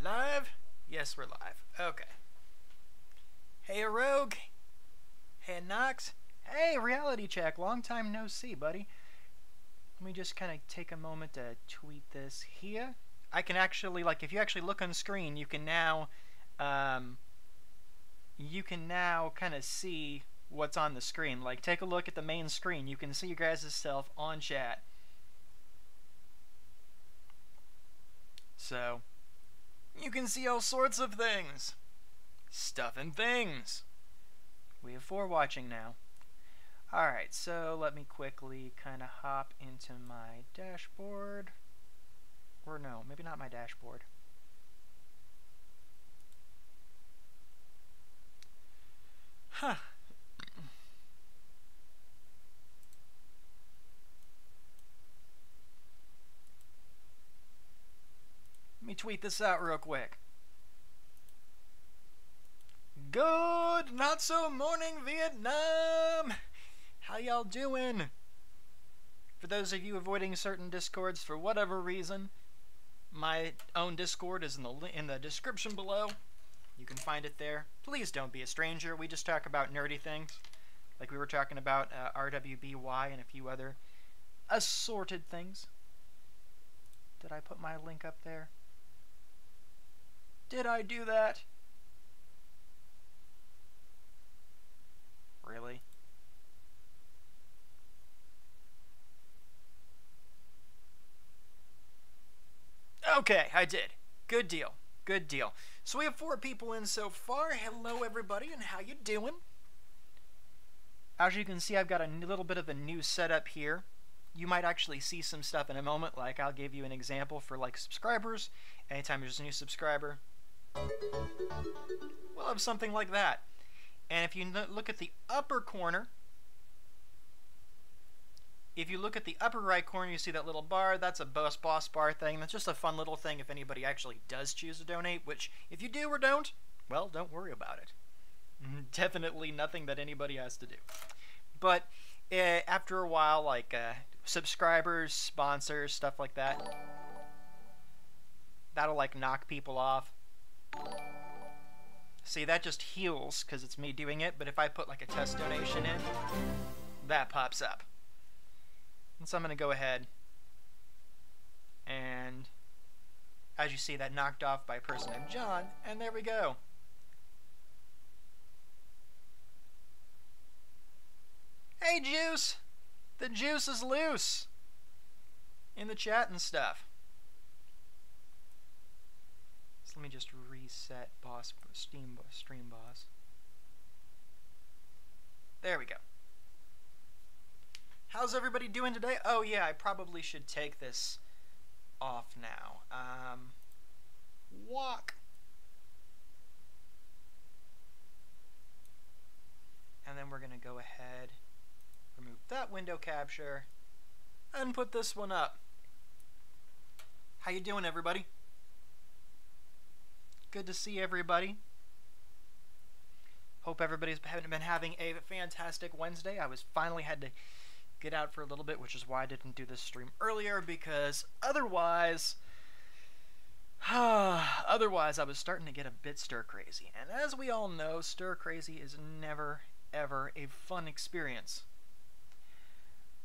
live? Yes, we're live. Okay. Hey, Rogue. Hey, Nox. Hey, Reality Check. Long time no see, buddy. Let me just kind of take a moment to tweet this here. I can actually, like, if you actually look on screen, you can now kind of see what's on the screen. Like, take a look at the main screen. You can see your guys' self on chat. So, you can see all sorts of things. Stuff and things. We have 4 watching now. Alright, so let me quickly kind of hop into my dashboard. Or no, maybe not my dashboard. Huh. Let me tweet this out real quick. Good, not so morning, Vietnam. How y'all doing? For those of you avoiding certain discords for whatever reason, my own Discord is in the description below. You can find it there. Please don't be a stranger. We just talk about nerdy things, like we were talking about RWBY and a few other assorted things. Did I put my link up there? Did I do that? Really? Okay, I did. Good deal. Good deal. So we have 4 people in so far. Hello, everybody, and how you doing? As you can see, I've got a little bit of a new setup here. You might actually see some stuff in a moment, like I'll give you an example for like subscribers. Anytime there's a new subscriber, we'll have something like that. And if you look at the upper corner, if you look at the upper right corner, you see that little bar. That's a boss bar thing. That's just a fun little thing if anybody actually does choose to donate, which if you do or don't, well, don't worry about it. Definitely nothing that anybody has to do. But after a while, like subscribers, sponsors, stuff like that, that'll like knock people off. See, that just heals because it's me doing it, but if I put like a test donation in, that pops up. And so I'm going to go ahead and, as you see, that knocked off by a person named John, and there we go. Hey, Juice! The juice is loose! In the chat and stuff. So let me just reset stream boss. There we go. How's everybody doing today? Oh yeah, I probably should take this off now. Walk. And then we're gonna go ahead, remove that window capture, and put this one up. How you doing, everybody? Good to see everybody. Hope everybody's been having a fantastic Wednesday. I finally had to get out for a little bit, which is why I didn't do this stream earlier, because otherwise I was starting to get a bit stir crazy. And as we all know, stir crazy is never, ever a fun experience.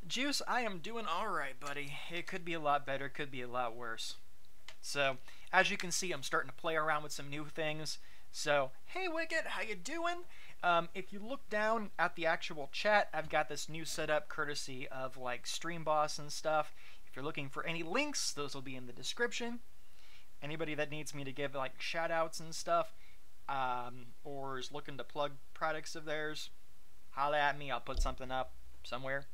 Juice, I am doing alright, buddy. It could be a lot better, could be a lot worse. So, as you can see, I'm starting to play around with some new things. So, hey Wicket, how you doing? If you look down at the actual chat, I've got this new setup courtesy of like Stream Boss and stuff. If you're looking for any links, those will be in the description. Anybody that needs me to give like shout outs and stuff, or is looking to plug products of theirs, holla at me, I'll put something up somewhere.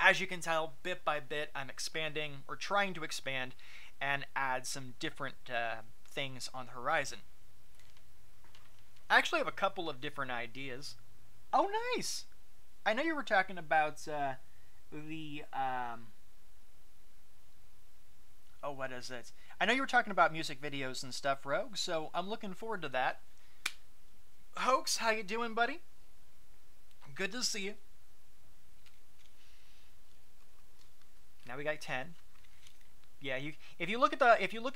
As you can tell, bit by bit, I'm expanding, or trying to expand, and add some different things on the horizon. I actually have a couple of different ideas. Oh, nice! I know you were talking about oh, what is it? I know you were talking about music videos and stuff, Rogue, so I'm looking forward to that. Hoax, how you doing, buddy? Good to see you. Now we got 10. Yeah, if you look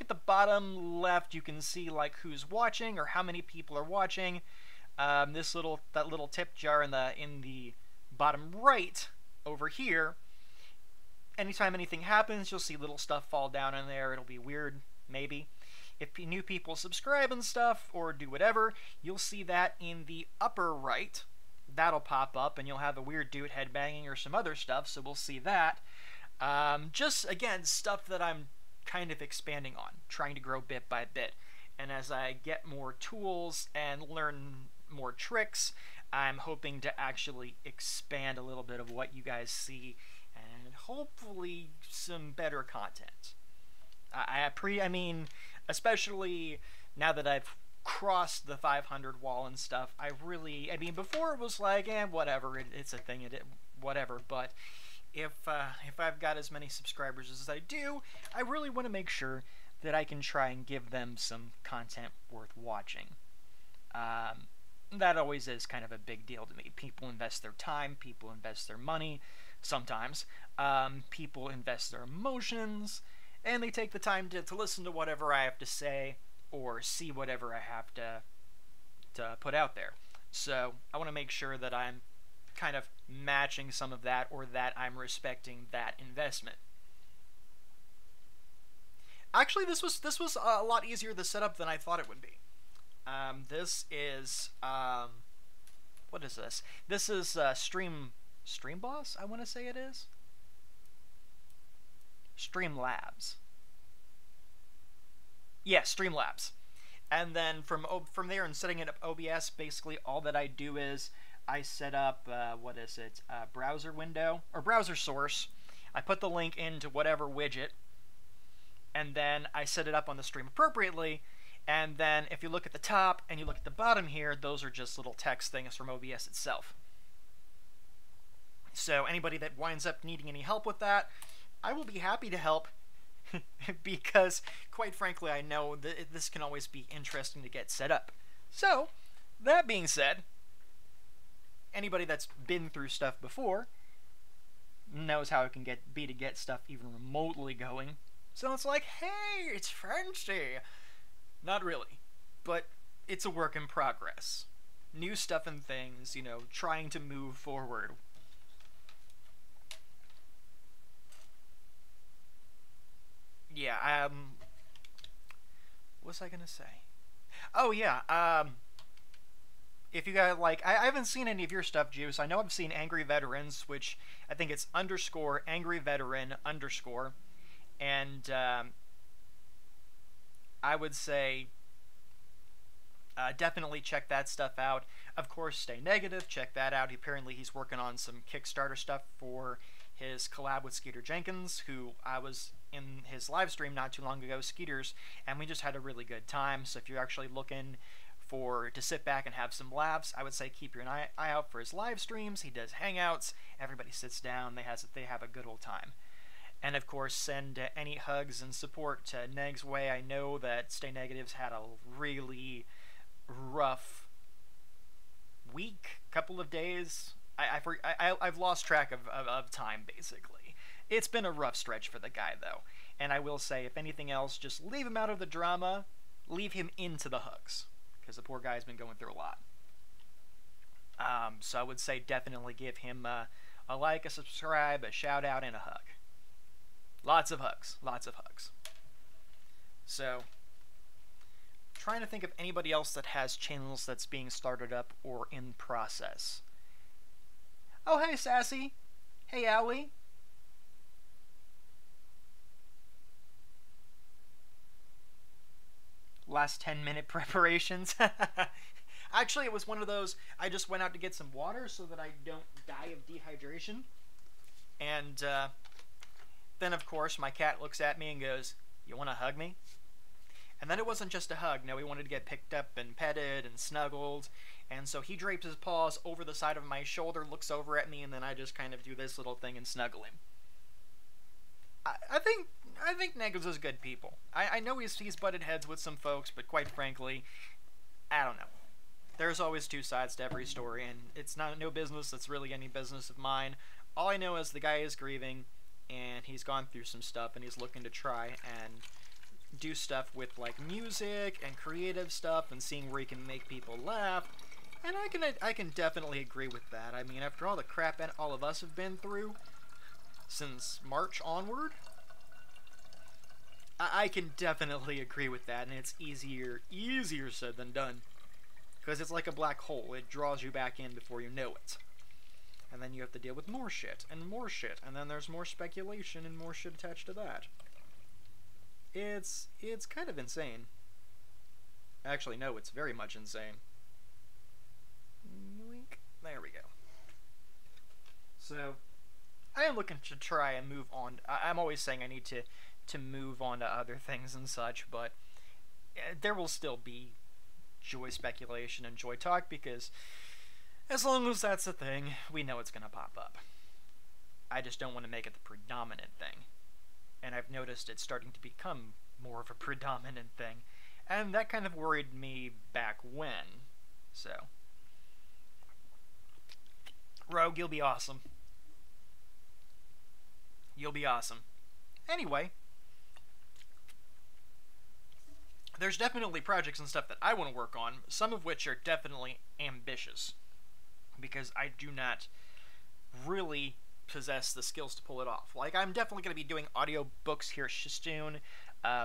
at the bottom left, you can see like who's watching or how many people are watching. That little tip jar in the bottom right over here. Anytime anything happens, you'll see little stuff fall down in there. It'll be weird, maybe. If new people subscribe and stuff or do whatever, you'll see that in the upper right. That'll pop up, and you'll have a weird dude headbanging or some other stuff. So we'll see that. Just, again, stuff that I'm kind of expanding on, trying to grow bit by bit. And as I get more tools and learn more tricks, I'm hoping to actually expand a little bit of what you guys see and hopefully some better content. I mean, especially now that I've crossed the 500 wall and stuff, I mean, before it was like, whatever, it's a thing, whatever, but if I've got as many subscribers as I do, I really want to make sure that I can try and give them some content worth watching. That always is kind of a big deal to me. People invest their time, people invest their money, sometimes. People invest their emotions, and they take the time to listen to whatever I have to say or see whatever I have to put out there. So I want to make sure that I'm kind of matching some of that, or that I'm respecting that investment. Actually, this was a lot easier to set up than I thought it would be. This is what is this? This is Streamboss, I want to say it is. Streamlabs. Yeah, Streamlabs. And then from there and setting it up OBS, basically all that I do is I set up what is it? Browser window or browser source. I put the link into whatever widget, and then I set it up on the stream appropriately. And then if you look at the top and you look at the bottom here, those are just little text things from OBS itself. So anybody that winds up needing any help with that, I will be happy to help, because quite frankly, I know that this can always be interesting to get set up. So that being said, anybody that's been through stuff before knows how it can be to get stuff even remotely going. So it's like, hey, it's fancy. Not really, but it's a work in progress. New stuff and things, you know, trying to move forward. Yeah, what was I gonna say? Oh, yeah, if you guys, like, I haven't seen any of your stuff, Juice. I know I've seen Angry Veterans, which I think it's _ Angry Veteran _ and, I would say definitely check that stuff out. Of course, Stay Negative, check that out. Apparently he's working on some Kickstarter stuff for his collab with Skeeter Jenkins, who I was in his live stream not too long ago, Skeeter's, and we just had a really good time. So if you're actually looking to sit back and have some laughs, I would say keep your eye out for his live streams. He does hangouts, everybody sits down, they have a good old time. And of course, send any hugs and support to Neg's way. I know that Stay Negative's had a really rough week, couple of days. I've lost track of time, basically. It's been a rough stretch for the guy, though. And I will say, if anything else, just leave him out of the drama, leave him into the hugs, because the poor guy's been going through a lot. So I would say definitely give him a like, a subscribe, a shout out, and a hug. Lots of hugs. Lots of hugs. So, trying to think of anybody else that has channels that's being started up or in process. Oh, hey, Sassy. Hey, Owie. Last 10-minute preparations. Actually, it was one of those, I just went out to get some water so that I don't die of dehydration. And, then, of course, my cat looks at me and goes, "You want to hug me?" And then it wasn't just a hug. No, he wanted to get picked up and petted and snuggled. And so he drapes his paws over the side of my shoulder, looks over at me, and then I just kind of do this little thing and snuggle him. I think Negos is good people. I know he's butted heads with some folks, but quite frankly, I don't know. There's always two sides to every story, and it's no business that's really any business of mine. All I know is the guy is grieving, and he's gone through some stuff, and he's looking to try and do stuff with like music and creative stuff and seeing where he can make people laugh. And I can definitely agree with that. I mean, after all the crap all of us have been through since March onward, I can definitely agree with that, and it's easier said than done. Because it's like a black hole. It draws you back in before you know it. And then you have to deal with more shit, and then there's more speculation and more shit attached to that. It's kind of insane. Actually, no, it's very much insane. There we go. So, I am looking to try and move on. I'm always saying I need to move on to other things and such, but there will still be joy speculation and joy talk, because as long as that's a thing, we know it's going to pop up. I just don't want to make it the predominant thing. And I've noticed it's starting to become more of a predominant thing. And that kind of worried me back when. So, Rogue, you'll be awesome. You'll be awesome. Anyway, there's definitely projects and stuff that I want to work on, some of which are definitely ambitious, because I do not really possess the skills to pull it off. Like, I'm definitely going to be doing audiobooks here soon,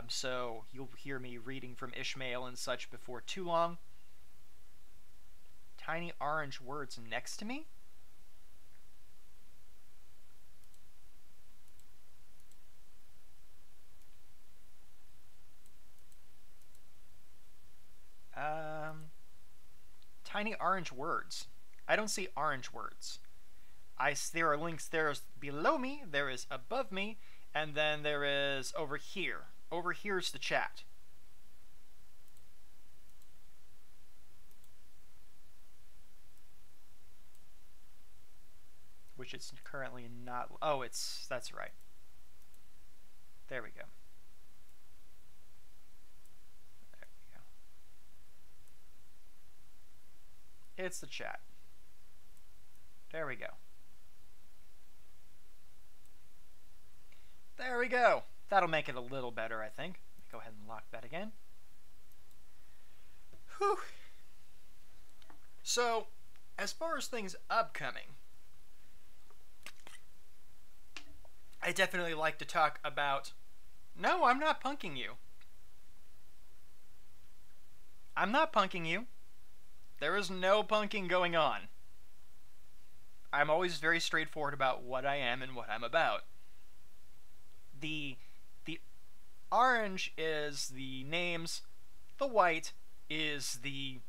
so you'll hear me reading from Ishmael and such before too long. Tiny orange words next to me? Tiny orange words. I don't see orange words. There are links. There's below me, there is above me, and then there is over here. Over here's the chat. Which it's currently not. Oh, that's right. There we go. It's the chat. There we go. There we go. That'll make it a little better, I think. Go ahead and lock that again. Whew. So, as far as things upcoming, I definitely like to talk about... No, I'm not punking you. I'm not punking you. There is no punking going on. I'm always very straightforward about what I am and what I'm about. The orange is the names, the white is the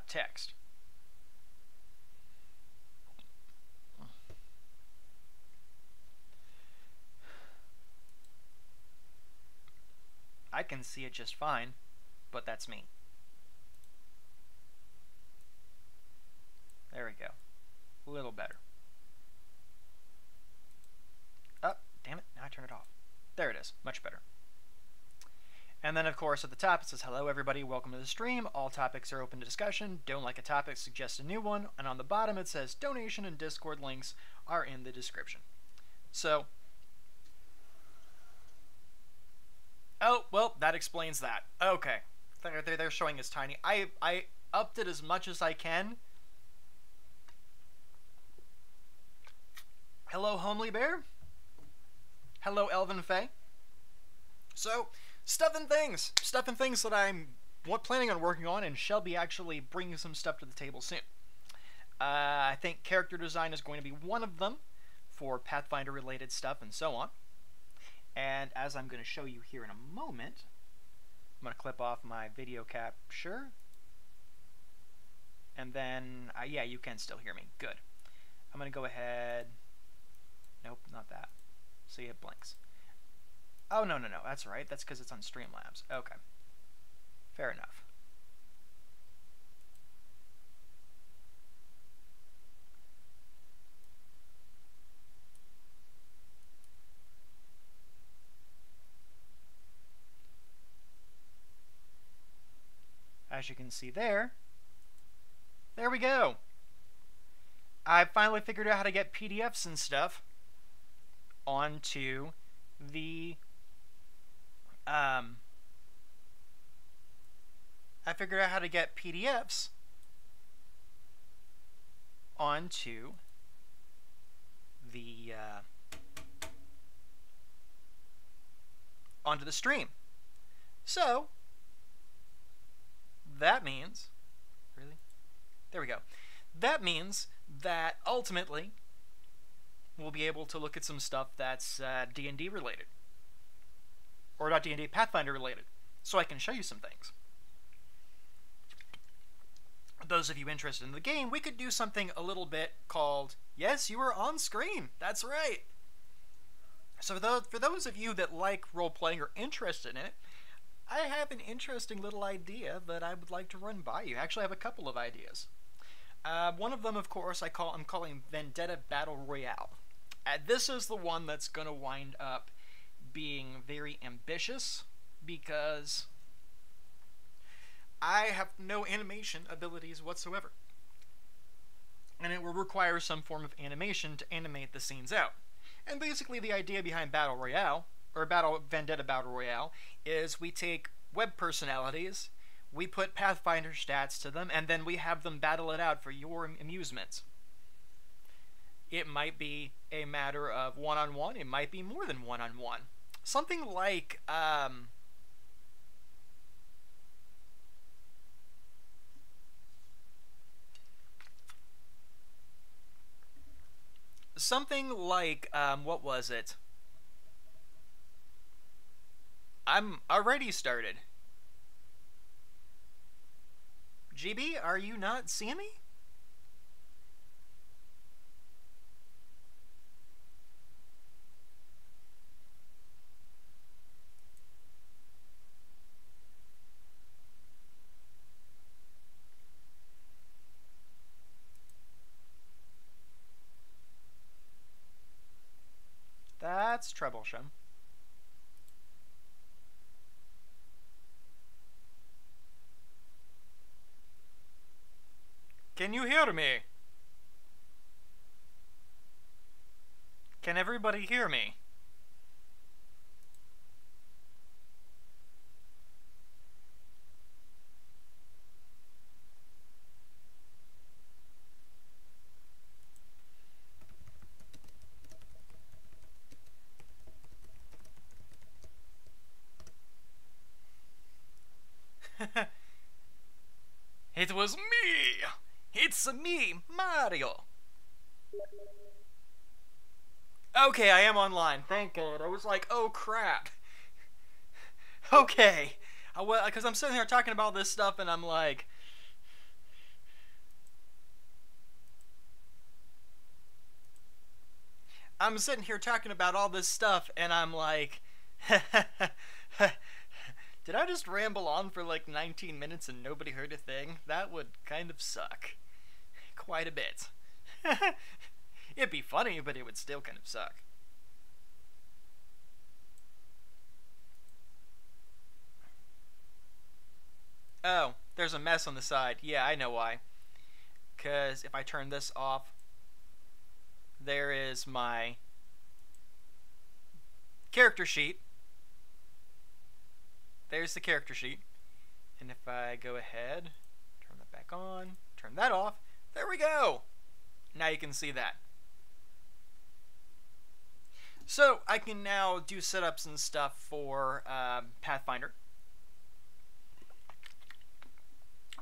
text. I can see it just fine, but that's me. There we go. A little better. Oh, damn it. Now I turn it off. There it is. Much better. And then, of course, at the top it says, hello, everybody. Welcome to the stream. All topics are open to discussion. Don't like a topic, suggest a new one. And on the bottom it says, donation and Discord links are in the description. So, oh, well, that explains that. Okay. They're showing us tiny. I upped it as much as I can. Hello, Homely Bear. Hello, Elvin Faye. So, stuff and things that I'm planning on working on, and shall be actually bringing some stuff to the table soon. I think character design is going to be one of them for Pathfinder related stuff and so on. And as I'm going to show you here in a moment, I'm going to clip off my video capture. And then, yeah, you can still hear me. Good. I'm going to go ahead... Nope, not that. See, it blinks. Oh, no. That's right. That's because it's on Streamlabs. Okay. Fair enough. As you can see there we go. I finally figured out how to get PDFs and stuff. onto the I figured out how to get PDFs onto the stream. So that means, really? There we go. That means that ultimately we'll be able to look at some stuff that's D&D related. Or not D&D, Pathfinder related. So I can show you some things. Those of you interested in the game, we could do something a little bit called, yes, you are on screen. That's right. So for those of you that like role-playing or interested in it, I have an interesting little idea that I would like to run by you. Actually, I have a couple of ideas. One of them, of course, I'm calling Vendetta Battle Royale. This is the one that's going to wind up being very ambitious because I have no animation abilities whatsoever. And it will require some form of animation to animate the scenes out. And basically the idea behind Battle Royale, or Vendetta Battle Royale, is we take web personalities, we put Pathfinder stats to them, and then we have them battle it out for your amusement. It might be a matter of one-on-one, it might be more than one-on-one. Something like, what was it? I'm already started. GB, are you not seeing me? That's troublesome. Can you hear me? Can everybody hear me? It was me! It's me, Mario! Okay, I am online. Thank God. I was like, oh crap. Okay. Because I'm sitting here talking about this stuff and I'm like... I'm sitting here talking about all this stuff and I'm like... Did I just ramble on for like 19 minutes and nobody heard a thing? That would kind of suck. Quite a bit. It'd be funny, but it would still kind of suck. Oh, there's a mess on the side. Yeah, I know why. Because if I turn this off, there is my character sheet. There's the character sheet. And if I go ahead, turn that back on, turn that off, there we go! Now you can see that. So I can now do setups and stuff for Pathfinder.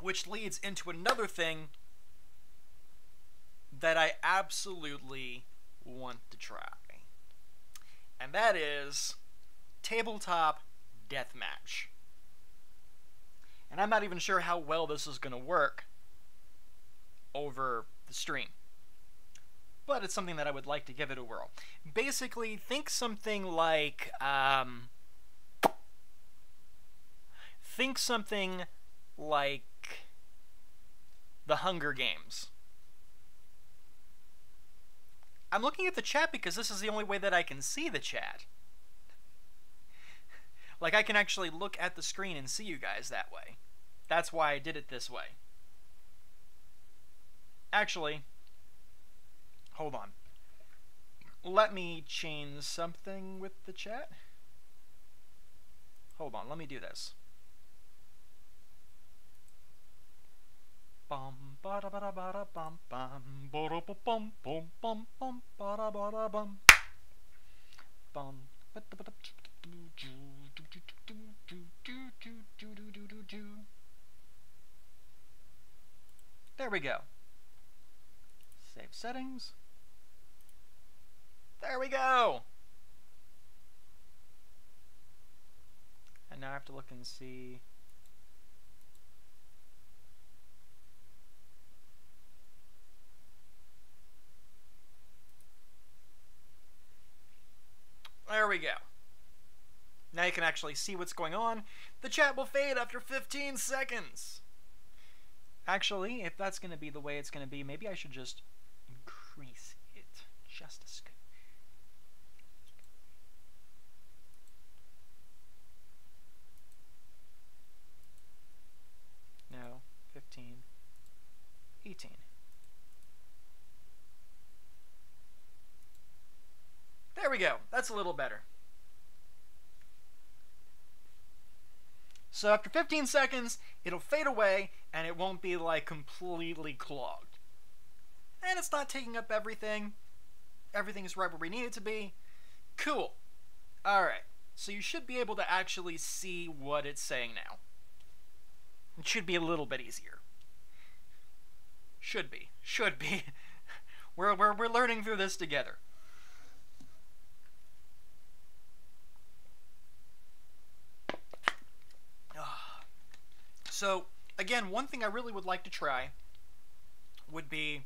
Which leads into another thing that I absolutely want to try. And that is tabletop deathmatch. And I'm not even sure how well this is going to work over the stream. But it's something that I would like to give it a whirl. Basically, think something like... The Hunger Games. I'm looking at the chat because this is the only way that I can see the chat. Like, I can actually look at the screen and see you guys that way. That's why I did it this way. Actually, hold on. let me change something with the chat. Hold on, let me do this. Bum ba da ba da ba da bum bum ba da ba bum bum bum bum ba da bum bum ba da ba da. There we go. Save settings. There we go. And now I have to look and see. There we go. Now you can actually see what's going on. The chat will fade after 15 seconds. Actually, if that's going to be the way it's going to be, maybe I should just increase it just a scooch. No, 15, 18. There we go. That's a little better. So after 15 seconds, it'll fade away, and it won't be like completely clogged. And it's not taking up everything. Everything is right where we need it to be. Cool. Alright, so you should be able to actually see what it's saying now. It should be a little bit easier. Should be. Should be. We're learning through this together. So, again, one thing I really would like to try would be,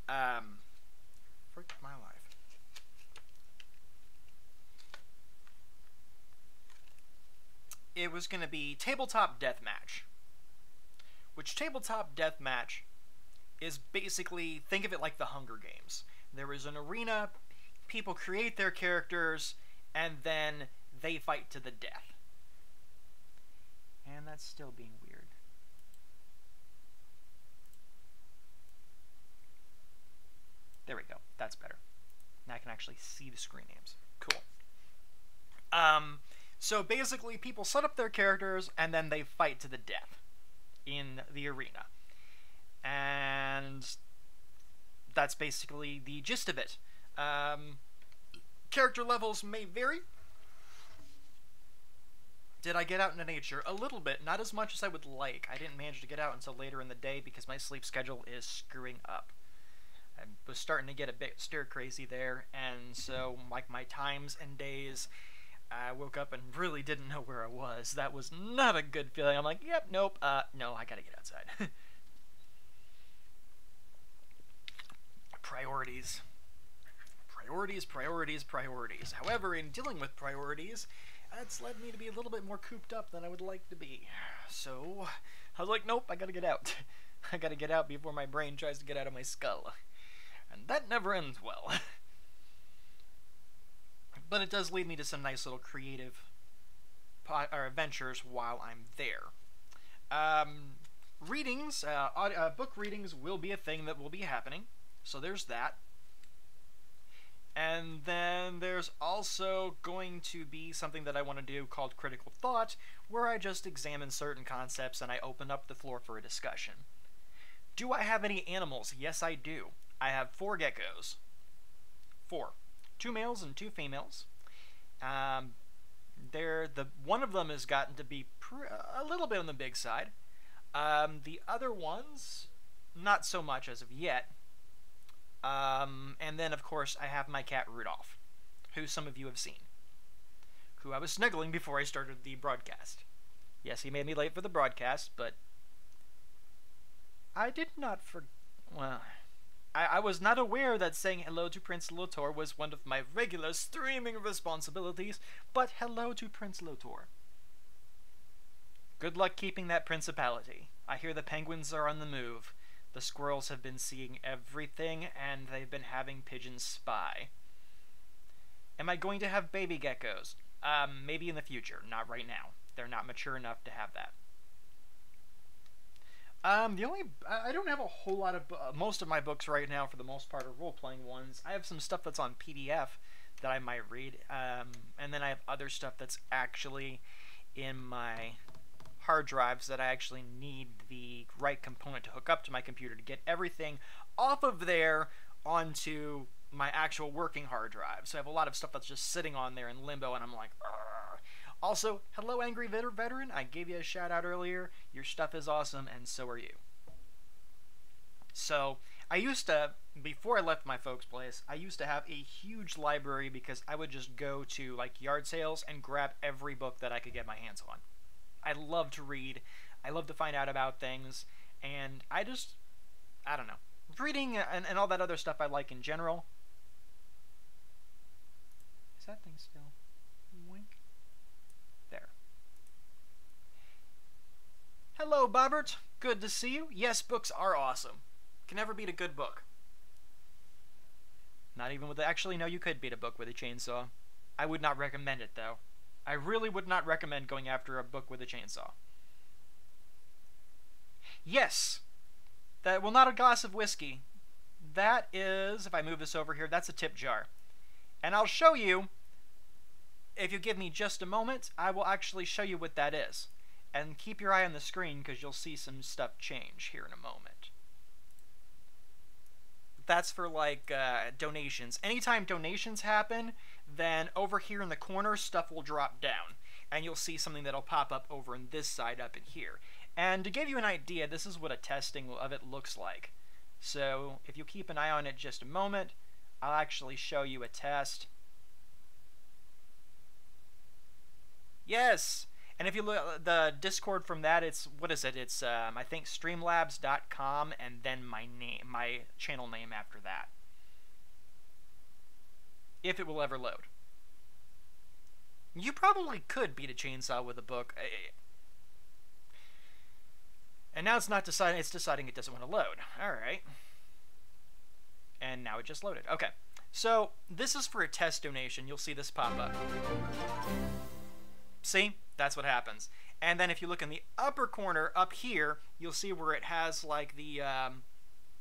frick my life. It was going to be Tabletop Deathmatch. Which Tabletop Deathmatch is basically, think of it like the Hunger Games. There is an arena, people create their characters, and then they fight to the death. And that's still being weird. There we go. That's better. Now I can actually see the screen names. Cool. So basically, people set up their characters, and then they fight to the death in the arena. And that's basically the gist of it. Character levels may vary. Did I get out into nature? A little bit, not as much as I would like. I didn't manage to get out until later in the day because my sleep schedule is screwing up. I was starting to get a bit stir crazy there, and so like my times and days, I woke up and really didn't know where I was. That was not a good feeling. I'm like, yep, nope, no, I gotta get outside. Priorities. Priorities, priorities, priorities. However, in dealing with priorities, that's led me to be a little bit more cooped up than I would like to be. So, I was like, nope, I gotta get out. I gotta get out before my brain tries to get out of my skull. And that never ends well. But it does lead me to some nice little creative adventures while I'm there. Readings, book readings will be a thing that will be happening. So there's that. And then there's also going to be something that I want to do called Critical Thought, where I just examine certain concepts and I open up the floor for a discussion. Do I have any animals? Yes, I do. I have 4 geckos. 4. 2 males and 2 females. One of them has gotten to be a little bit on the big side. The other ones, not so much as of yet. And then, of course, I have my cat Rudolph, who some of you have seen, who I was snuggling before I started the broadcast. Yes, he made me late for the broadcast, but I did not well, I was not aware that saying hello to Prince Lotor was one of my regular streaming responsibilities, but hello to Prince Lotor. Good luck keeping that principality. I hear the penguins are on the move. The squirrels have been seeing everything, and they've been having pigeons spy. Am I going to have baby geckos? Maybe in the future. Not right now. They're not mature enough to have that. The only I don't have a whole lot of most of my books right now for the most part are role-playing ones. I have some stuff that's on PDF that I might read, and then I have other stuff that's actually in my hard drives that I actually need the right component to hook up to my computer to get everything off of there onto my actual working hard drive. So I have a lot of stuff that's just sitting on there in limbo, and I'm like, argh. Also, hello Angry Veteran, I gave you a shout out earlier. Your stuff is awesome, and so are you. So, I used to, before I left my folks' place, I used to have a huge library because I would just go to like yard sales and grab every book that I could get my hands on. I love to read, I love to find out about things, and I don't know. Reading and all that other stuff I like in general. Is that thing still? Wink. There. Hello, Bobbert. Good to see you. Yes, books are awesome. Can never beat a good book. Not even with actually, no, you could beat a book with a chainsaw. I would not recommend it, though. I really would not recommend going after a book with a chainsaw. Yes. That, well, not a glass of whiskey. That is, if I move this over here, that's a tip jar. And I'll show you, if you give me just a moment, I will actually show you what that is. And keep your eye on the screen because you'll see some stuff change here in a moment. That's for like donations. Anytime donations happen, then over here in the corner, stuff will drop down. And you'll see something that'll pop up over in this side up in here. And to give you an idea, this is what a testing of it looks like. So if you keep an eye on it just a moment, I'll actually show you a test. Yes! And if you look at the Discord from that, it's, what is it? It's, I think, streamlabs.com and then my channel name after that. If it will ever load. You probably could beat a chainsaw with a book. And now it's not deciding, it's deciding it doesn't want to load. Alright. And now it just loaded. Okay. So, this is for a test donation. You'll see this pop up. See? That's what happens. And then if you look in the upper corner up here, you'll see where it has like the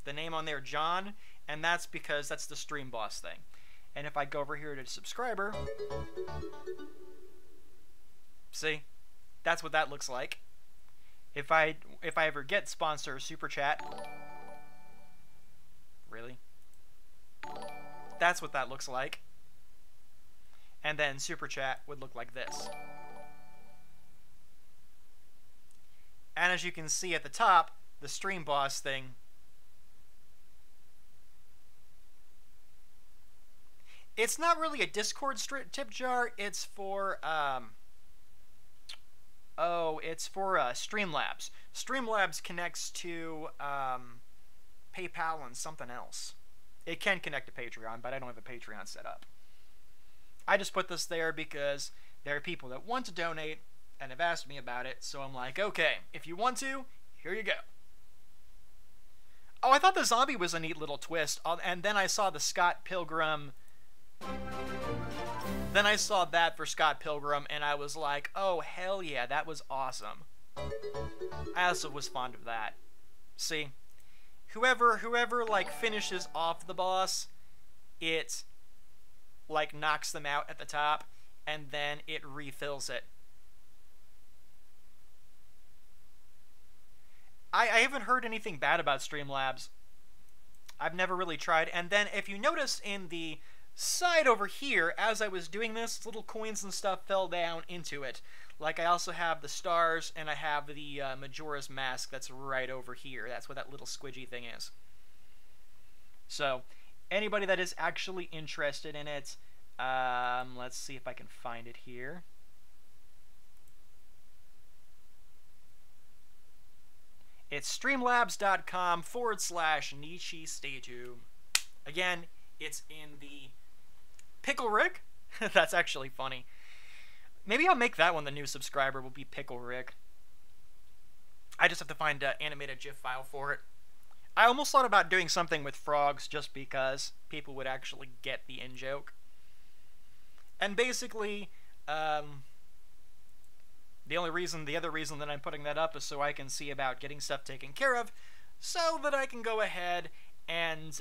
name on there, John, and that's because that's the Stream Boss thing. And if I go over here to subscriber, see? That's what that looks like. If I ever get sponsor or super chat, really? That's what that looks like. And then super chat would look like this. And as you can see at the top, the Stream Boss thing. It's not really a Discord tip jar. It's for it's for Streamlabs. Streamlabs connects to PayPal and something else. It can connect to Patreon, but I don't have a Patreon set up. I just put this there because there are people that want to donate and have asked me about it, so I'm like, okay, if you want to, here you go. Oh, I thought the zombie was a neat little twist, and then I saw the Scott Pilgrim. Then I saw that for Scott Pilgrim, and I was like, oh, hell yeah, that was awesome. I also was fond of that. See? Whoever, like, finishes off the boss, it, like, knocks them out at the top, and then it refills it. I haven't heard anything bad about Streamlabs. I've never really tried. And then if you notice in the side over here, as I was doing this, little coins and stuff fell down into it. Like I also have the stars, and I have the Majora's Mask that's right over here. That's what that little squidgy thing is. So, anybody that is actually interested in it, let's see if I can find it here. It's streamlabs.com/Nichi Stay Tuned. Again, it's in the Pickle Rick. That's actually funny. Maybe I'll make that one the new subscriber will be Pickle Rick. I just have to find an animated GIF file for it. I almost thought about doing something with frogs just because people would actually get the in-joke. And basically, The other reason that I'm putting that up is so I can see about getting stuff taken care of, so that I can go ahead and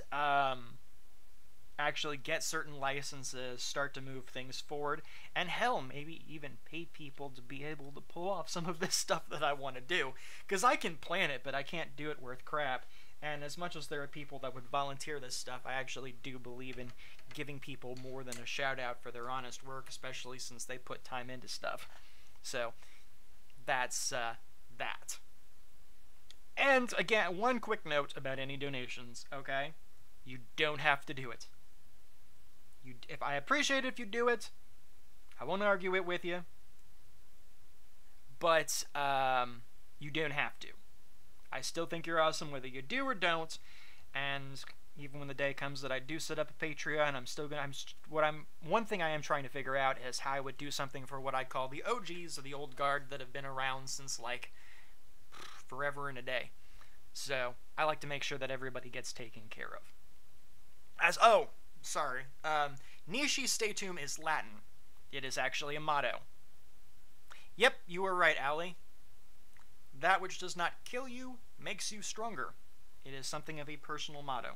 actually get certain licenses, start to move things forward, and hell, maybe even pay people to be able to pull off some of this stuff that I want to do. Because I can plan it, but I can't do it worth crap. And as much as there are people that would volunteer this stuff, I actually do believe in giving people more than a shout out for their honest work, especially since they put time into stuff. So, that's that. And again, one quick note about any donations, okay? You don't have to do it. If I appreciate it if you do it, I won't argue it with you, but you don't have to. I still think you're awesome whether you do or don't, and even when the day comes that I do set up a Patreon, one thing I am trying to figure out is how I would do something for what I call the OGs, or the old guard that have been around since like forever and a day. So I like to make sure that everybody gets taken care of. Nisci statum is Latin. It is actually a motto. Yep, you were right, Allie. That which does not kill you makes you stronger. It is something of a personal motto.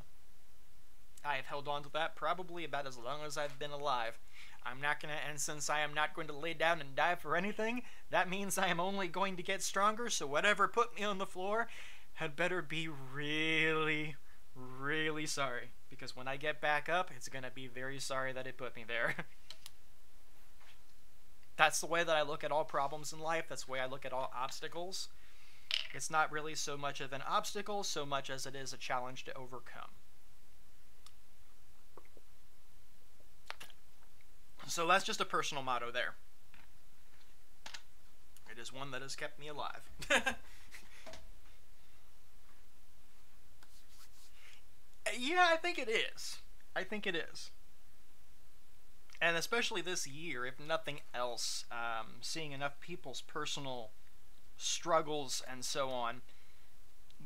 I have held on to that probably about as long as I've been alive. And since I am not going to lay down and die for anything, that means I am only going to get stronger, so whatever put me on the floor had better be really, really sorry. Because when I get back up, it's going to be very sorry that it put me there. That's the way that I look at all problems in life. That's the way I look at all obstacles. It's not really so much of an obstacle, so much as it is a challenge to overcome. So that's just a personal motto there. It is one that has kept me alive. Yeah, I think it is. I think it is. And especially this year, if nothing else, seeing enough people's personal struggles and so on,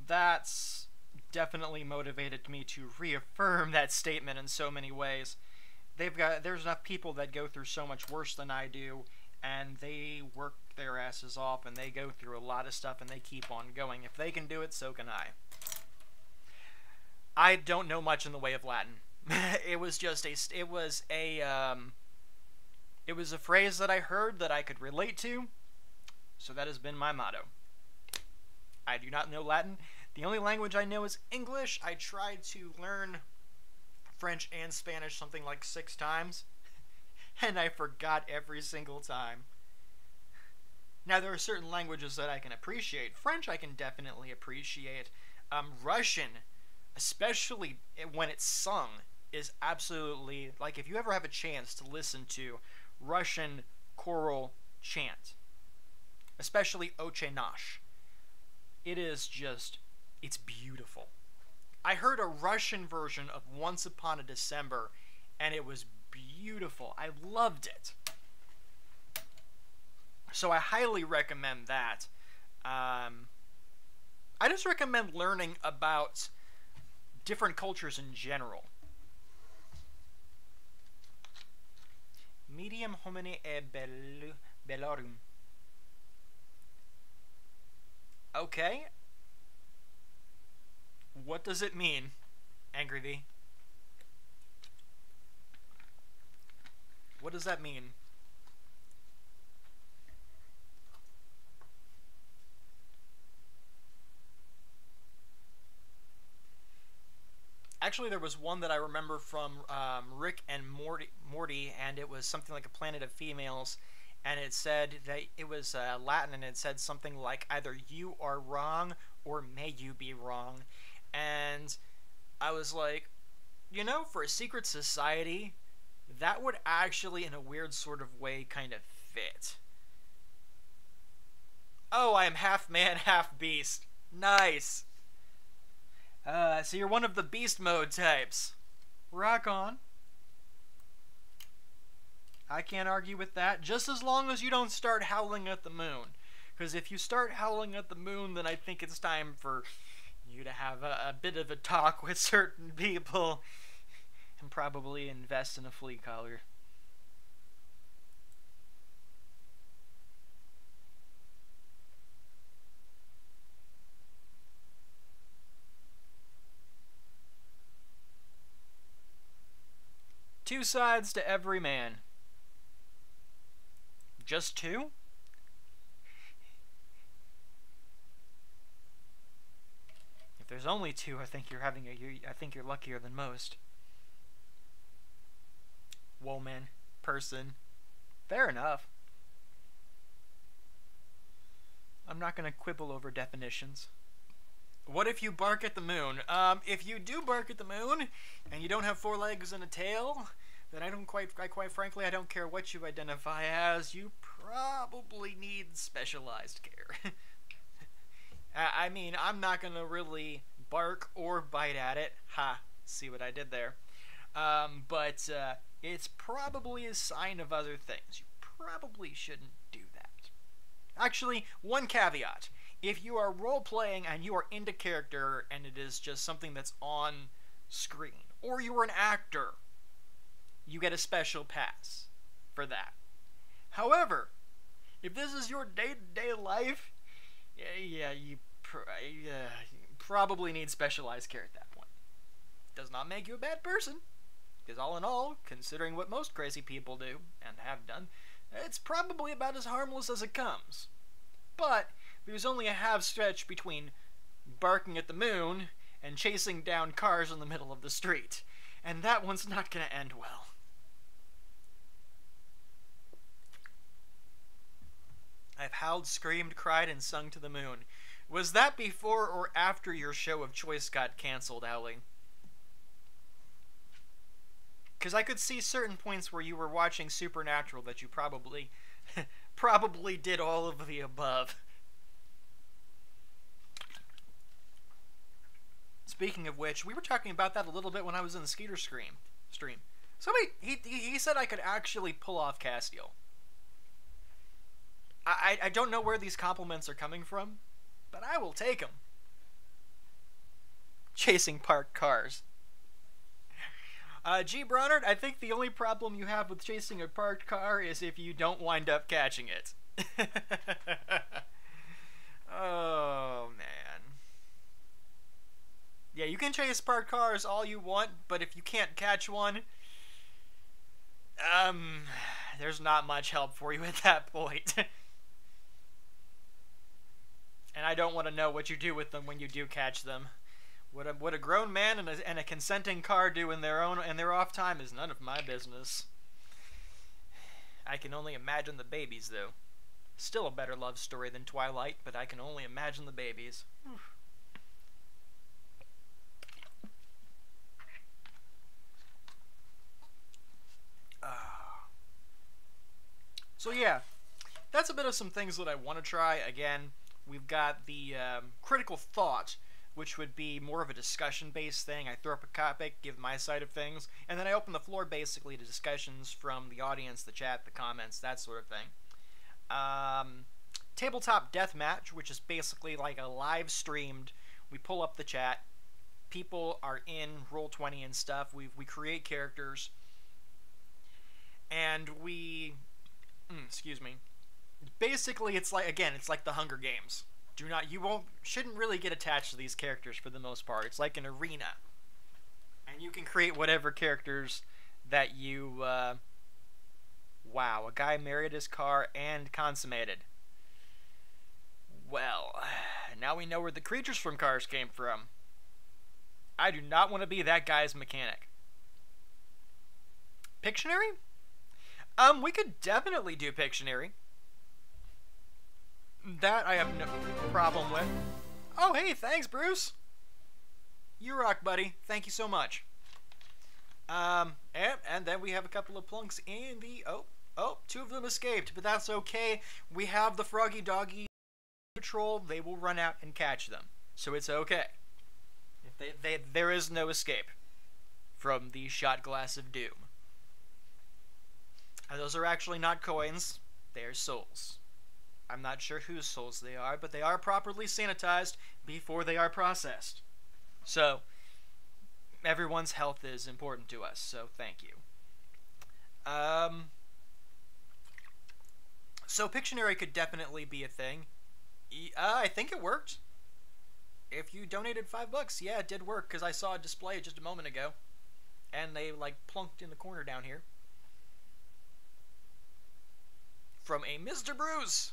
that's definitely motivated me to reaffirm that statement in so many ways. There's enough people that go through so much worse than I do, and they work their asses off, and they go through a lot of stuff, and they keep on going. If they can do it, so can I. I don't know much in the way of Latin. It was a phrase that I heard that I could relate to, so that has been my motto. I do not know Latin. The only language I know is English. I tried to learn French and Spanish something like 6 times, and I forgot every single time. Now, there are certain languages that I can appreciate. French I can definitely appreciate. Russian, especially when it's sung, is absolutely, like, if you ever have a chance to listen to Russian choral chant, especially Oche Nash, it is just, it's beautiful. I heard a Russian version of Once Upon a December, and it was beautiful. I loved it. So I highly recommend that. I just recommend learning about different cultures in general. Medium homine e bellorum. Okay. What does it mean, Angry V? What does that mean? Actually, there was one that I remember from Rick and Morty, and it was something like a planet of females, and it said that it was Latin, and it said something like either you are wrong or may you be wrong. And I was like, you know, for a secret society, that would actually, in a weird sort of way, kind of fit. Oh, I am half man, half beast. Nice. So you're one of the beast mode types. Rock on. I can't argue with that, just as long as you don't start howling at the moon. Because if you start howling at the moon, then I think it's time for you to have a bit of a talk with certain people and probably invest in a flea collar. Two sides to every man. Just two? If there's only two, I think you're luckier than most. Woman, person. Fair enough. I'm not going to quibble over definitions. What if you bark at the moon? If you do bark at the moon, and you don't have 4 legs and a tail, then quite frankly, I don't care what you identify as, you probably need specialized care. I mean, I'm not going to really bark or bite at it. Ha, see what I did there. But it's probably a sign of other things. You probably shouldn't do that. Actually, one caveat. If you are role-playing and you are into character and it is just something that's on screen, or you are an actor, you get a special pass for that. However, if this is your day-to-day life, yeah, you probably need specialized care at that point. Does not make you a bad person, because all in all, considering what most crazy people do, and have done, it's probably about as harmless as it comes. But there's only a half stretch between barking at the moon and chasing down cars in the middle of the street, and that one's not going to end well. I've howled, screamed, cried, and sung to the moon. Was that before or after your show of choice got canceled, Owly? Because I could see certain points where you were watching Supernatural that you probably did all of the above. Speaking of which, we were talking about that a little bit when I was in the Skeeter stream. Somebody, he said I could actually pull off Castiel. I don't know where these compliments are coming from, but I will take them. Chasing parked cars. G. Bronard, I think the only problem you have with chasing a parked car is if you don't wind up catching it. Oh, man. Yeah, you can chase parked cars all you want, but if you can't catch one, there's not much help for you at that point. And I don't want to know what you do with them when you do catch them. What a grown man and a consenting car do in their off time is none of my business. I can only imagine the babies, though. Still a better love story than Twilight, but I can only imagine the babies. So yeah, that's a bit of some things that I want to try. Again, we've got the critical thought, which would be more of a discussion-based thing. I throw up a topic, give my side of things, and then I open the floor basically to discussions from the audience, the chat, the comments, that sort of thing. Tabletop Deathmatch, which is basically like a live-streamed, we pull up the chat, people are in Roll20 and stuff, we create characters, and we... excuse me. Basically, it's like, again, it's like the Hunger Games. Shouldn't really get attached to these characters for the most part. It's like an arena. And you can create whatever characters that you, wow, a guy married his car and consummated. Well, now we know where the creatures from Cars came from. I do not want to be that guy's mechanic. Pictionary? We could definitely do Pictionary. That I have no problem with. Oh, hey, thanks, Bruce. You rock, buddy. Thank you so much. And then we have a couple of plunks in the... Oh, 2 of them escaped, but that's okay. We have the Froggy Doggy Patrol. They will run out and catch them. So it's okay. There is no escape from the Shot Glass of Doom. And those are actually not coins. They're souls. I'm not sure whose souls they are, but they are properly sanitized before they are processed. So, everyone's health is important to us, so thank you. So Pictionary could definitely be a thing. I think it worked. If you donated $5, yeah, it did work, because I saw a display just a moment ago. and they like plunked in the corner down here. From a Mr. Bruce.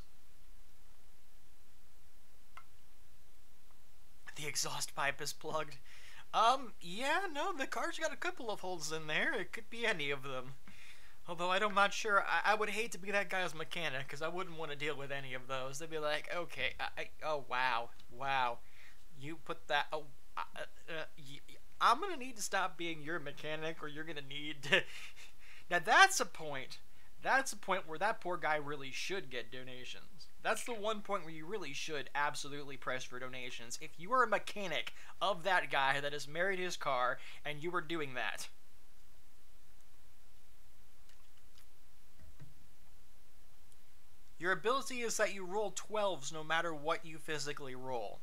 The exhaust pipe is plugged. Yeah, no, the car's got a couple of holes in there. It could be any of them. Although I'm not sure. I would hate to be that guy's mechanic, because I wouldn't want to deal with any of those. They'd be like, okay, oh, wow. You put that, I'm going to need to stop being your mechanic, or you're going to need to... Now, that's a point where that poor guy really should get donations. That's the one point where you really should absolutely press for donations. If you are a mechanic of that guy that has married his car, and you were doing that... Your ability is that you roll 12s no matter what you physically roll.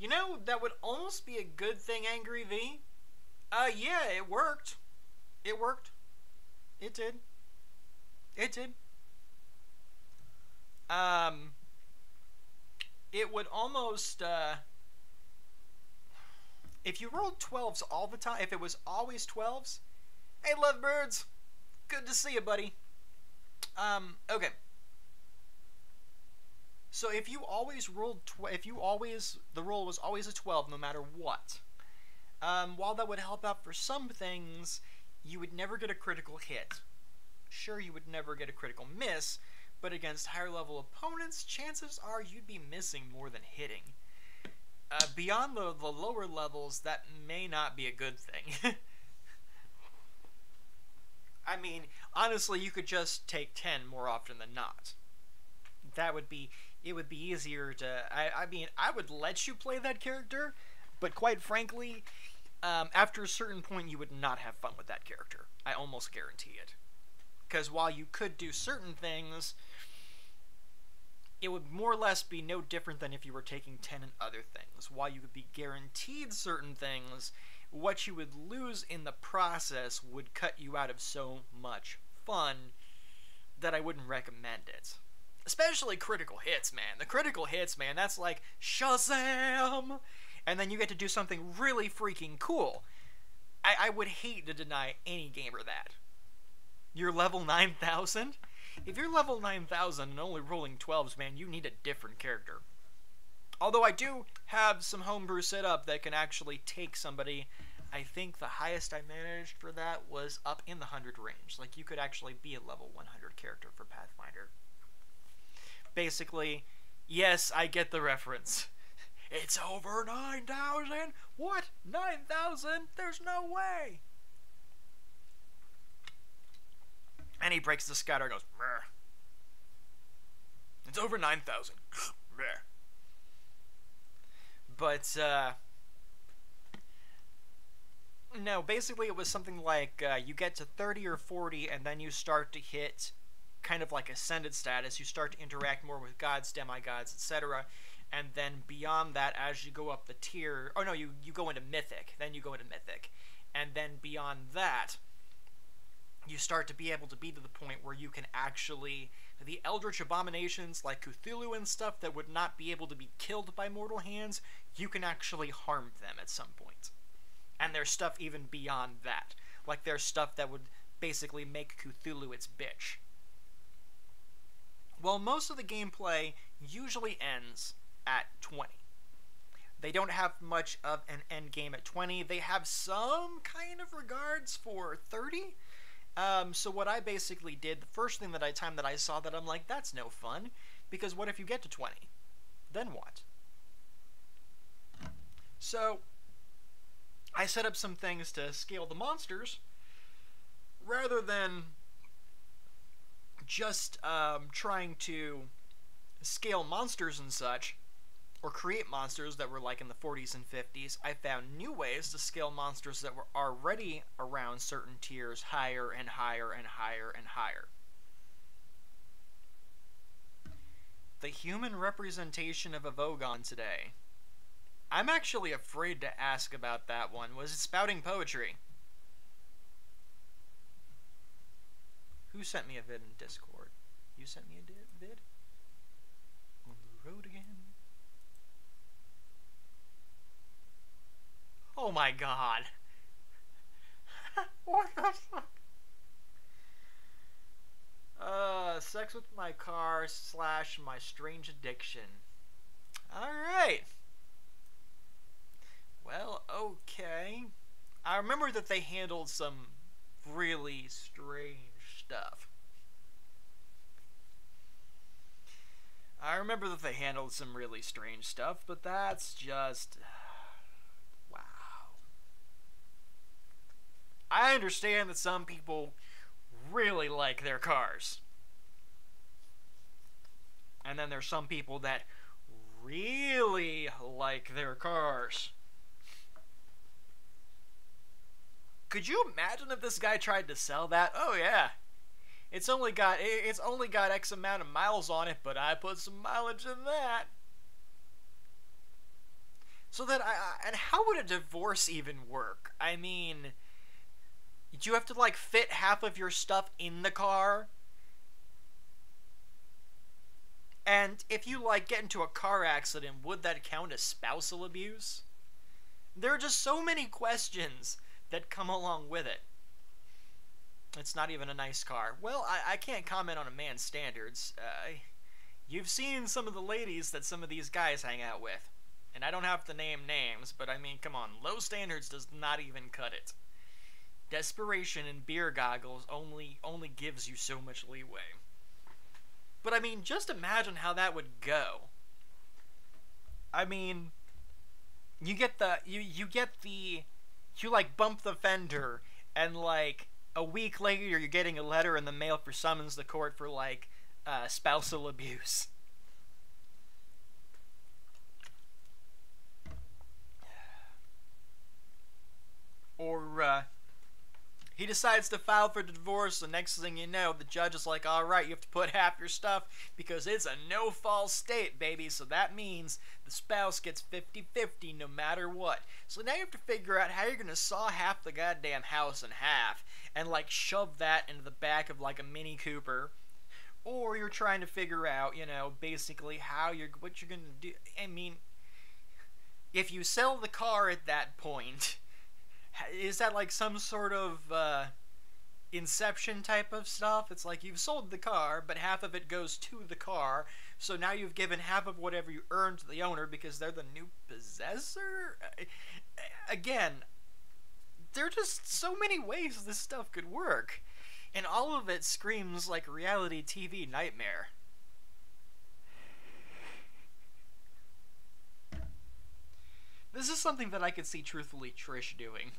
You know, that would almost be a good thing, Angry V. Yeah, it worked. It worked. It did. It did. It would almost, if you rolled 12s all the time, if it was always 12s, hey, lovebirds, good to see you, buddy. Okay. So if you always rolled, the roll was always a 12 no matter what, while that would help out for some things, you would never get a critical hit. Sure, you would never get a critical miss, but against higher level opponents, chances are you'd be missing more than hitting. Beyond the lower levels, that may not be a good thing. I mean, honestly, you could just take 10 more often than not. It would be easier to, I mean, I would let you play that character, but quite frankly, after a certain point, you would not have fun with that character. I almost guarantee it. Because while you could do certain things, it would more or less be no different than if you were taking 10 in other things. While you would be guaranteed certain things, what you would lose in the process would cut you out of so much fun that I wouldn't recommend it. Especially critical hits, man. The critical hits, man, that's like Shazam! And then you get to do something really freaking cool. I would hate to deny any gamer that. You're level 9,000? If you're level 9,000 and only rolling 12s, man, you need a different character. Although I do have some homebrew set up that can actually take somebody. I think the highest I managed for that was up in the 100 range. Like, you could actually be a level 100 character for Pathfinder. Basically, yes, I get the reference. It's over 9,000? What? 9,000? There's no way! And he breaks the scatter and goes, Meh. It's over 9,000. But, no, basically it was something like, you get to 30 or 40, and then you start to hit kind of like ascended status. You start to interact more with gods, demigods, etc. And then beyond that, as you go up the tier, oh no, you go into mythic, then you go into mythic. And then beyond that, you start to be able to be to the point where you can actually, the eldritch abominations like Cthulhu and stuff that would not be able to be killed by mortal hands, you can actually harm them at some point. And there's stuff even beyond that. Like there's stuff that would basically make Cthulhu its bitch. Well, most of the gameplay usually ends at 20. They don't have much of an end game at 20. They have some kind of regards for 30. So what I basically did, the first thing time that I saw that, I'm like, that's no fun, because what if you get to 20? Then what? So I set up some things to scale the monsters, rather than just trying to scale monsters and such, or create monsters that were like in the 40s and 50s. I found new ways to scale monsters that were already around certain tiers higher and higher and higher and higher. The human representation of a Vogon today. I'm actually afraid to ask about that one. Was it spouting poetry? Who sent me a vid in Discord? You sent me a vid? On the road again? Oh my god. What the fuck? Sex with my car / my strange addiction. Alright. Well, okay. I remember that they handled some really strange stuff. But that's just... wow. I understand that some people really like their cars. And then there's some people that really like their cars. Could you imagine if this guy tried to sell that? Oh yeah. It's only got X amount of miles on it, but I put some mileage in that. So that and how would a divorce even work? I mean, do you have to like fit half of your stuff in the car? And if you like get into a car accident, would that count as spousal abuse? There are just so many questions that come along with it. It's not even a nice car. Well, I can't comment on a man's standards. You've seen some of the ladies that some of these guys hang out with. And I don't have to name names, but I mean, come on. Low standards does not even cut it. Desperation and beer goggles only gives you so much leeway. But I mean, just imagine how that would go. I mean, you like bump the fender, and like a week later you're getting a letter in the mail for summons to court for like spousal abuse. Or he decides to file for divorce. The next thing you know, the judge is like, all right, you have to put half your stuff because it's a no-fault state, baby. So that means the spouse gets 50-50 no matter what. So now you have to figure out how you're going to saw half the goddamn house in half and like shove that into the back of like a Mini Cooper. Or you're trying to figure out, you know, basically what you're going to do. I mean, if you sell the car at that point, is that like some sort of Inception type of stuff? It's like you've sold the car, but half of it goes to the car, so now you've given half of whatever you earned to the owner because they're the new possessor? Again, there are just so many ways this stuff could work, and all of it screams like reality TV nightmare. This is something that I could see, truthfully, Trish doing.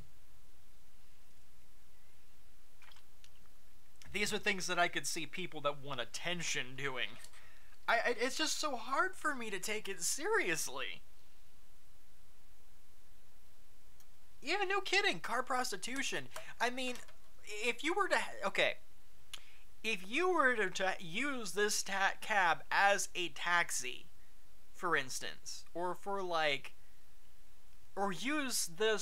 These are things that I could see people that want attention doing. It's just so hard for me to take it seriously. Yeah, no kidding. Car prostitution. I mean, if you were to... Okay. If you were to use this cab as a taxi, for instance, or for like... Or use the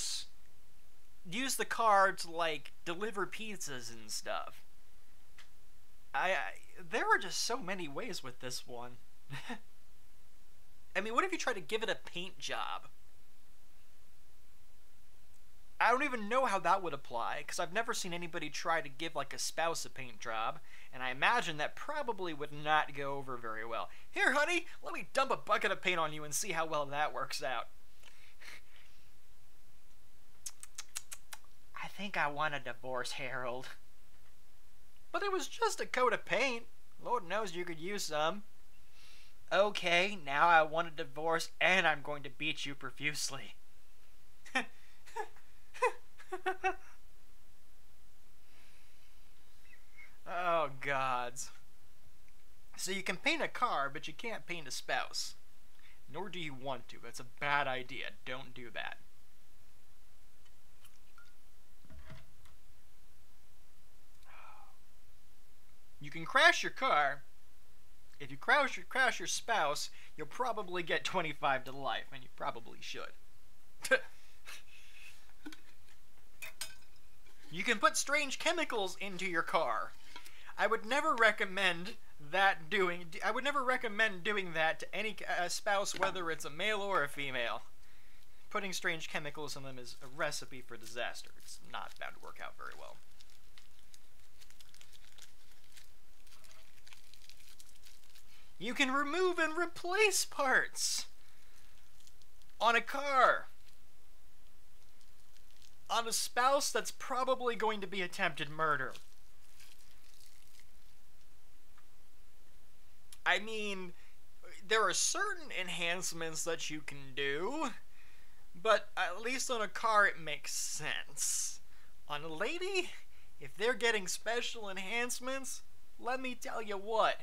car to like deliver pizzas and stuff. There are just so many ways with this one. I mean, what if you try to give it a paint job? I don't even know how that would apply, because I've never seen anybody try to give like a spouse a paint job, and I imagine that probably would not go over very well. Here, honey, let me dump a bucket of paint on you and see how well that works out. I think I want a divorce, Harold. But it was just a coat of paint. Lord knows you could use some. Okay, now I want a divorce and I'm going to beat you profusely. Oh, gods. So you can paint a car, but you can't paint a spouse. Nor do you want to. That's a bad idea. Don't do that. You can crash your car. If you crash your spouse, you'll probably get 25 to life, and you probably should. You can put strange chemicals into your car. I would never recommend doing that to any spouse, whether it's a male or a female. putting strange chemicals in them is a recipe for disaster. It's not bound to work out very well. You can remove and replace parts on a car, on a spouse that's probably going to be attempted murder. I mean, there are certain enhancements that you can do, but at least on a car it makes sense. On a lady, if they're getting special enhancements, let me tell you what,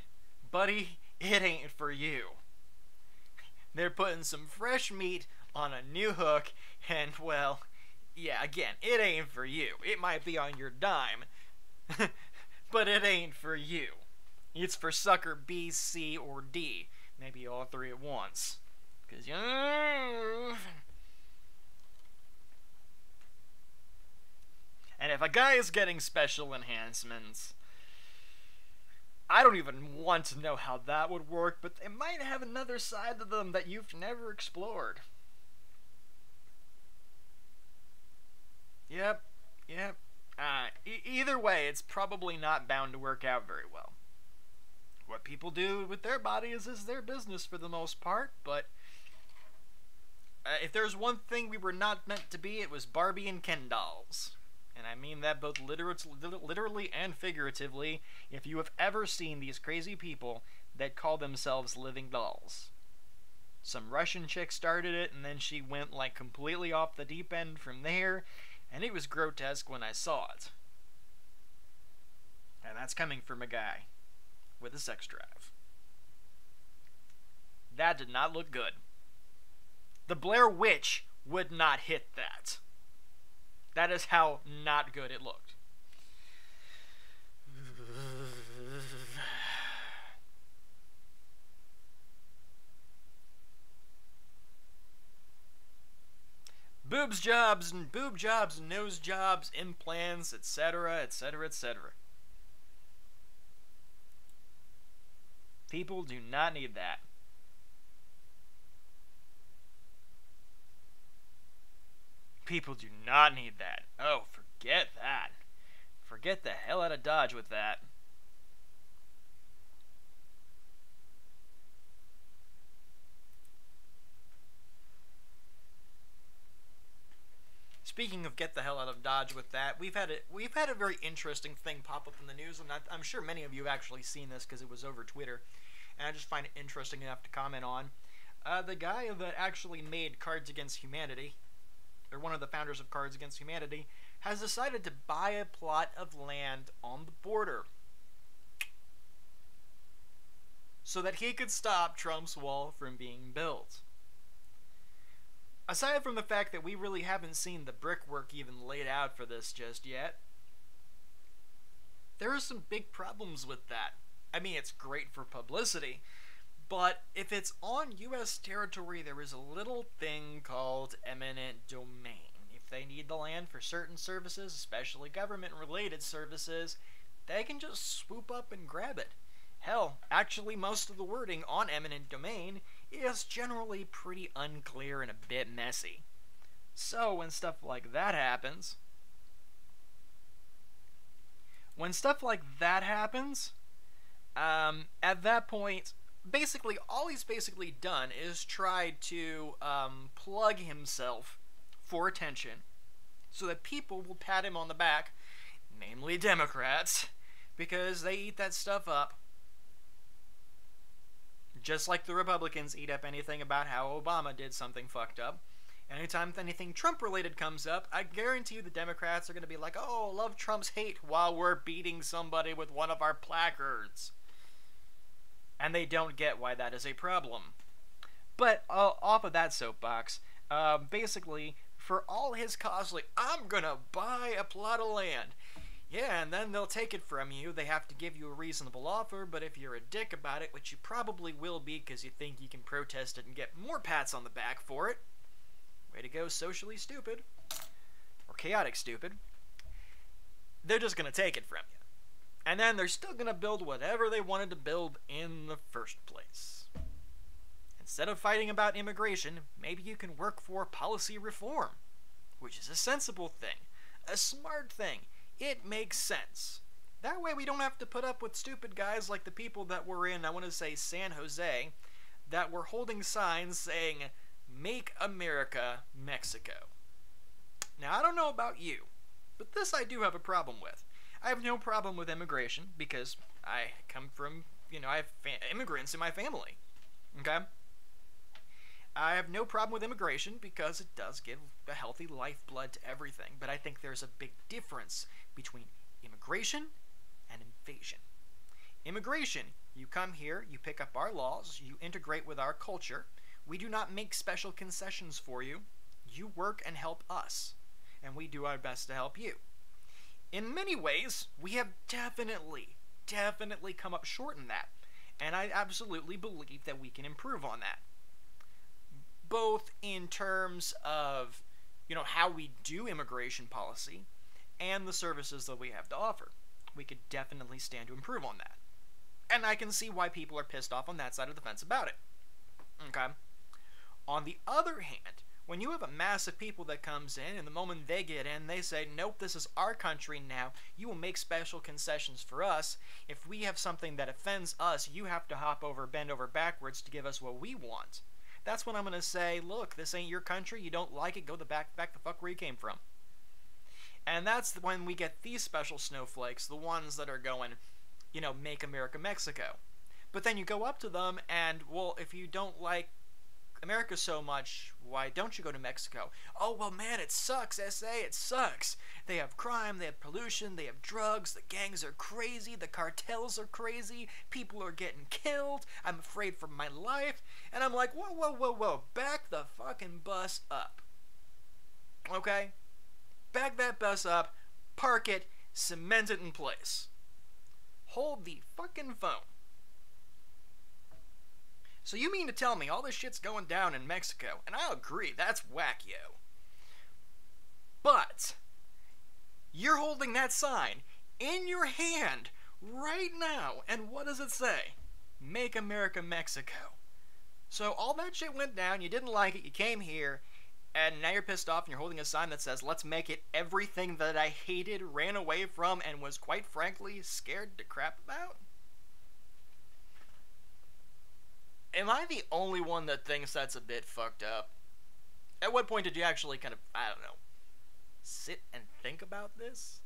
buddy, it ain't for you. They're putting some fresh meat on a new hook, and well, yeah, again, it ain't for you. It might be on your dime, but it ain't for you. It's for sucker B, C, or D. Maybe all three at once. Because you... And if a guy is getting special enhancements, I don't even want to know how that would work, but they might have another side to them that you've never explored. Yep. Either way, it's probably not bound to work out very well. What people do with their bodies is their business for the most part, but if there's one thing we were not meant to be, it was Barbie and Ken dolls. And I mean that both literally and figuratively, if you have ever seen these crazy people that call themselves living dolls. Some Russian chick started it, and then she went like completely off the deep end from there, and it was grotesque when I saw it. And that's coming from a guy with a sex drive. That did not look good. The Blair Witch would not hit that. That is how not good it looked. Boob jobs, nose jobs, implants, etc., etc., etc. People do not need that. People do not need that. Oh, forget that. Forget the hell out of Dodge with that. Speaking of get the hell out of Dodge with that, we've had a very interesting thing pop up in the news, and I'm sure many of you have actually seen this because it was over Twitter, and I just find it interesting enough to comment on. The guy that actually made Cards Against Humanity, or one of the founders of Cards Against Humanity, has decided to buy a plot of land on the border so that he could stop Trump's wall from being built. Aside from the fact that we really haven't seen the brickwork even laid out for this just yet, there are some big problems with that. I mean, it's great for publicity, but if it's on U.S. territory, there is a little thing called eminent domain. If they need the land for certain services, especially government-related services, they can just swoop up and grab it. Hell, actually most of the wording on eminent domain is generally pretty unclear and a bit messy. So when stuff like that happens, at that point, basically all he's basically done is tried to plug himself for attention so that people will pat him on the back, namely Democrats, because they eat that stuff up. Just like the Republicans eat up anything about how Obama did something fucked up. Anytime anything Trump-related comes up, I guarantee you the Democrats are going to be like, oh, love Trump's hate while we're beating somebody with one of our placards. And they don't get why that is a problem. But off of that soapbox, basically, for all his costs, like, I'm going to buy a plot of land. Yeah, and then they'll take it from you. They have to give you a reasonable offer, but if you're a dick about it, which you probably will be because you think you can protest it and get more pats on the back for it, way to go socially stupid, or chaotic stupid, they're just going to take it from you. And then they're still going to build whatever they wanted to build in the first place. And instead of fighting about immigration, maybe you can work for policy reform, which is a sensible thing, a smart thing. It makes sense. That way we don't have to put up with stupid guys like the people that were in, I want to say, San Jose, that were holding signs saying, "Make America Mexico." Now, I don't know about you, but this I do have a problem with. I have no problem with immigration because I come from, I have immigrants in my family. Okay? I have no problem with immigration because it does give a healthy lifeblood to everything, but I think there's a big difference between immigration and invasion. Immigration, you come here, you pick up our laws, you integrate with our culture. We do not make special concessions for you. You work and help us, and we do our best to help you. In many ways, we have definitely come up short in that, and I absolutely believe that we can improve on that. Both in terms of, how we do immigration policy and the services that we have to offer. We could definitely stand to improve on that. And I can see why people are pissed off on that side of the fence about it. Okay? On the other hand, when you have a mass of people that comes in, and the moment they get in, they say, "Nope, this is our country now. You will make special concessions for us. If we have something that offends us, you have to bend over backwards to give us what we want." That's when I'm going to say, "Look, this ain't your country. You don't like it. Go back the fuck where you came from." And that's when we get these special snowflakes, the ones that are going, "Make America Mexico." But then you go up to them and, well, if you don't like America so much, why don't you go to Mexico? "Oh, well, man, it sucks, SA, it sucks. They have crime, they have pollution, they have drugs, the gangs are crazy, the cartels are crazy, people are getting killed, I'm afraid for my life." And I'm like, whoa, back the fucking bus up. Okay? Back that bus up, park it, cement it in place. Hold the fucking phone. So you mean to tell me all this shit's going down in Mexico, and I agree, that's whack, yo. But you're holding that sign in your hand right now, and what does it say? "Make America Mexico." So all that shit went down, you didn't like it, you came here, and now you're pissed off and you're holding a sign that says, "Let's make it everything that I hated, ran away from, and was quite frankly scared to crap about." Am I the only one that thinks that's a bit fucked up? At what point did you actually kind of, sit and think about this?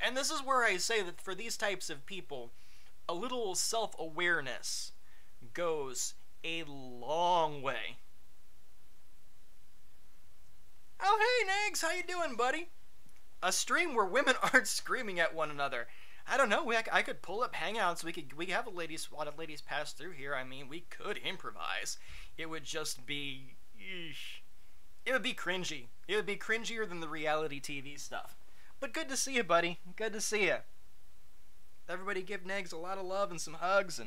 And this is where I say that for these types of people, a little self-awareness goes a long way. "Oh, hey, Nags, how you doing, buddy?" A stream where women aren't screaming at one another. I don't know, I could pull up Hangouts, we have a lot of ladies pass through here. I mean, we could improvise. It would just be, it would be cringy. It would be cringier than the reality TV stuff. But good to see you, buddy. Good to see you. Everybody give Negs a lot of love and some hugs.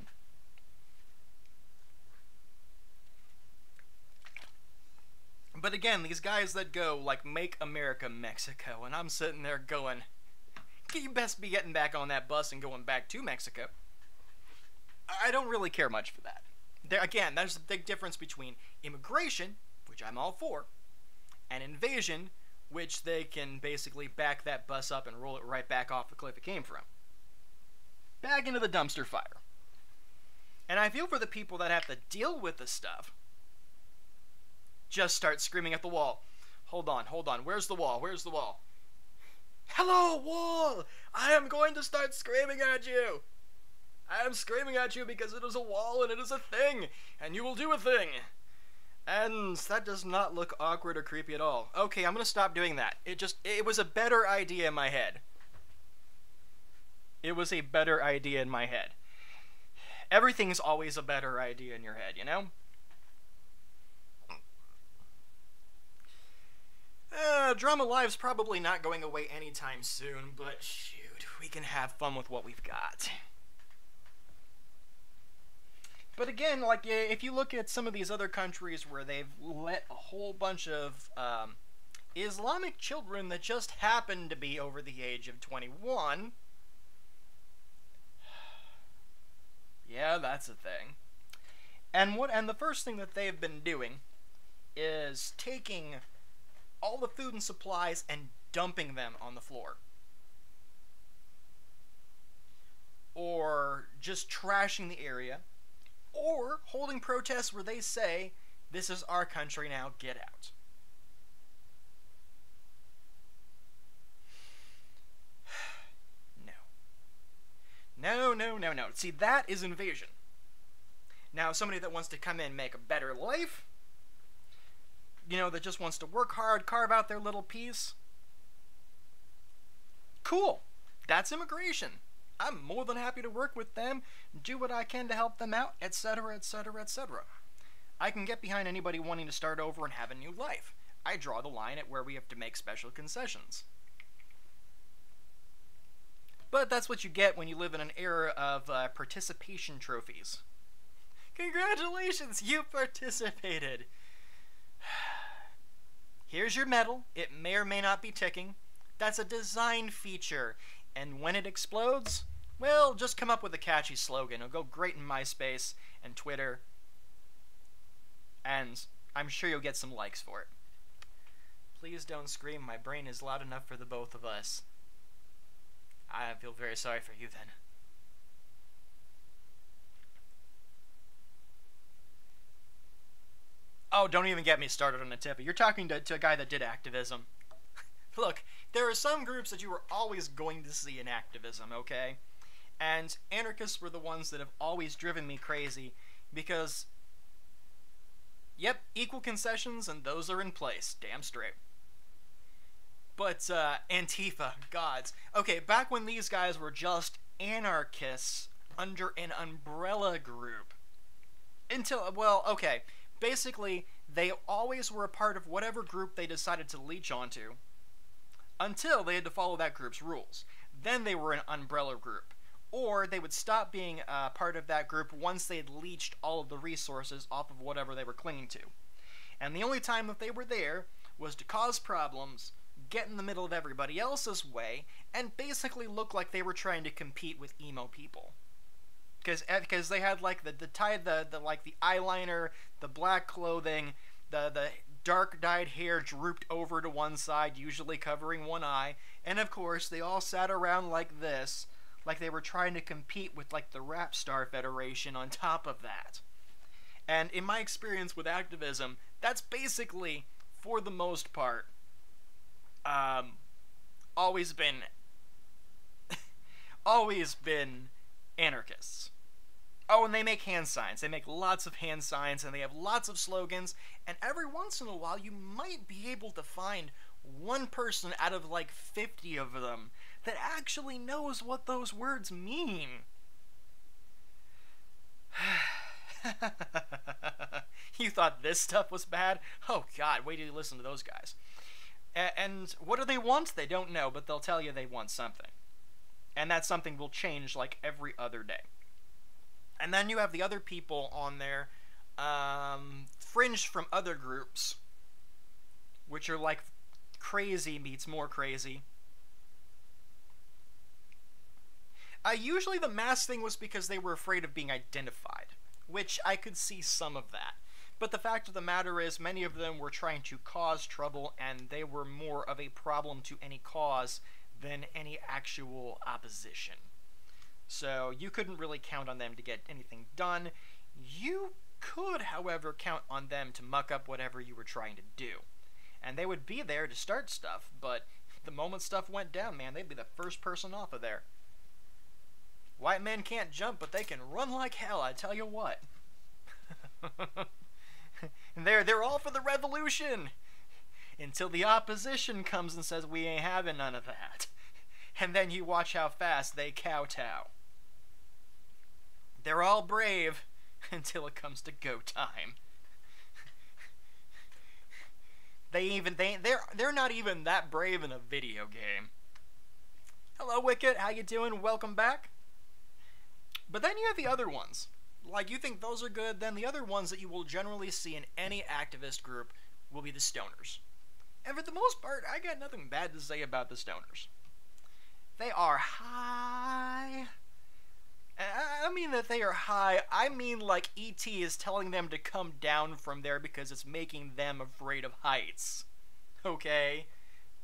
But again, these guys that go, like, "Make America Mexico," and I'm sitting there going, you best be getting back on that bus and going back to Mexico. I don't really care much for that. Again, there's a big difference between immigration, which I'm all for, and invasion, which they can basically back that bus up and roll it right back off the cliff it came from. Back into the dumpster fire. And I feel for the people that have to deal with this stuff. Just start screaming at the wall. Hold on. Where's the wall? "Hello, wall! I am going to start screaming at you! I am screaming at you because it is a wall and it is a thing, and you will do a thing! And that does not look awkward or creepy at all. Okay, I'm gonna stop doing that. It was a better idea in my head. It was a better idea in my head. Everything's always a better idea in your head, you know? Drama Live's probably not going away anytime soon, but shoot, we can have fun with what we've got. But again, like, if you look at some of these other countries where they've let a whole bunch of Islamic children that just happen to be over the age of 21, yeah, that's a thing. And the first thing that they've been doing is taking all the food and supplies and dumping them on the floor. Or just trashing the area. Or holding protests where they say, "This is our country now, get out." No. See, that is invasion. Now, somebody that wants to come in, make a better life, that just wants to work hard, carve out their little piece, cool. That's immigration. I'm more than happy to work with them, do what I can to help them out, etc., etc., etc. I can get behind anybody wanting to start over and have a new life. I draw the line at where we have to make special concessions. But that's what you get when you live in an era of participation trophies. Congratulations, you participated! Here's your medal. It may or may not be ticking. That's a design feature. And when it explodes, well, just come up with a catchy slogan. It'll go great in MySpace and Twitter. And I'm sure you'll get some likes for it. Please don't scream. My brain is loud enough for the both of us. I feel very sorry for you then. Oh, don't even get me started on a tippy. You're talking to a guy that did activism. Look, there are some groups that you are always going to see in activism, okay? And anarchists were the ones that have always driven me crazy because, yep, equal concessions and those are in place. Damn straight. But, Antifa, gods. Okay, back when these guys were just anarchists under an umbrella group. Basically, they always were a part of whatever group they decided to leech onto, until they had to follow that group's rules. Then they were an umbrella group. Or they would stop being a part of that group once they had leached all of the resources off of whatever they were clinging to. And the only time that they were there was to cause problems, get in the middle of everybody else's way, and basically look like they were trying to compete with emo people. Because they had like the eyeliner, the black clothing, the dark dyed hair drooped over to one side, usually covering one eye, and of course they all sat around like this, like they were trying to compete with like the Rap Star Federation on top of that. And in my experience with activism, that's basically, for the most part, always been anarchists. Oh, and they make hand signs. They make lots of hand signs, and they have lots of slogans, and every once in a while you might be able to find one person out of like 50 of them that actually knows what those words mean. You thought this stuff was bad? Oh god, wait till you listen to those guys. And what do they want? They don't know, but they'll tell you they want something. And that something will change like every other day. And then you have the other people on there, fringed from other groups, which are like crazy meets more crazy. Usually the mass thing was because they were afraid of being identified, which I could see some of that. But the fact of the matter is, many of them were trying to cause trouble, and they were more of a problem to any cause than any actual opposition. So you couldn't really count on them to get anything done. You could, however, count on them to muck up whatever you were trying to do. And they would be there to start stuff, but the moment stuff went down, man, they'd be the first person off of there. White men can't jump, but they can run like hell, I tell you what. And they're all for the revolution, until the opposition comes and says we ain't having none of that. And then you watch how fast they kowtow. They're all brave until it comes to go time. They're not even that brave in a video game. Hello, Wicket. How you doing? Welcome back. But then you have the other ones. Like, you think those are good, then the other ones that you will generally see in any activist group will be the stoners. And for the most part, I got nothing bad to say about the stoners. They are high, I mean that they are high. I mean like E.T. is telling them to come down from there because it's making them afraid of heights. Okay?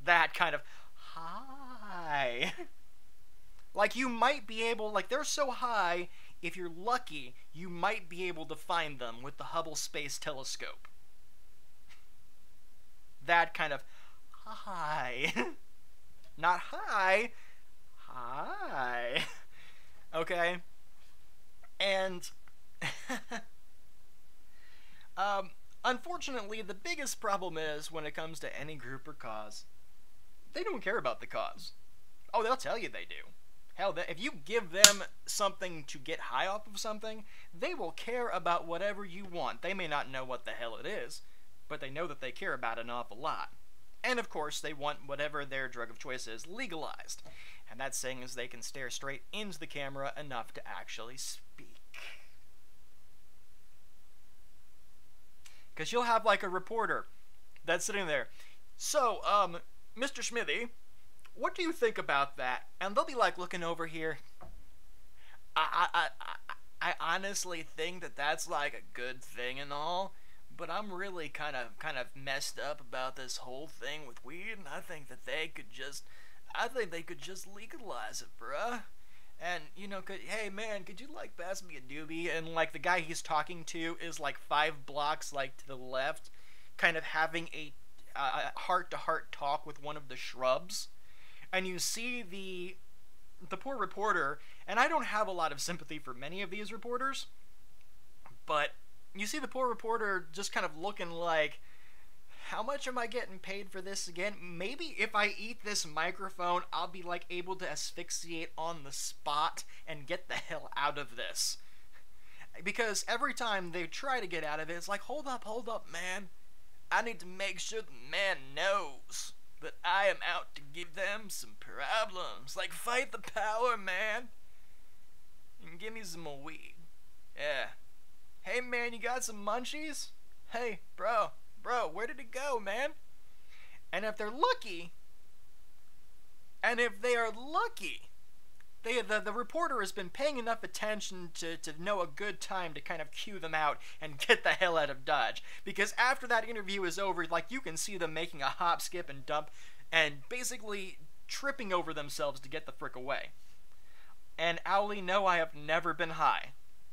That kind of high. Like, you might be able, like, they're so high, if you're lucky, you might be able to find them with the Hubble Space Telescope. That kind of high. Not high. High. Okay? And unfortunately, the biggest problem is when it comes to any group or cause, they don't care about the cause. Oh, they'll tell you they do. Hell, if you give them something to get high off of something, they will care about whatever you want. They may not know what the hell it is, but they know that they care about it an awful lot. And of course, they want whatever their drug of choice is legalized. And that saying is they can stare straight into the camera enough to actually speak. Because you'll have like a reporter that's sitting there. So, Mr. Smithy, what do you think about that? And they'll be like looking over here. I honestly think that that's like a good thing and all, but I'm really kind of messed up about this whole thing with weed, and I think that they could just legalize it, bruh. And, you know, hey man, could you like pass me a doobie? And like the guy he's talking to is like 5 blocks like to the left, kind of having a heart-to-heart talk with one of the shrubs. And you see the poor reporter, and I don't have a lot of sympathy for many of these reporters, but you see the poor reporter just kind of looking like, how much am I getting paid for this again? Maybe if I eat this microphone, I'll be like able to asphyxiate on the spot and get the hell out of this. Because every time they try to get out of it, it's like, hold up, man. I need to make sure the man knows that I am out to give them some problems. Like, fight the power, man. And give me some more weed. Yeah. Hey, man, you got some munchies? Hey, bro, where did it go, man? And if they're lucky, the reporter has been paying enough attention to know a good time to kind of cue them out and get the hell out of Dodge. Because after that interview is over, like, you can see them making a hop, skip, and dump and basically tripping over themselves to get the frick away. And Owlie, no, I have never been high,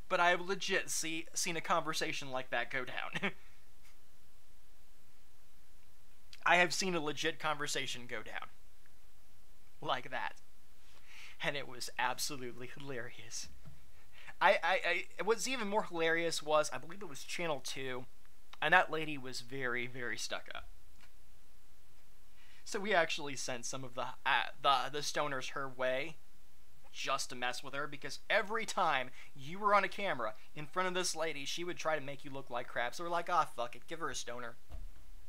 but I have legit seen a conversation like that go down. I have seen a legit conversation go down. Like that. And it was absolutely hilarious. What's even more hilarious was, I believe it was Channel 2, and that lady was very, very stuck up. So we actually sent some of the stoners her way just to mess with her, because every time you were on a camera in front of this lady, she would try to make you look like crap. So we're like, ah, fuck it, give her a stoner.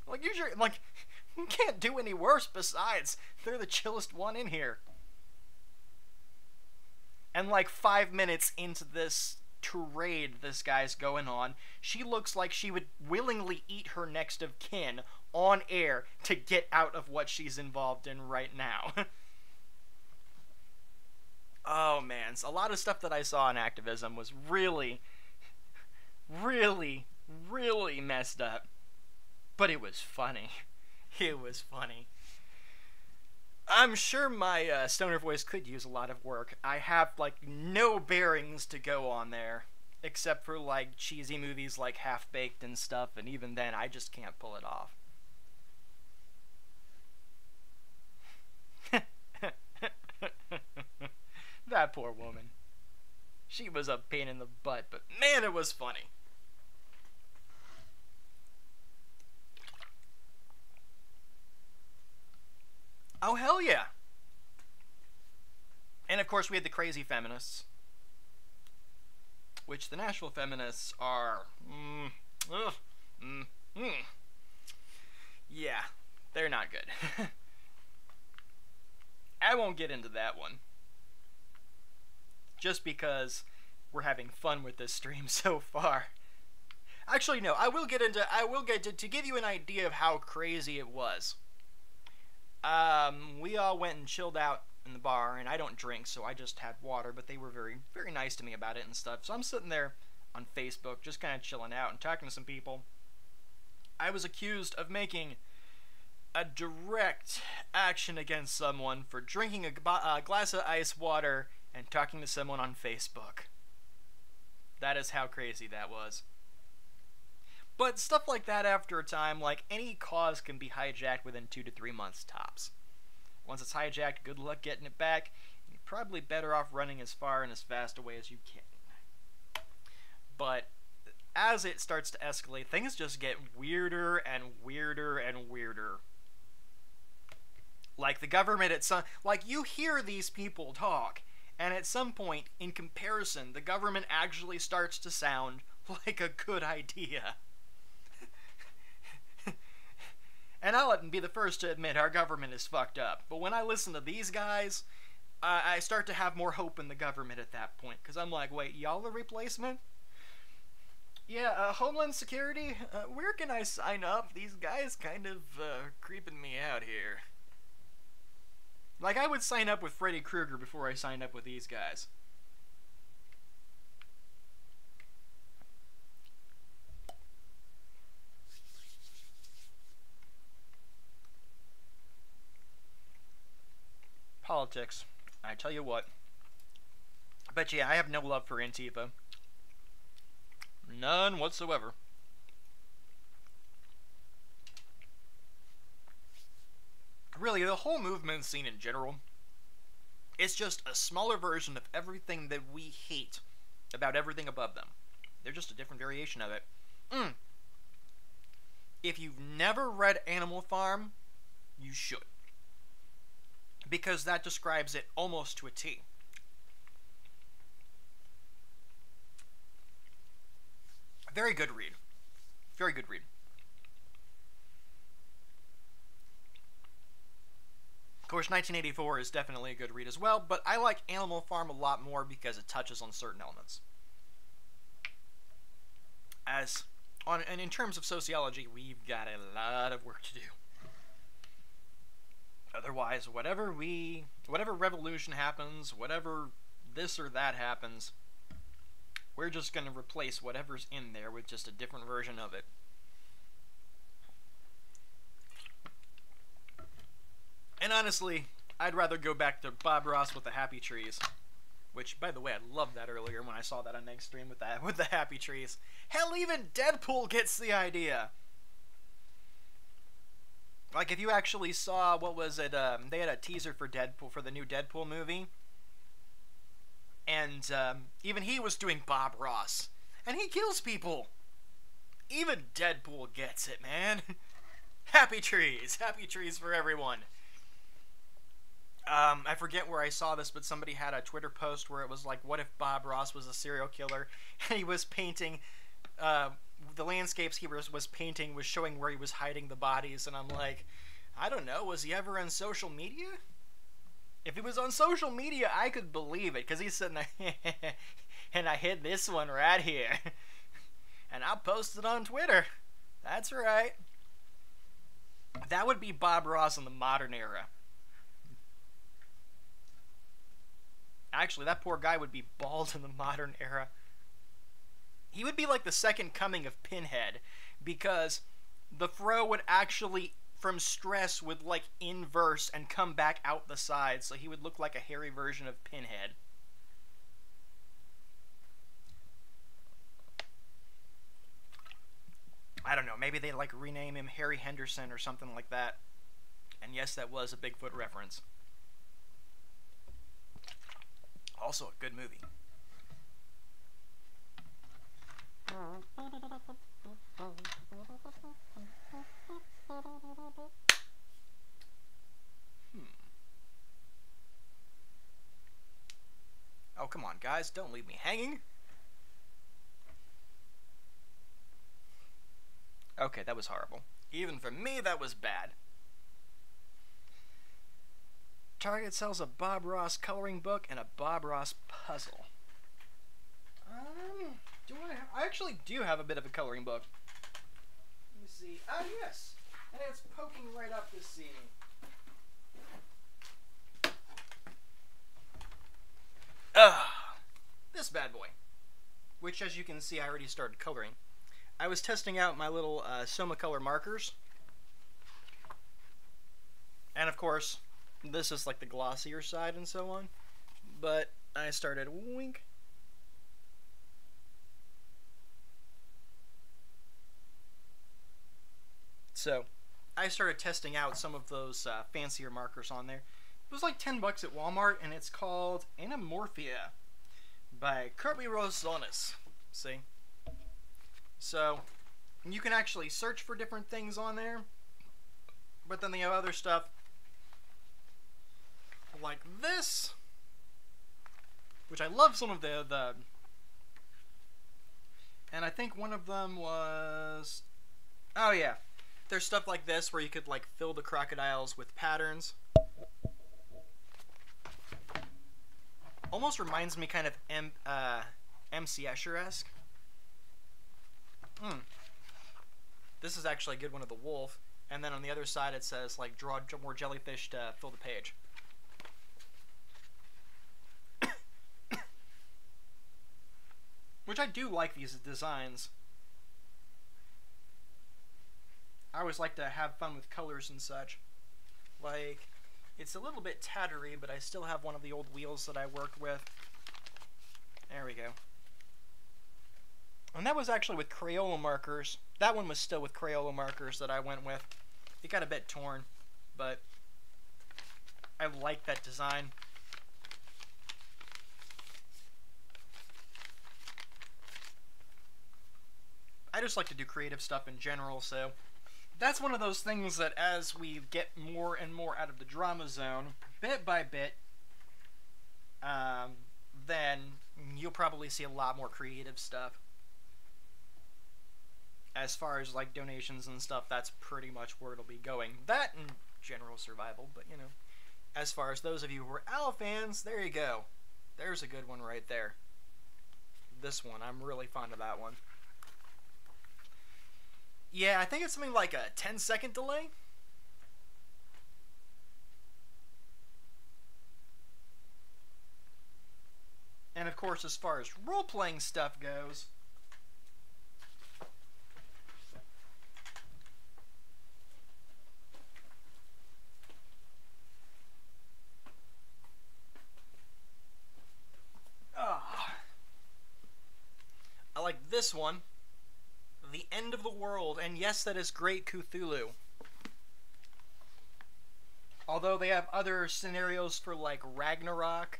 Like, usually, like, you can't do any worse. Besides, they're the chillest one in here. And like 5 minutes into this tirade this guy's going on, she looks like she would willingly eat her next of kin on air to get out of what she's involved in right now. Oh man, so a lot of stuff that I saw in activism was really, really, really messed up. But it was funny. It was funny. I'm sure my stoner voice could use a lot of work. I have, like, no bearings to go on there. Except for, like, cheesy movies like Half-Baked and stuff, and even then, I just can't pull it off. That poor woman. She was a pain in the butt, but man, it was funny. Oh, hell yeah. And of course we had the crazy feminists, which the Nashville feminists are, yeah, they're not good. I won't get into that one, just because we're having fun with this stream so far. Actually, no, I will get to give you an idea of how crazy it was. We all went and chilled out in the bar, and I don't drink, so I just had water, but they were very, very nice to me about it and stuff. So I'm sitting there on Facebook, just kind of chilling out and talking to some people. I was accused of making a direct action against someone for drinking a glass of ice water and talking to someone on Facebook. That is how crazy that was. But stuff like that after a time, like any cause can be hijacked within 2 to 3 months tops. Once it's hijacked, good luck getting it back. You're probably better off running as far and as fast away as you can. But as it starts to escalate, things just get weirder and weirder and weirder. Like the government at some, like you hear these people talk, and at some point, in comparison, the government actually starts to sound like a good idea. And I'll be the first to admit our government is fucked up. But when I listen to these guys, I start to have more hope in the government at that point. Because I'm like, wait, y'all the replacement? Yeah, Homeland Security? Where can I sign up? These guys kind of creeping me out here. Like, I would sign up with Freddy Krueger before I signed up with these guys. Politics. I tell you what. But yeah, I have no love for Antifa. None whatsoever. Really, the whole movement scene in general, it's just a smaller version of everything that we hate about everything above them. They're just a different variation of it. If you've never read Animal Farm, you should. Because that describes it almost to a T. Very good read. Very good read. Of course, 1984 is definitely a good read as well, but I like Animal Farm a lot more because it touches on certain elements. And in terms of sociology, we've got a lot of work to do. Otherwise, whatever revolution happens, whatever this or that happens, we're just going to replace whatever's in there with just a different version of it. And honestly, I'd rather go back to Bob Ross with the Happy Trees. Which, by the way, I loved that earlier when I saw that on next stream with the Happy Trees. Hell, even Deadpool gets the idea! Like, if you actually saw, what was it, they had a teaser for Deadpool, for the new Deadpool movie. And, even he was doing Bob Ross. And he kills people! Even Deadpool gets it, man. Happy Trees for everyone. I forget where I saw this, but somebody had a Twitter post where it was like, what if Bob Ross was a serial killer? And he was painting, the landscapes he was painting was showing where he was hiding the bodies, and I'm like, I don't know, was he ever on social media? If he was on social media, I could believe it, because he's sitting there, and I hid this one right here, and I'll post it on Twitter. That's right. That would be Bob Ross in the modern era. Actually, that poor guy would be bald in the modern era. He would be like the second coming of Pinhead, because the fro would actually, from stress, would like inverse and come back out the side, so he would look like a hairy version of Pinhead. I don't know, maybe they like rename him Harry Henderson or something like that. And yes, that was a Bigfoot reference. Also a good movie. Oh, come on, guys. Don't leave me hanging. Okay, that was horrible. Even for me, that was bad. Target sells a Bob Ross coloring book and a Bob Ross puzzle. I actually do have a bit of a coloring book. Let me see. Ah, yes! And it's poking right up this seam. which as you can see I already started coloring, I was testing out my little Soma color markers. And of course, this is like the glossier side and so on. But I started wink. So I started testing out some of those fancier markers on there. It was like $10 at Walmart, and it's called Anamorphia by Kirby Rosonis. See? So you can actually search for different things on there, but then they have other stuff like this, which I love some of the and I think one of them was, oh yeah, there's stuff like this where you could like fill the crocodiles with patterns. Almost reminds me kind of MC Escher-esque. This is actually a good one of the wolf, and then on the other side it says like draw more jellyfish to fill the page. Which I do like these designs. I always like to have fun with colors and such. Like, it's a little bit tattery, but I still have one of the old wheels that I worked with. There we go. And that was actually with Crayola markers. That one was still with Crayola markers that I went with. It got a bit torn, but I like that design. I just like to do creative stuff in general, so that's one of those things that as we get more and more out of the drama zone, bit by bit, then you'll probably see a lot more creative stuff. As far as like donations and stuff, that's pretty much where it'll be going. That and general survival, but you know, as far as those of you who are Owl fans, there you go. There's a good one right there. This one, I'm really fond of that one. Yeah, I think it's something like a 10-second delay. And of course, as far as role-playing stuff goes, I like this one. The End of the World, and yes, that is Great Cthulhu. Although they have other scenarios for like Ragnarok.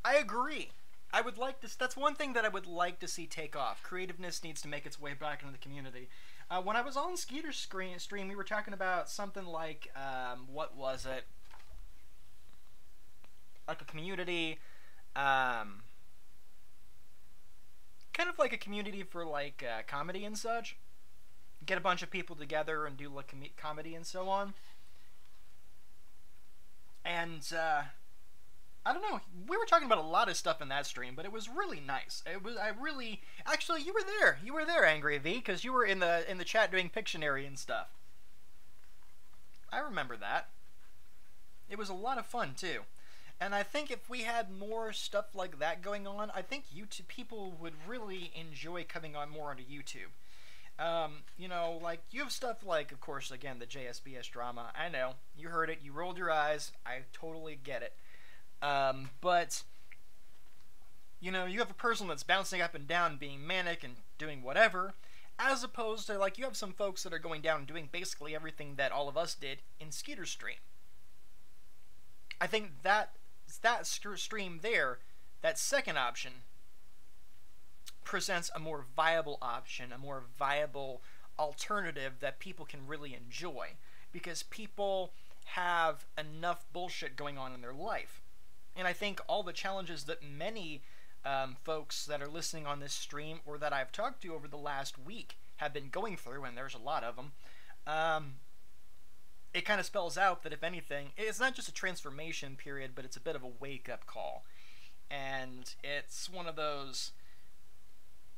I agree. I would like to. That's one thing that I would like to see take off. Creativeness needs to make its way back into the community. When I was on Skeeter's stream, we were talking about something like, what was it? Like a community, kind of like a community for like comedy and such. Get a bunch of people together and do like comedy and so on. And I don't know, we were talking about a lot of stuff in that stream, but it was really nice. Actually, you were there, Angry V, because you were in the chat doing Pictionary and stuff. I remember that. It was a lot of fun too. And I think if we had more stuff like that going on, I think YouTube people would really enjoy coming on more onto YouTube. You know, like, you have stuff like, of course, again, the JSBS drama. I know, you heard it, you rolled your eyes, I totally get it. But, you know, you have a person that's bouncing up and down, being manic and doing whatever, as opposed to, like, you have some folks that are going down and doing basically everything that all of us did in Skeeter's stream. I think that stream there, that second option, presents a more viable option, a more viable alternative that people can really enjoy, because people have enough bullshit going on in their life. And I think all the challenges that many folks that are listening on this stream, or that I've talked to over the last week, have been going through, and there's a lot of them, it kind of spells out that, if anything, it's not just a transformation period, but it's a bit of a wake-up call. And it's one of those,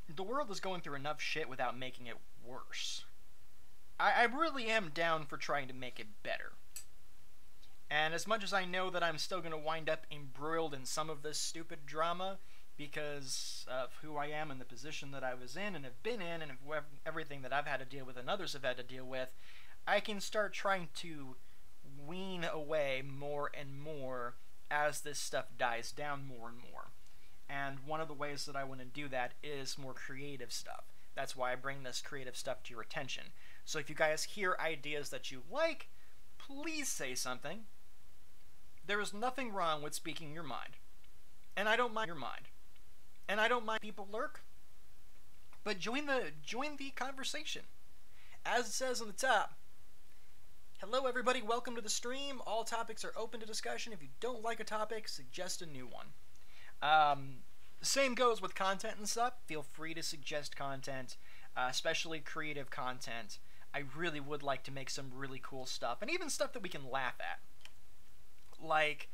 the world is going through enough shit without making it worse. I really am down for trying to make it better. And as much as I know that I'm still going to wind up embroiled in some of this stupid drama, because of who I am and the position that I was in and have been in and everything that I've had to deal with and others have had to deal with, I can start trying to wean away more and more as this stuff dies down more and more. And one of the ways that I want to do that is more creative stuff. That's why I bring this creative stuff to your attention. So if you guys hear ideas that you like, please say something. There is nothing wrong with speaking your mind. And I don't mind your mind. And I don't mind people lurk. But join the conversation. As it says on the top, hello everybody, welcome to the stream. All topics are open to discussion. If you don't like a topic, suggest a new one. Same goes with content and stuff. Feel free to suggest content, especially creative content. I really would like to make some really cool stuff, and even stuff that we can laugh at. Like,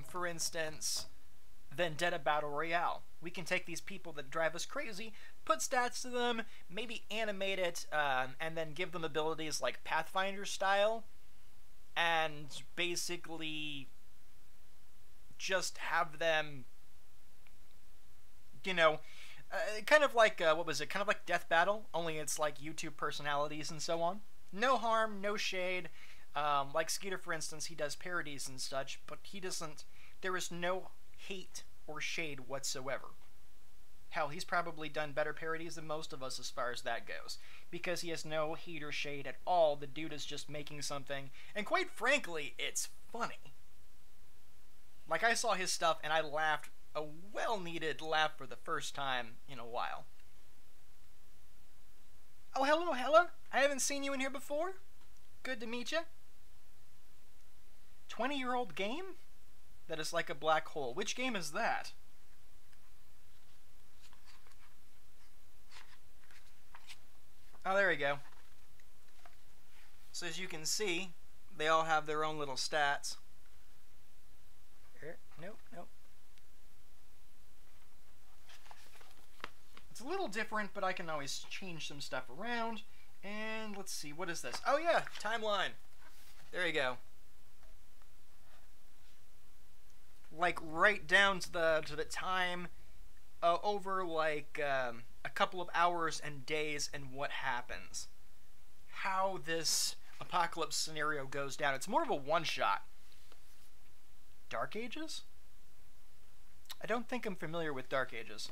for instance, Vendetta Battle Royale. We can take these people that drive us crazy, put stats to them, maybe animate it, and then give them abilities like Pathfinder style, and basically just have them, you know, kind of like, what was it, kind of like Death Battle, only it's like YouTube personalities and so on. No harm, no shade. Like Skeeter, for instance, he does parodies and such, but he doesn't, there is no hate or shade whatsoever. Hell, he's probably done better parodies than most of us as far as that goes, because he has no hate or shade at all. The dude is just making something, and quite frankly, it's funny. Like, I saw his stuff, and I laughed, a well-needed laugh for the first time in a while. Oh, hello, Hella. I haven't seen you in here before. Good to meet you. 20-year-old game? That is like a black hole. Which game is that? Oh, there we go. So as you can see, they all have their own little stats. Nope, nope. It's a little different, but I can always change some stuff around. And let's see, what is this? Oh yeah, timeline. There you go. Like right down to the time, over like a couple of hours and days and what happens. How this apocalypse scenario goes down. It's more of a one-shot. Dark Ages? I don't think I'm familiar with Dark Ages.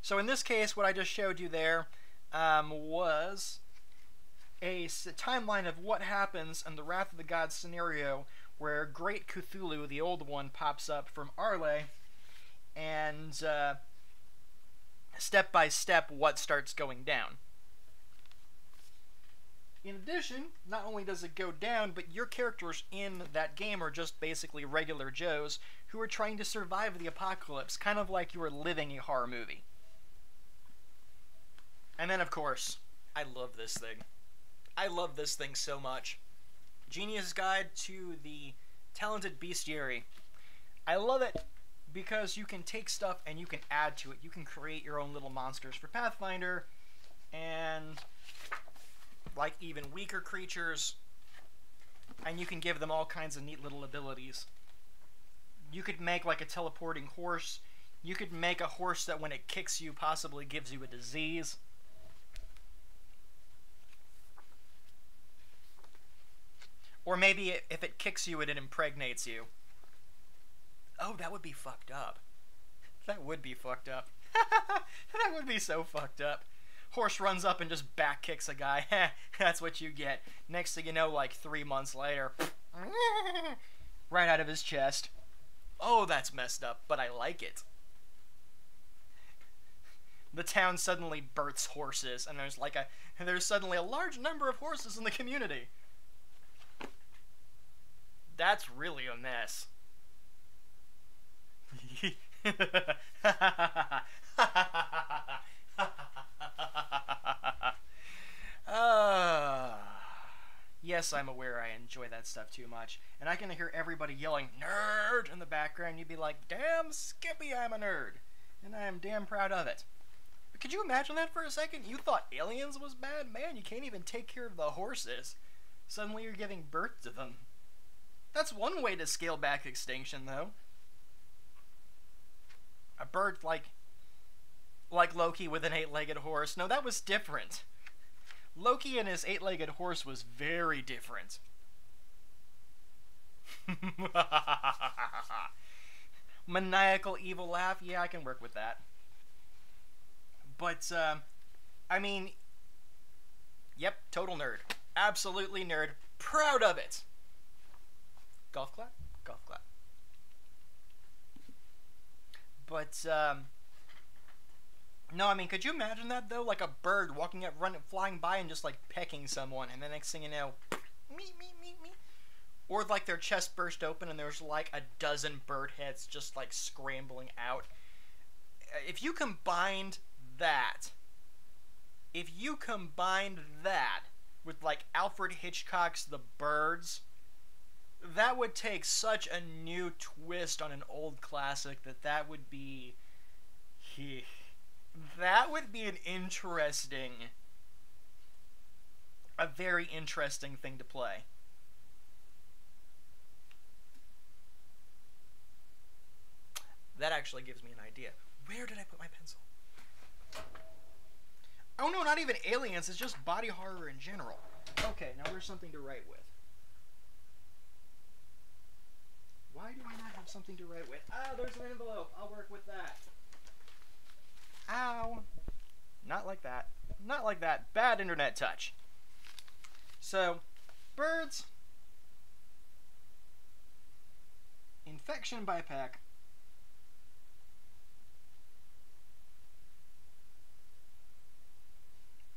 So in this case, what I just showed you there was a timeline of what happens in the Wrath of the Gods scenario, where Great Cthulhu, the old one, pops up from Arle, and step by step what starts going down. In addition, not only does it go down, but your characters in that game are just basically regular Joes who are trying to survive the apocalypse, kind of like you are living a horror movie. And then, of course, I love this thing. I love this thing so much. Genius Guide to the Talented Bestiary. I love it because you can take stuff and you can add to it. You can create your own little monsters for Pathfinder, and like even weaker creatures, and you can give them all kinds of neat little abilities. You could make like a teleporting horse. You could make a horse that when it kicks you possibly gives you a disease. Or maybe if it kicks you, it impregnates you. Oh, that would be fucked up. That would be fucked up. That would be so fucked up. Horse runs up and just back kicks a guy. That's what you get. Next thing you know, like 3 months later, right out of his chest. Oh, that's messed up, but I like it. The town suddenly births horses, and there's suddenly a large number of horses in the community. That's really a mess. Yes, I'm aware I enjoy that stuff too much. And I can hear everybody yelling, "Nerd!" in the background. You'd be like, "Damn, Skippy, I'm a nerd." And I am damn proud of it. But could you imagine that for a second? You thought aliens was bad? Man, you can't even take care of the horses. Suddenly you're giving birth to them. That's one way to scale back extinction, though. A bird like Loki with an 8-legged horse. No, that was different. Loki and his 8-legged horse was very different. Maniacal evil laugh. Yeah, I can work with that. But, I mean, yep, total nerd. Absolutely nerd. Proud of it. Golf clap? Golf clap. But, no, I mean, could you imagine that, though? Like a bird walking up, flying by and just, like, pecking someone, and the next thing you know, me. Or, like, their chest burst open and there's, like, a dozen bird heads just, like, scrambling out. If you combined that with, like, Alfred Hitchcock's The Birds, that would take such a new twist on an old classic that would be... that would be a very interesting thing to play. That actually gives me an idea. Where did I put my pencil? Oh no, not even aliens, it's just body horror in general. Okay, now there's something to write with. Why do I not have something to write with? Ah, there's an envelope. I'll work with that. Ow. Not like that. Not like that. Bad internet touch. So, birds. Infection by peck.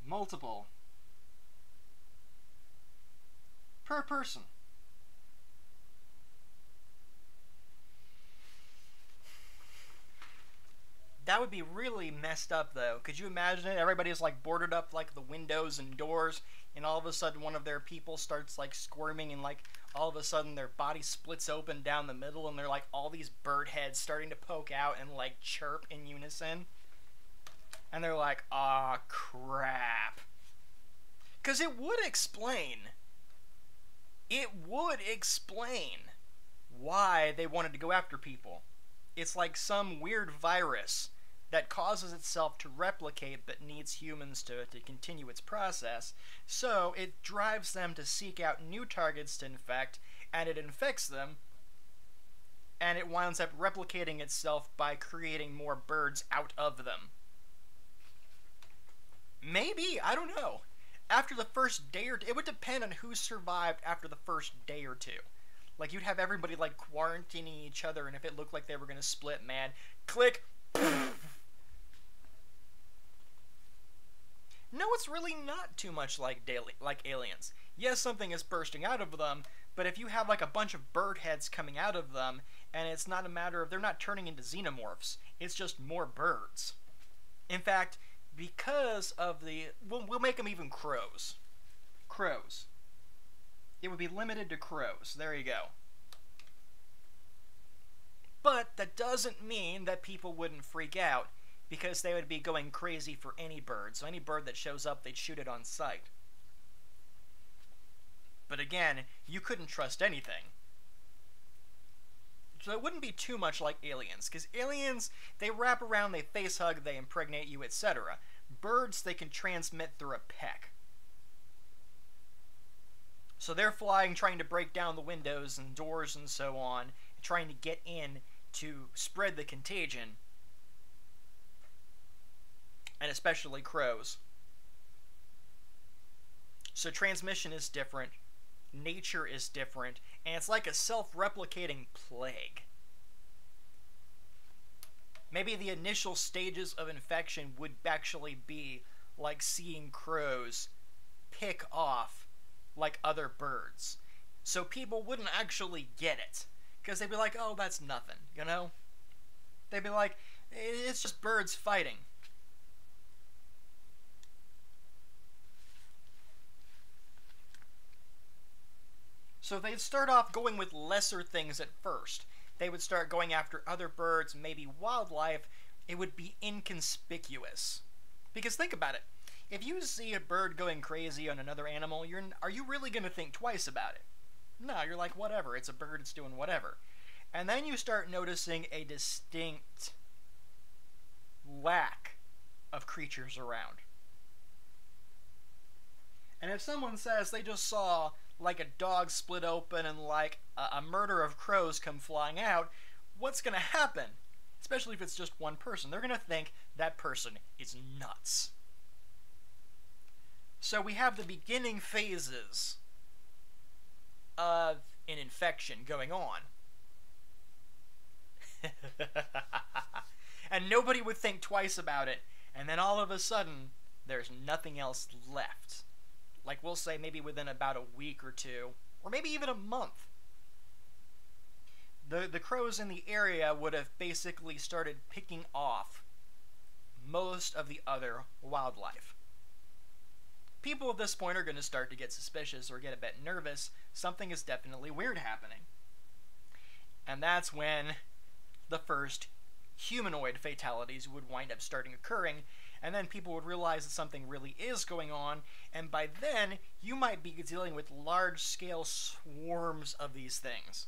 Multiple. Per person. That would be really messed up, though. Could you imagine it? Everybody's, like, boarded up, like, the windows and doors, and all of a sudden one of their people starts, like, squirming, and, like, all of a sudden their body splits open down the middle, and they're, like, all these bird heads starting to poke out and, like, chirp in unison. And they're like, aw, crap. Because it would explain why they wanted to go after people. It's like some weird virus that causes itself to replicate but needs humans to continue its process, so it drives them to seek out new targets to infect, and it infects them, and it winds up replicating itself by creating more birds out of them. Maybe, I don't know. After the first day or two, it would depend on who survived after the first day or two. Like, you'd have everybody, like, quarantining each other, and if it looked like they were going to split, man, click. No, it's really not too much like aliens. Yes, something is bursting out of them, but if you have, like, a bunch of bird heads coming out of them, and it's not a matter of, they're not turning into xenomorphs, it's just more birds. In fact, because of we'll make them even crows. Crows. It would be limited to crows. There you go. But that doesn't mean that people wouldn't freak out, because they would be going crazy for any bird. So any bird that shows up, they'd shoot it on sight. But again, you couldn't trust anything. So it wouldn't be too much like aliens, because aliens, they wrap around, they face hug, they impregnate you, etc. Birds, they can transmit through a peck. So they're flying, trying to break down the windows and doors and so on, trying to get in to spread the contagion. And especially crows. So transmission is different, nature is different, and it's like a self-replicating plague. Maybe the initial stages of infection would actually be like seeing crows pick off like other birds. So people wouldn't actually get it, because they'd be like, oh, that's nothing, you know? They'd be like, it's just birds fighting. So they'd start off going with lesser things at first. They would start going after other birds, maybe wildlife. It would be inconspicuous. Because think about it. If you see a bird going crazy on another animal, are you really going to think twice about it? No, you're like, whatever, it's a bird, it's doing whatever. And then you start noticing a distinct lack of creatures around. And if someone says they just saw like a dog split open and like a murder of crows come flying out, what's going to happen? Especially if it's just one person. They're going to think that person is nuts. So we have the beginning phases of an infection going on. And nobody would think twice about it. And then all of a sudden, there's nothing else left. Like we'll say maybe within about a week or two, or maybe even a month. The crows in the area would have basically started picking off most of the other wildlife. People at this point are going to start to get suspicious or get a bit nervous. Something is definitely weird happening. And that's when the first humanoid fatalities would wind up starting occurring, and then people would realize that something really is going on, and by then you might be dealing with large-scale swarms of these things.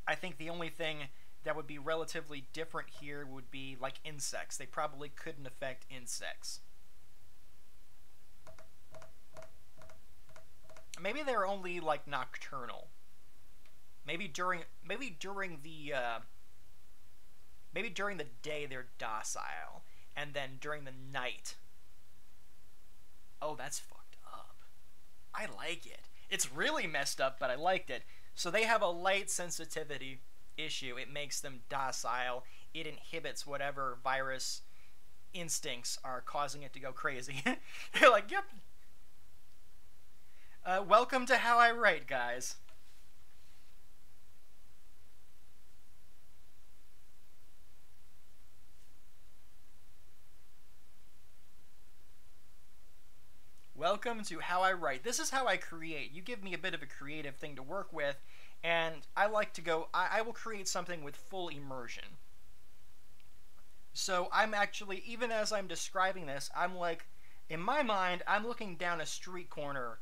I think the only thing that would be relatively different here would be like insects. They probably couldn't affect insects. Maybe they're only like nocturnal. Maybe during the day they're docile, and then during the night. Oh, that's fucked up. I like it. It's really messed up, but I liked it. So they have a light sensitivity issue. It makes them docile. It inhibits whatever virus instincts are causing it to go crazy. They're like, yep. Welcome to How I Write, guys. Welcome to How I Write. This is how I create. You give me a bit of a creative thing to work with, and I like to go, I will create something with full immersion. So I'm actually, even as I'm describing this, I'm like, in my mind, I'm looking down a street corner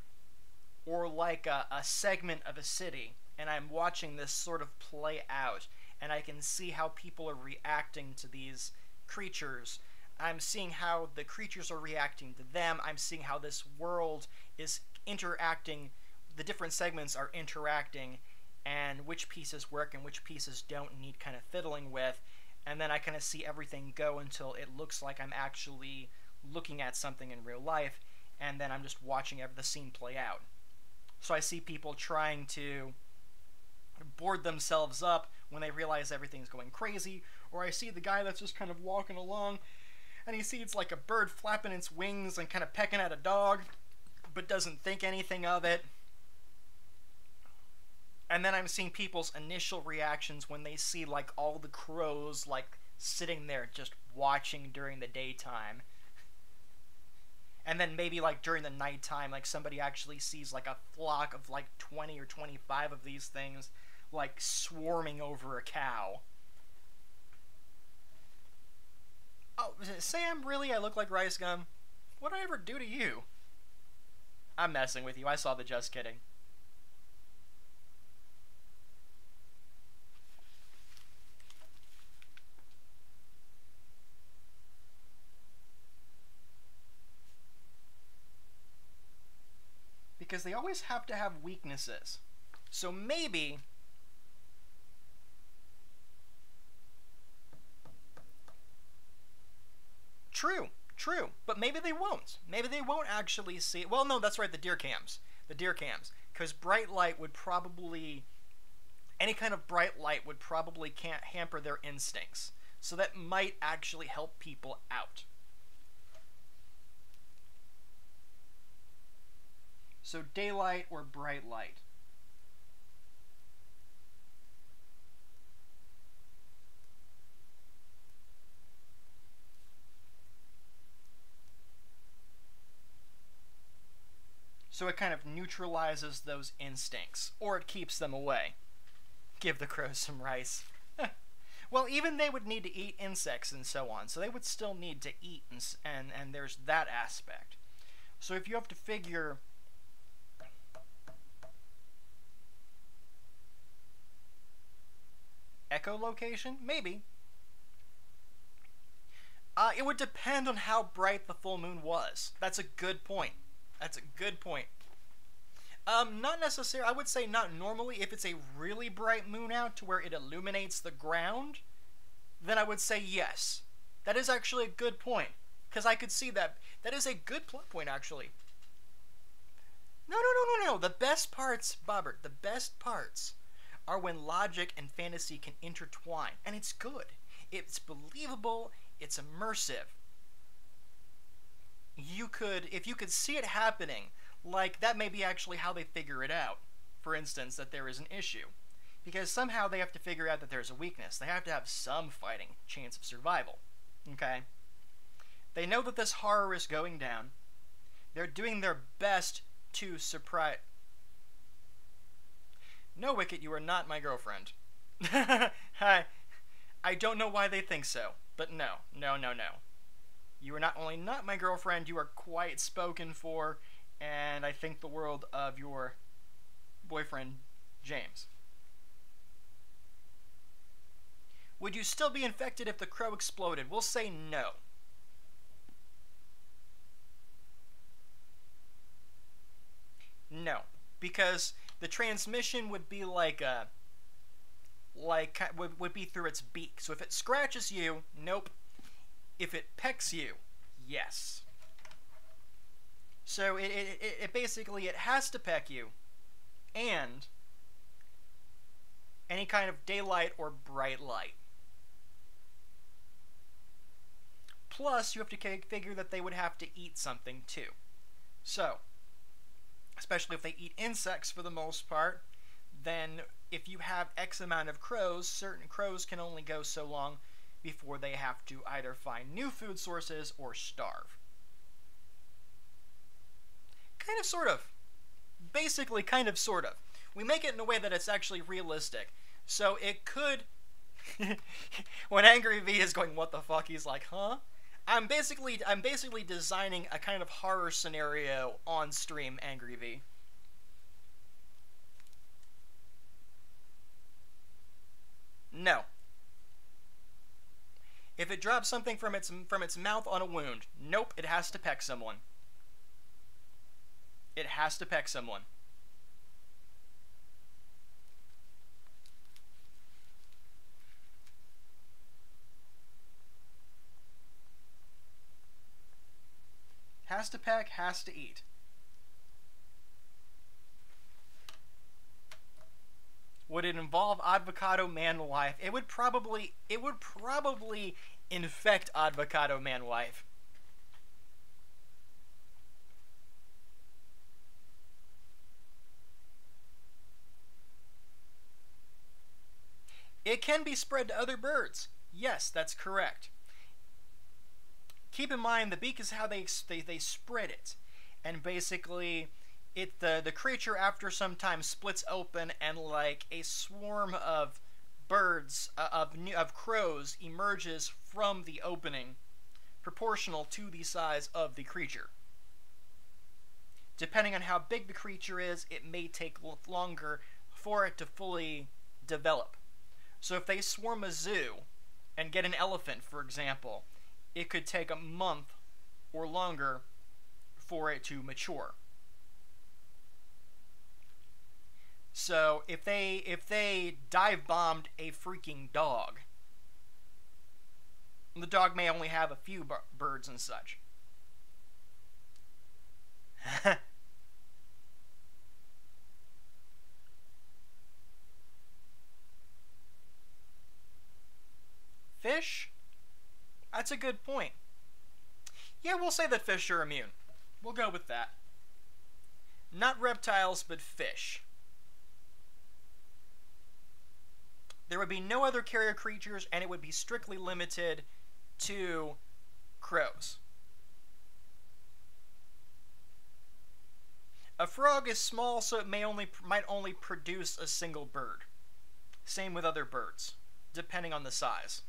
or like a segment of a city, and I'm watching this sort of play out, and I can see how people are reacting to these creatures. I'm seeing how the creatures are reacting to them. I'm seeing how this world is interacting. The different segments are interacting, and which pieces work and which pieces don't need kind of fiddling with. And then I kind of see everything go until it looks like I'm actually looking at something in real life, and then I'm just watching the scene play out. So I see people trying to board themselves up when they realize everything's going crazy, or I see the guy that's just kind of walking along, and he sees like a bird flapping its wings and kind of pecking at a dog, but doesn't think anything of it. And then I'm seeing people's initial reactions when they see like all the crows like sitting there just watching during the daytime. And then maybe like during the nighttime, like somebody actually sees like a flock of like 20 or 25 of these things like swarming over a cow. Oh, Sam, really? I look like rice gum? What'd I ever do to you? I'm messing with you. I saw the just kidding. Because they always have to have weaknesses. So maybe True, but maybe they won't. Maybe they won't actually see. Well, no, that's right, the deer cams. Because bright light would probably, any kind of bright light would probably can't hamper their instincts. So that might actually help people out. So daylight or bright light. So it kind of neutralizes those instincts, or it keeps them away. Give the crows some rice. Well, even they would need to eat insects and so on, so they would still need to eat, and there's that aspect. So if you have to figure echolocation, maybe. It would depend on how bright the full moon was. That's a good point. That's a good point. Not necessarily. I would say not normally. If it's a really bright moon out to where it illuminates the ground, then I would say yes. That is actually a good point. Because I could see that. That is a good plot point, actually. No. The best parts, Bobbert, the best parts are when logic and fantasy can intertwine. And it's good. It's believable. It's immersive. If you could see it happening, like that may be actually how they figure it out. For instance, that there is an issue. Because somehow they have to figure out that there's a weakness. They have to have some fighting chance of survival. Okay? They know that this horror is going down. They're doing their best to surprise... No, Wicket, you are not my girlfriend. Hi. I don't know why they think so, but no. You are not only not my girlfriend, you are quite spoken for, and I think the world of your boyfriend, James. Would you still be infected if the crow exploded? We'll say no. No, because the transmission would be would be through its beak. So if it scratches you, nope. If it pecks you, yes. So it basically, it has to peck you, and any kind of daylight or bright light. Plus, you have to figure that they would have to eat something too. So, especially if they eat insects for the most part, then if you have X amount of crows, certain crows can only go so long before they have to either find new food sources or starve. Kind of, sort of. Basically, kind of, sort of. We make it in a way that it's actually realistic. So it could... When Angry V is going, what the fuck, he's like, huh? I'm basically designing a kind of horror scenario on stream, Angry V. No. If it drops something from its mouth on a wound, nope, it has to peck someone. It has to peck someone. Has to peck, has to eat. Would it involve Avocado Man Wife? It would probably infect Avocado Man Wife. It can be spread to other birds. Yes, that's correct. Keep in mind, the beak is how they spread it, and basically, the creature after some time splits open, and like a swarm of birds of crows emerges from the opening, proportional to the size of the creature. Depending on how big the creature is, it may take longer for it to fully develop. So if they swarm a zoo and get an elephant, for example, it could take a month or longer for it to mature. So if they dive bombed a freaking dog, the dog may only have a few birds and such. Fish? That's a good point. Yeah, we'll say that fish are immune. We'll go with that. Not reptiles, but fish. There would be no other carrier creatures, and it would be strictly limited to crows. A frog is small, so it might only produce a single bird. Same with other birds, depending on the size.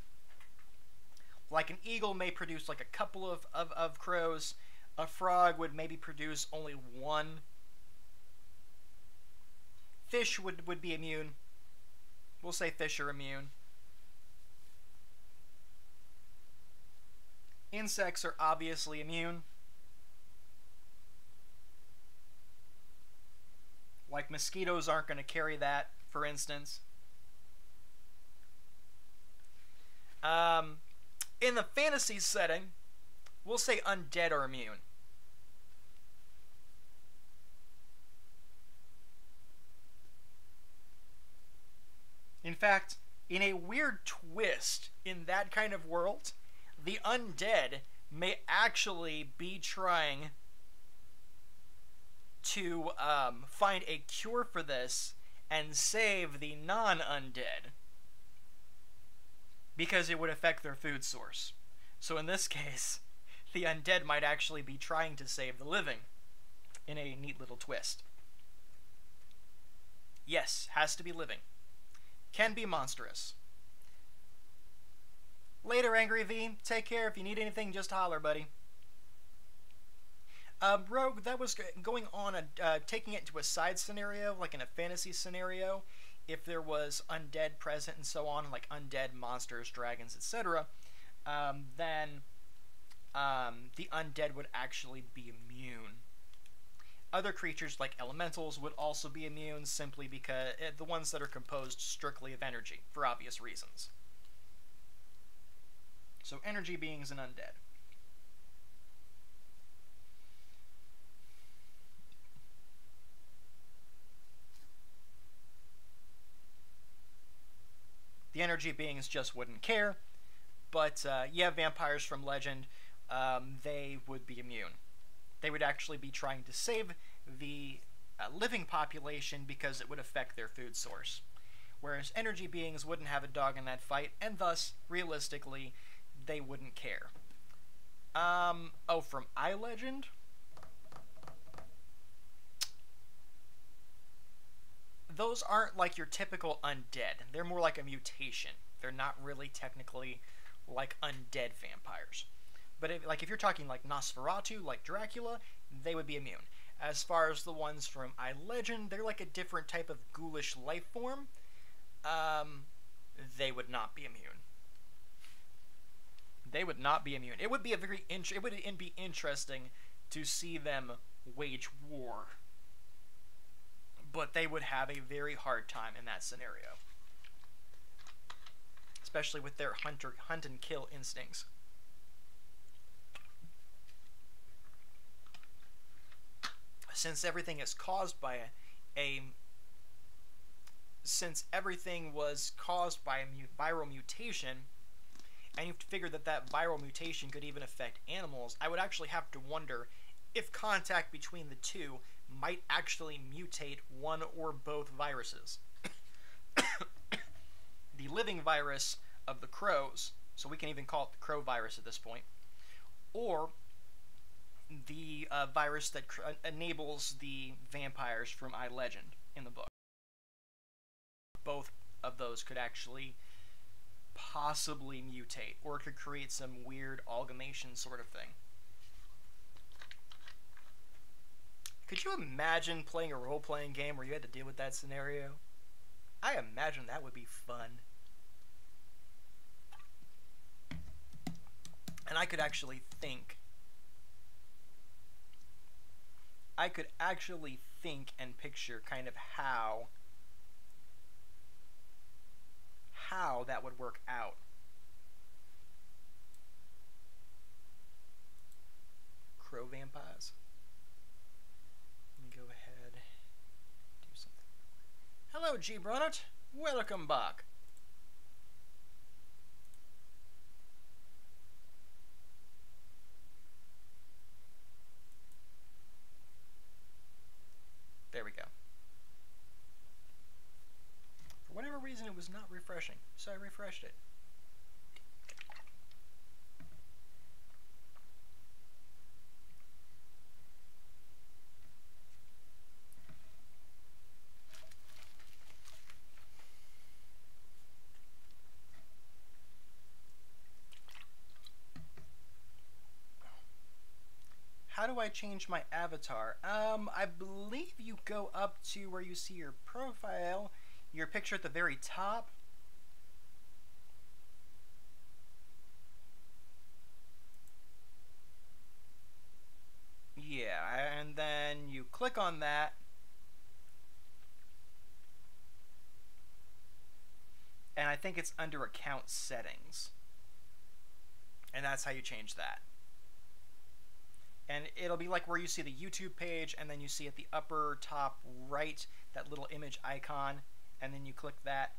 Like an eagle may produce like a couple of crows. A frog would maybe produce only one. Fish would be immune. We'll say fish are immune. Insects are obviously immune. Like mosquitoes aren't going to carry that, for instance. In the fantasy setting, we'll say undead are immune. In fact, in a weird twist in that kind of world, the undead may actually be trying to find a cure for this and save the non-undead, because it would affect their food source. So in this case, the undead might actually be trying to save the living in a neat little twist. Yes, has to be living. Can be monstrous. Later, Angry V. Take care. If you need anything, just holler, buddy. Rogue, that was going on taking it to a side scenario, like in a fantasy scenario. If there was undead present and so on, like undead monsters, dragons, etc., then the undead would actually be immune. Other creatures like elementals would also be immune, simply because the ones that are composed strictly of energy, for obvious reasons. So energy beings and undead. The energy beings just wouldn't care, but yeah, vampires from legend, they would be immune. They would actually be trying to save the living population because it would affect their food source. Whereas energy beings wouldn't have a dog in that fight, and thus, realistically, they wouldn't care. Oh, from iLegend? Those aren't like your typical undead. They're more like a mutation. They're not really technically like undead vampires. But if you're talking like Nosferatu, like Dracula, they would be immune. As far as the ones from iLegend, they're like a different type of ghoulish life form. They would not be immune. They would not be immune. It would be it would be interesting to see them wage war. But they would have a very hard time in that scenario. Especially with their hunt and kill instincts. Since everything is caused by since everything was caused by a viral mutation, and you have to figure that that viral mutation could even affect animals, I would actually have to wonder if contact between the two might actually mutate one or both viruses. The living virus of the crows, so we can even call it the crow virus at this point, or the virus that enables the vampires from iLegend in the book. Both of those could actually possibly mutate, or it could create some weird amalgamation sort of thing. Could you imagine playing a role-playing game where you had to deal with that scenario? I imagine that would be fun. And I could actually think. I could actually think and picture kind of how that would work out. Crow vampires. Go ahead, do something. Hello, G. Brunnett. Welcome back. There we go. For whatever reason, it was not refreshing, so I refreshed it. How do I change my avatar? I believe you go up to where you see your profile, your picture at the very top. Yeah, and then you click on that. And I think it's under account settings. And that's how you change that. And it'll be like where you see the YouTube page, and then you see at the upper top right that little image icon, and then you click that,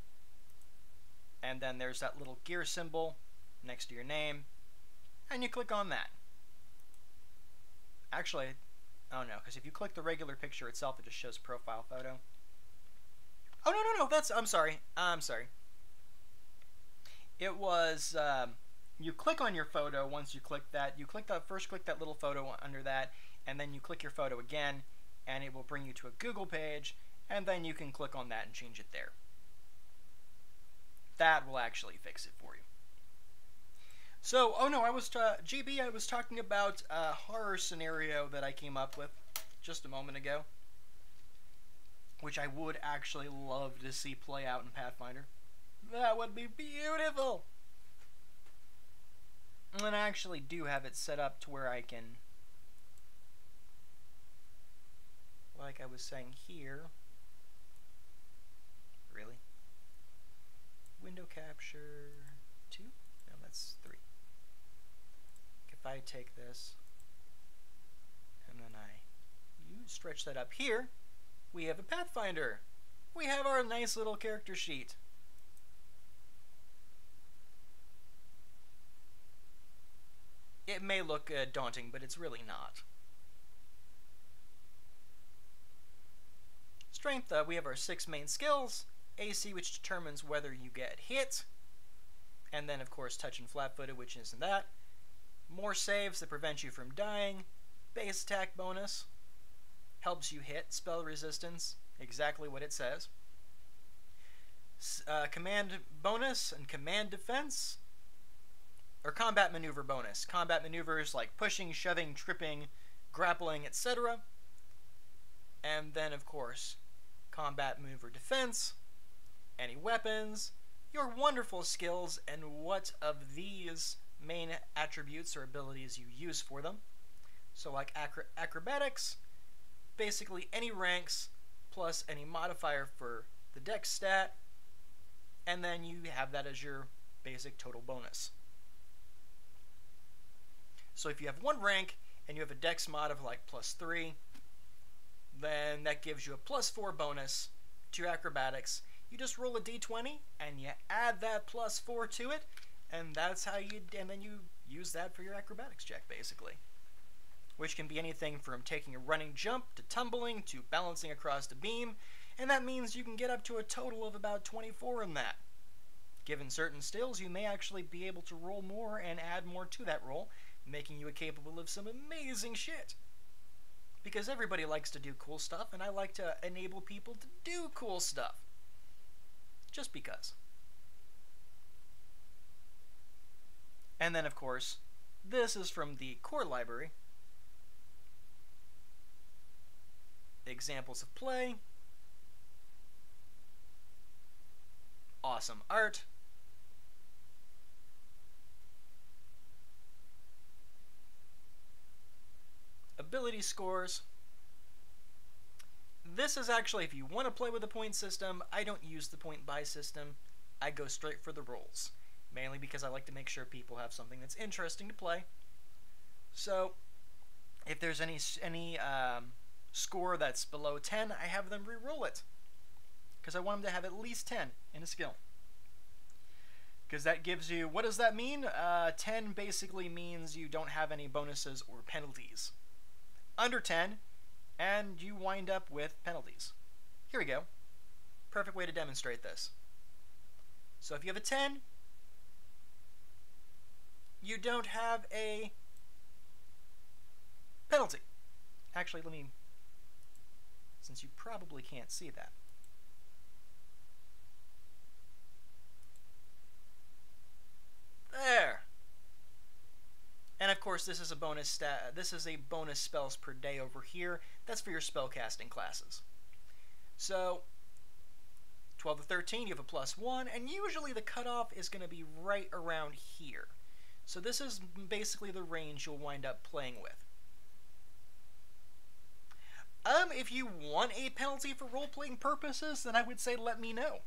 and then there's that little gear symbol next to your name, and you click on that. Actually, oh no, because if you click the regular picture itself, it just shows profile photo. Oh no, I'm sorry. It was, you click on your photo once you click that. You first click that little photo under that, and then you click your photo again, and it will bring you to a Google page, and then you can click on that and change it there. That will actually fix it for you. So, oh no, GB, I was talking about a horror scenario that I came up with just a moment ago, which I would actually love to see play out in Pathfinder. That would be beautiful! And I actually do have it set up to where I can, like I was saying here, really? Window capture 2? No, that's 3. If I take this, and then you stretch that up here, we have a Pathfinder. We have our nice little character sheet. It may look daunting, but it's really not. Strength, we have our 6 main skills. AC, which determines whether you get hit. And then, of course, touch and flat-footed, which isn't that. More saves that prevent you from dying. Base attack bonus. Helps you hit. Spell resistance. Exactly what it says. Command bonus and command defense. Or combat maneuver bonus. Combat maneuvers like pushing, shoving, tripping, grappling, etc. And then, of course, combat maneuver defense, any weapons, your wonderful skills, and what of these main attributes or abilities you use for them. So like acrobatics, basically any ranks, plus any modifier for the dex stat, and then you have that as your basic total bonus. So if you have 1 rank and you have a dex mod of like +3, then that gives you a +4 bonus to acrobatics. You just roll a d20 and you add that +4 to it, and that's how and then you use that for your acrobatics check basically. Which can be anything from taking a running jump to tumbling to balancing across a beam, and that means you can get up to a total of about 24 in that. Given certain skills, you may actually be able to roll more and add more to that roll, making you capable of some amazing shit. Because everybody likes to do cool stuff, and I like to enable people to do cool stuff. Just because. And then, of course, this is from the core library. Examples of play. Awesome art. Ability scores. This is actually, if you want to play with a point system, I don't use the point buy system. I go straight for the rolls, mainly because I like to make sure people have something that's interesting to play. So, if there's any score that's below 10, I have them re-roll it, because I want them to have at least 10 in a skill. Because that gives you, what does that mean? 10 basically means you don't have any bonuses or penalties. Under 10, and you wind up with penalties. Here we go. Perfect way to demonstrate this. So if you have a 10, you don't have a penalty. Actually, let me, since you probably can't see that. There. And of course, this is a bonus bonus spells per day over here. That's for your spellcasting classes. So 12 to 13, you have a +1, and usually the cutoff is going to be right around here. So this is basically the range you'll wind up playing with. If you want a penalty for role-playing purposes, then I would say let me know.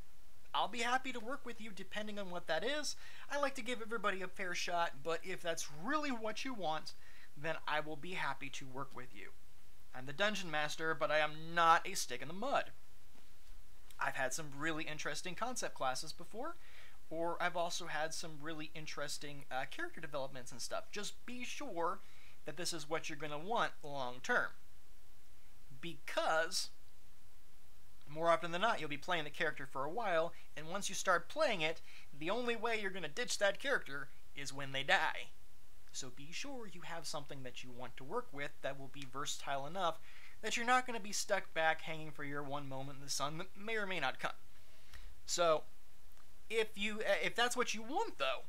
I'll be happy to work with you depending on what that is. I like to give everybody a fair shot, but if that's really what you want, then I will be happy to work with you. I'm the Dungeon Master, but I am not a stick in the mud. I've had some really interesting concept classes before, or I've also had some really interesting character developments and stuff. Just be sure that this is what you're going to want long term. Because more often than not, you'll be playing the character for a while, and once you start playing it, the only way you're going to ditch that character is when they die. So be sure you have something that you want to work with that will be versatile enough that you're not going to be stuck back hanging for your one moment in the sun that may or may not come. So, if that's what you want, though,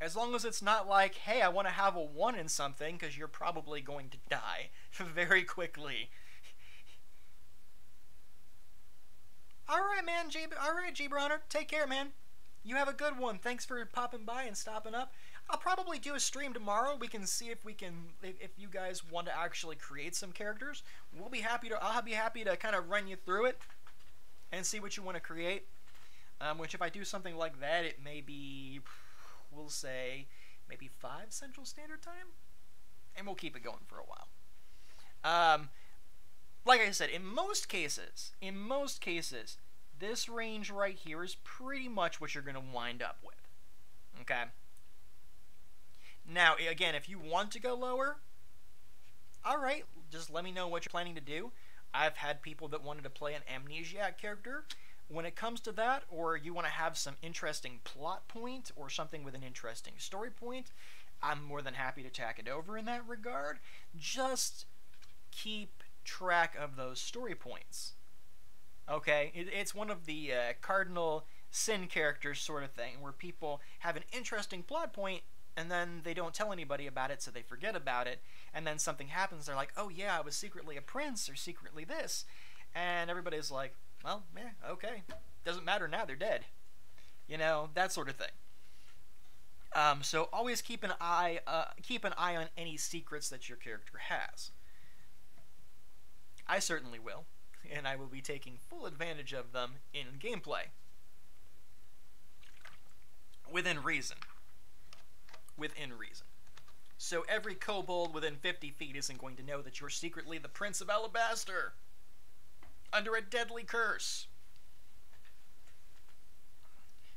as long as it's not like, hey, I want to have a 1 in something, because you're probably going to die very quickly. Alright, man, alright, G-Bronner, take care, man. You have a good one. Thanks for popping by and stopping up. I'll probably do a stream tomorrow. We can see if you guys want to actually create some characters. I'll be happy to kind of run you through it and see what you want to create. Which if I do something like that, it may be, we'll say, maybe 5 Central Standard Time, and we'll keep it going for a while. Like I said, in most cases, this range right here is pretty much what you're going to wind up with. Okay? Now, again, if you want to go lower, alright, just let me know what you're planning to do. I've had people that wanted to play an amnesiac character. When it comes to that, or you want to have some interesting plot point, or something with an interesting story point, I'm more than happy to tack it over in that regard. Just keep track of those story points. Okay? It's one of the cardinal sin characters sort of thing, where people have an interesting plot point, and then they don't tell anybody about it, so they forget about it, and then something happens, they're like, oh yeah, I was secretly a prince, or secretly this, and everybody's like, well, yeah, okay, doesn't matter now, they're dead. You know, that sort of thing. So always keep an eye on any secrets that your character has. I certainly will, and I will be taking full advantage of them in gameplay. Within reason. Within reason. So every kobold within 50 feet isn't going to know that you're secretly the Prince of Alabaster, under a deadly curse.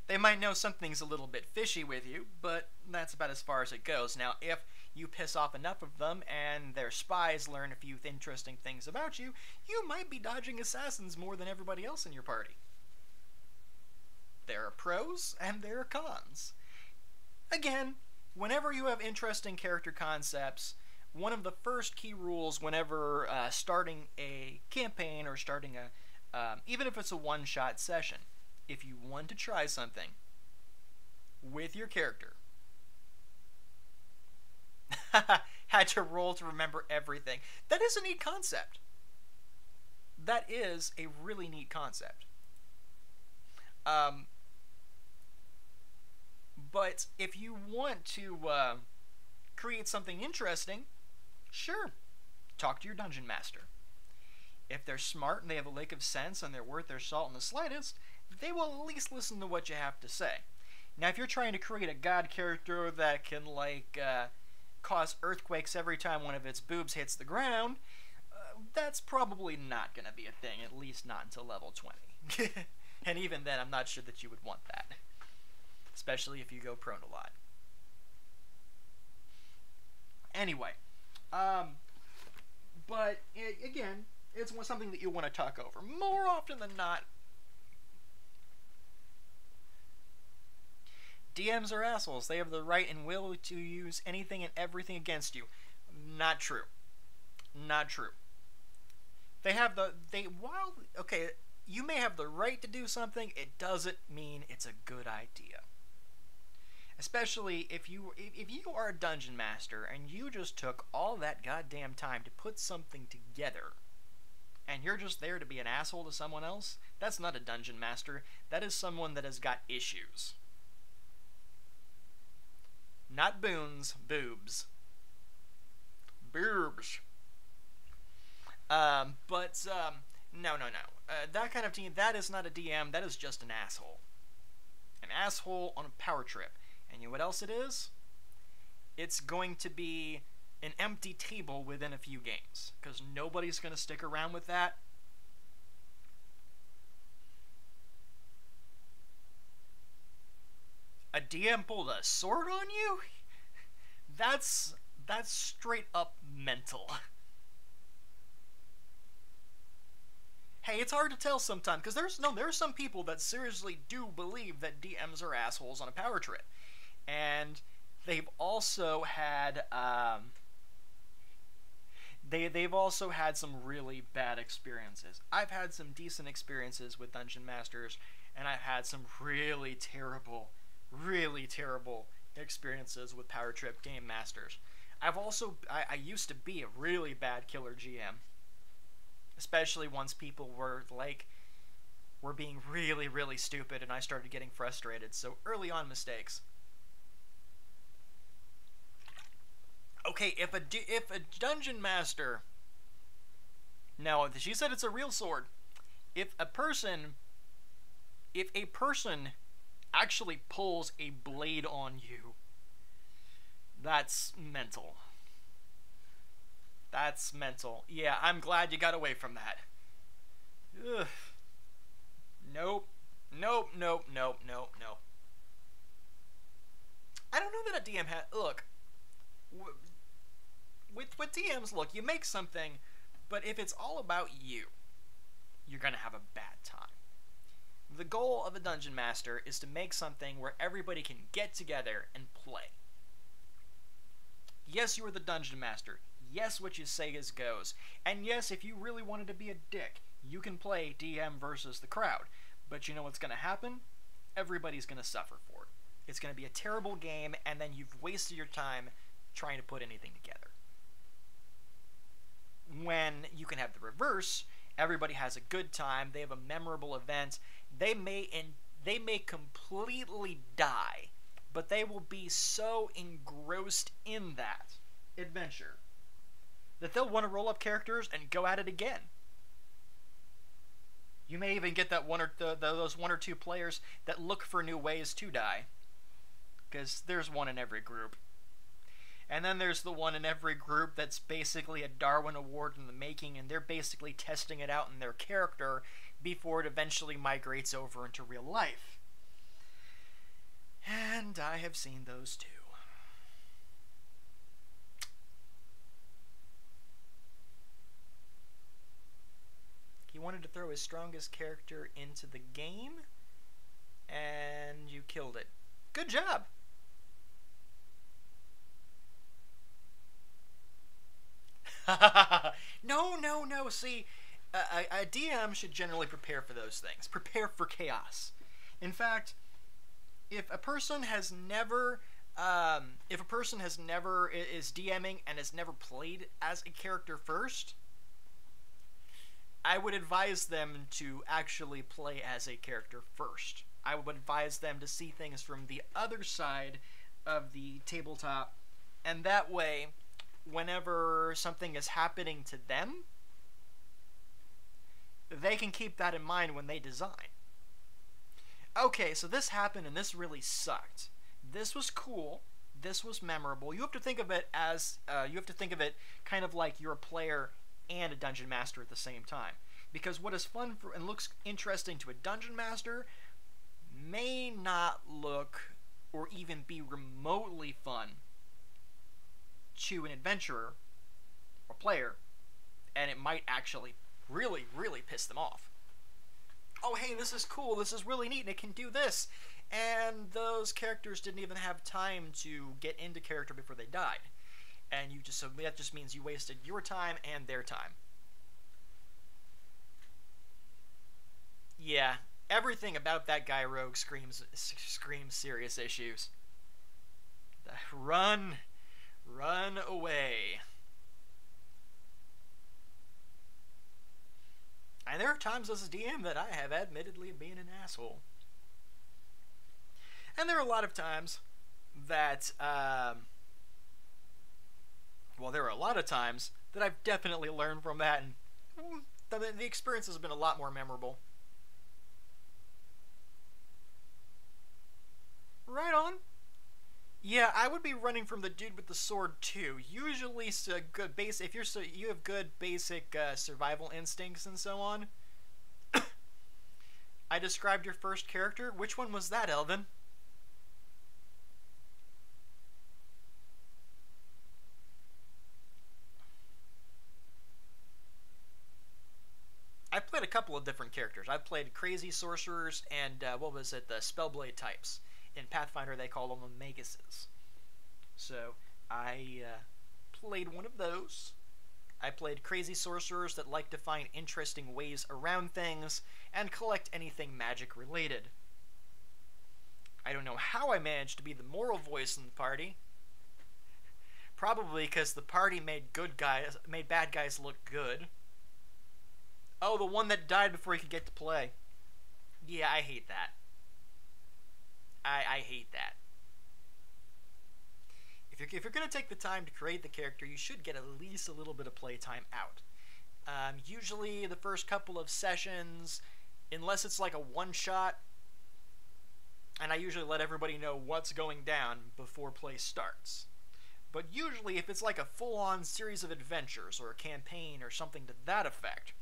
They might know something's a little bit fishy with you, but that's about as far as it goes. Now, if you piss off enough of them and their spies learn a few interesting things about you, you might be dodging assassins more than everybody else in your party. There are pros and there are cons. Again, whenever you have interesting character concepts, one of the first key rules whenever starting a campaign or starting a, even if it's a one-shot session, if you want to try something with your character, had to roll to remember everything. That is a neat concept. That is a really neat concept. But if you want to create something interesting, sure, talk to your dungeon master. If they're smart and they have a lick of sense and they're worth their salt in the slightest, they will at least listen to what you have to say. Now, if you're trying to create a god character that can, like, cause earthquakes every time one of its boobs hits the ground, that's probably not going to be a thing, at least not until level 20. And even then, I'm not sure that you would want that. Especially if you go prone a lot. Anyway, but again, it's something that you want to talk over. More often than not, DMs are assholes. They have the right and will to use anything and everything against you. Not true. Not true. Okay, you may have the right to do something, it doesn't mean it's a good idea. Especially if you are a dungeon master and you just took all that goddamn time to put something together and you're just there to be an asshole to someone else, that's not a dungeon master. That is someone that has got issues. Not boons, boobs. Boobs. No, no, no. That kind of team, that is not a DM, that is just an asshole. An asshole on a power trip. And you know what else it is? It's going to be an empty table within a few games, because nobody's going to stick around with that. A DM pulled a sword on you? That's straight up mental. Hey, it's hard to tell sometimes, because there's some people that seriously do believe that DMs are assholes on a power trip. And they've also had they've also had some really bad experiences. I've had some decent experiences with Dungeon Masters, and I've had some really terrible experiences with power trip game masters. I used to be a really bad killer GM, especially once people were being really stupid, and I started getting frustrated. So early on mistakes. Okay, if a dungeon master, no, she said it's a real sword. If a person actually pulls a blade on you, that's mental. That's mental. Yeah, I'm glad you got away from that. Ugh. Nope. Nope. I don't know that a DM look. With DMs, look, you make something, but if it's all about you, you're gonna have a bad time. The goal of a dungeon master is to make something where everybody can get together and play. Yes, you are the dungeon master. Yes, what you say is goes. And yes, if you really wanted to be a dick, you can play DM versus the crowd. But you know what's going to happen? Everybody's going to suffer for it. It's going to be a terrible game, and then you've wasted your time trying to put anything together. When you can have the reverse, everybody has a good time, they have a memorable event, they may completely die, but they will be so engrossed in that adventure that they'll want to roll up characters and go at it again. You may even get that those one or two players that look for new ways to die, because there's one in every group. And then there's the one in every group that's basically a Darwin Award in the making, and they're basically testing it out in their character before it eventually migrates over into real life. And I have seen those too. He wanted to throw his strongest character into the game, and you killed it. Good job! No. See, a DM should generally prepare for those things. Prepare for chaos. In fact, if a person has never is DMing and has never played as a character first, I would advise them to actually play as a character first. I would advise them to see things from the other side of the tabletop, and that way, whenever something is happening to them, they can keep that in mind when they design. Okay, so this happened and this really sucked. This was cool. This was memorable. You have to think of it as kind of like you're a player and a dungeon master at the same time. Because what is fun and looks interesting to a dungeon master may not look or even be remotely fun to an adventurer or player, and it might actually really piss them off. Oh, hey, this is cool, this is really neat, and it can do this. And those characters didn't even have time to get into character before they died. And so that just means you wasted your time and their time. Yeah, everything about that guy rogue screams serious issues. Run away. And there are times as a DM that I have admittedly been an asshole. And there are a lot of times that, there are a lot of times that I've definitely learned from that and the experience has been a lot more memorable. Right on. Yeah, I would be running from the dude with the sword too. Usually, good base. If you have good basic survival instincts and so on. I described your first character. Which one was that, Elvin? I've played a couple of different characters. I've played crazy sorcerers and what was it, the spellblade types. In Pathfinder, they call them maguses. So I played one of those. I played crazy sorcerers that like to find interesting ways around things and collect anything magic related. I don't know how I managed to be the moral voice in the party. Probably because the party made bad guys look good. Oh, the one that died before he could get to play. Yeah, I hate that. I hate that. If you're going to take the time to create the character, you should get at least a little bit of playtime out. Usually the first couple of sessions, unless it's like a one-shot, and I usually let everybody know what's going down before play starts. But usually if it's like a full-on series of adventures or a campaign or something to that effect,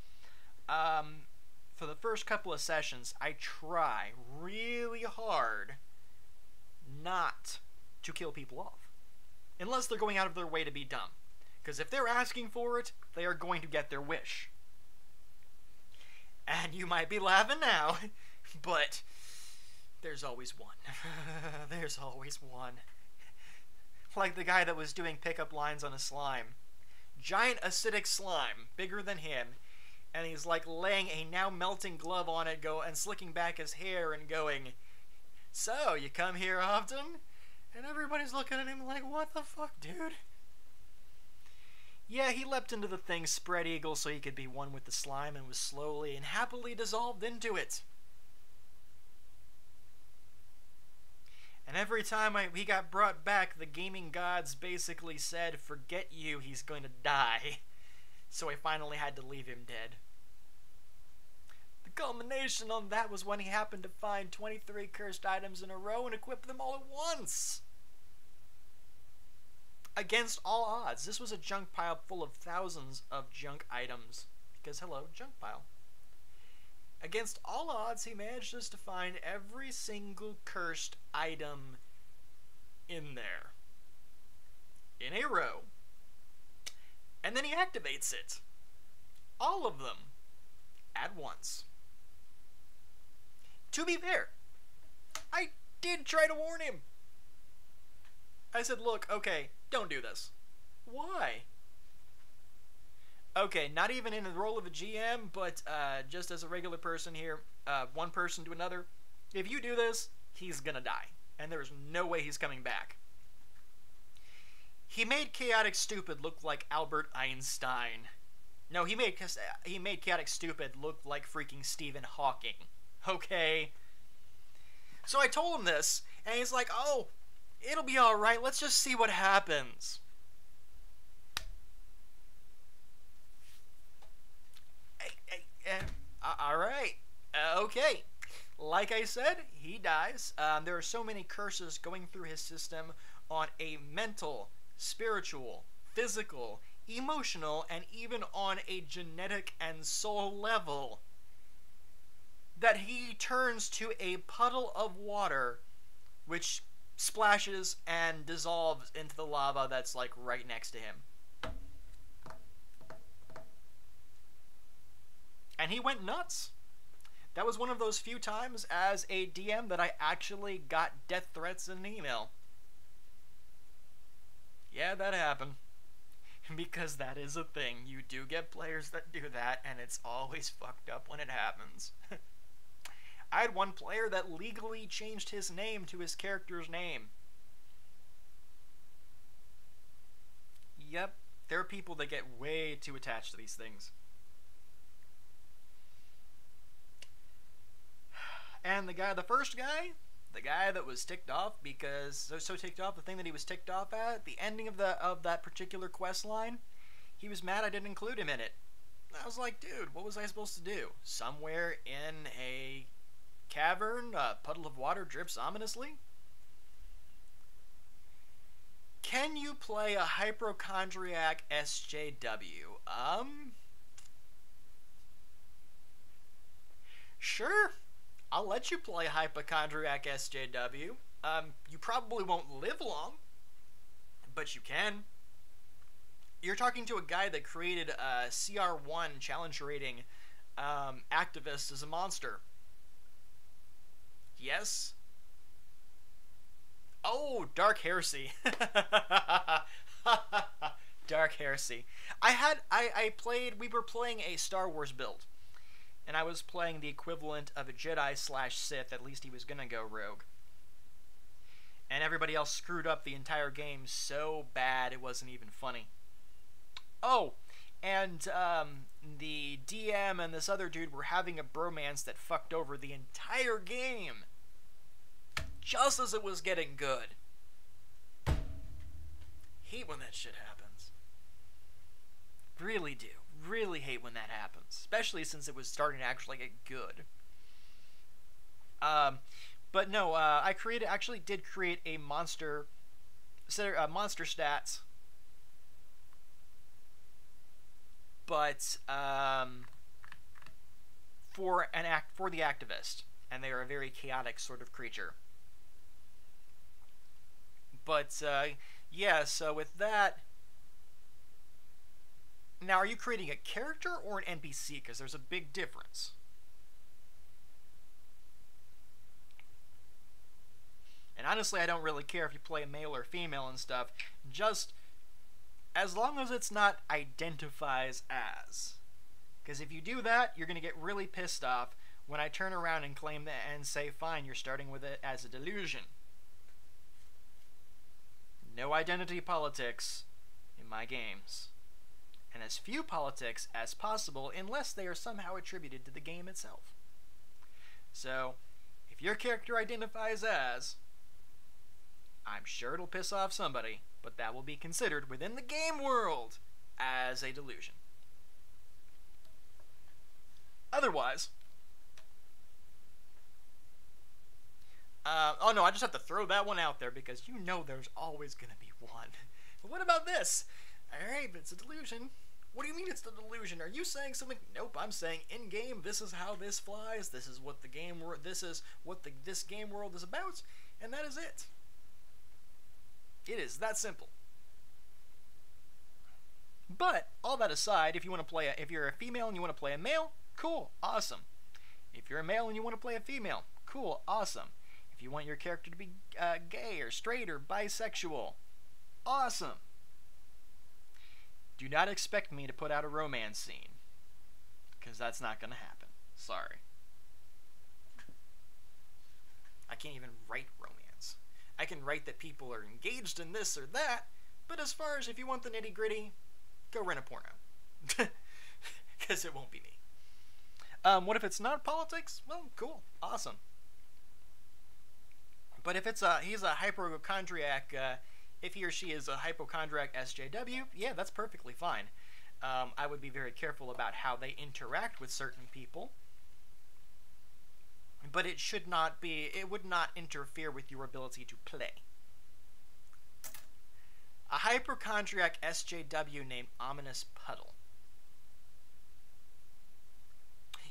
for the first couple of sessions, I try really hard not to kill people off. Unless they're going out of their way to be dumb. Because if they're asking for it, they are going to get their wish. And you might be laughing now, but there's always one. There's always one. Like the guy that was doing pickup lines on a slime. Giant acidic slime, bigger than him, and he's like laying a now melting glove on it and slicking back his hair and going, "So, you come here often?" And everybody's looking at him like, what the fuck, dude? Yeah, he leapt into the thing spread eagle so he could be one with the slime and was slowly and happily dissolved into it. And every time he got brought back, the gaming gods basically said, forget you, he's going to die. So I finally had to leave him dead. The culmination on that was when he happened to find 23 cursed items in a row and equip them all at once. Against all odds. This was a junk pile full of thousands of junk items. Because, hello, junk pile. Against all odds, he managed just to find every single cursed item in there. In a row. And then he activates it. All of them. At once. To be fair, I did try to warn him. I said, look, okay, don't do this. Why? Okay, not even in the role of a GM, but just as a regular person here, one person to another, if you do this, he's gonna die. And there is no way he's coming back. He made Chaotic Stupid look like Albert Einstein. No, he made Chaotic Stupid look like freaking Stephen Hawking. Okay? So I told him this, and he's like, oh, it'll be alright, let's just see what happens. Alright. Okay. Like I said, he dies. There are so many curses going through his system on a mental, spiritual, physical, emotional, and even on a genetic and soul level that he turns to a puddle of water which splashes and dissolves into the lava that's like right next to him. And he went nuts. That was one of those few times as a DM that I actually got death threats in an email. Yeah, that happened. Because that is a thing. You do get players that do that, and it's always fucked up when it happens. I had one player that legally changed his name to his character's name. Yep, there are people that get way too attached to these things. And the first guy, the guy that was ticked off because so ticked off, the thing that he was ticked off at, the ending of that particular quest line, he was mad I didn't include him in it. I was like, dude, what was I supposed to do? Somewhere in a cavern, a puddle of water drips ominously? Can you play a hypochondriac SJW? Sure. I'll let you play hypochondriac SJW. You probably won't live long, but you can. You're talking to a guy that created a CR1 challenge rating activist as a monster. Yes? Oh, Dark Heresy. Dark Heresy. We were playing a Star Wars build. And I was playing the equivalent of a Jedi/Sith, at least he was gonna go rogue. And everybody else screwed up the entire game so bad it wasn't even funny. Oh, and the DM and this other dude were having a bromance that fucked over the entire game. Just as it was getting good. Hate when that shit happens. Really do. Really hate when that happens. Especially since it was starting to actually get good. But no, I actually did create a monster stats. But for the activist, and they are a very chaotic sort of creature. But yeah, so with that, now are you creating a character or an NPC? Because there's a big difference. And honestly, I don't really care if you play male or female and stuff. Just as long as it's not identifies as. Because if you do that, you're going to get really pissed off when I turn around and claim that and say, fine, you're starting with it as a delusion. No identity politics in my games. And as few politics as possible, unless they are somehow attributed to the game itself. So, if your character identifies as, I'm sure it'll piss off somebody, but that will be considered within the game world as a delusion. Otherwise, oh no, I just have to throw that one out there because you know there's always going to be one. But what about this? Alright, but it's a delusion. What do you mean it's the delusion? Are you saying something? Nope, I'm saying in game, this is how this flies. This is what the game this game world is about, and that is it. It is that simple. But all that aside, if you want to play if you're a female and you want to play a male, cool, awesome. If you're a male and you want to play a female, cool, awesome. If you want your character to be gay or straight or bisexual, awesome. Do not expect me to put out a romance scene, because that's not going to happen. Sorry. I can't even write romance. I can write that people are engaged in this or that, but as far as if you want the nitty-gritty, go rent a porno. Because it won't be me. What if it's not politics? Well, cool. Awesome. But if he's a hypochondriac, if he or she is a hypochondriac SJW, yeah, that's perfectly fine. I would be very careful about how they interact with certain people. But it would not interfere with your ability to play. A hypochondriac SJW named Ominous Puddle.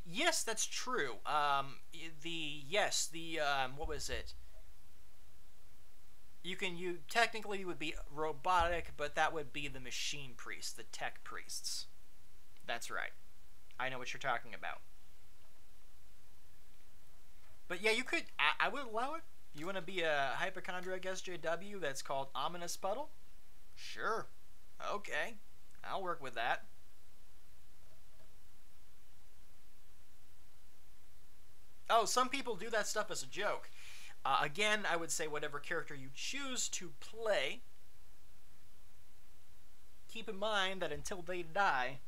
Yes, that's true. What was it? You technically would be robotic, but that would be the machine priests, the tech priests. That's right. I know what you're talking about. But yeah, you could, I would allow it. You want to be a hypochondriac SJW that's called Ominous Puddle? Sure. Okay. I'll work with that. Oh, some people do that stuff as a joke. Again, I would say whatever character you choose to play, keep in mind that until they die,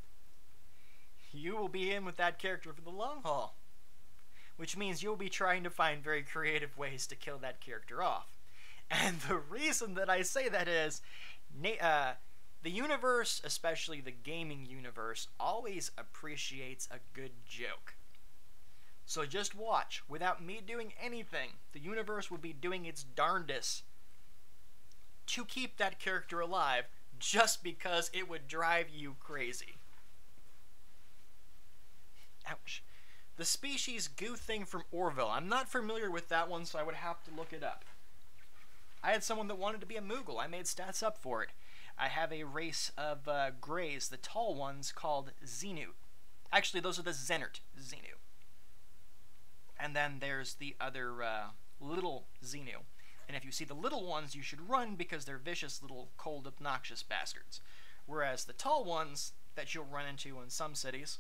you will be in with that character for the long haul. Which means you'll be trying to find very creative ways to kill that character off. And the reason that I say that is, The universe, especially the gaming universe, always appreciates a good joke. So just watch. Without me doing anything, the universe will be doing its darndest to keep that character alive just because it would drive you crazy. Ouch. The species goo thing from Orville. I'm not familiar with that one, so I would have to look it up. I had someone that wanted to be a Moogle. I made stats up for it. I have a race of greys, the tall ones, called Xenu. Actually, those are the Zenert Xenu. And then there's the other little Xenu. And if you see the little ones, you should run because they're vicious little cold obnoxious bastards. Whereas the tall ones that you'll run into in some cities,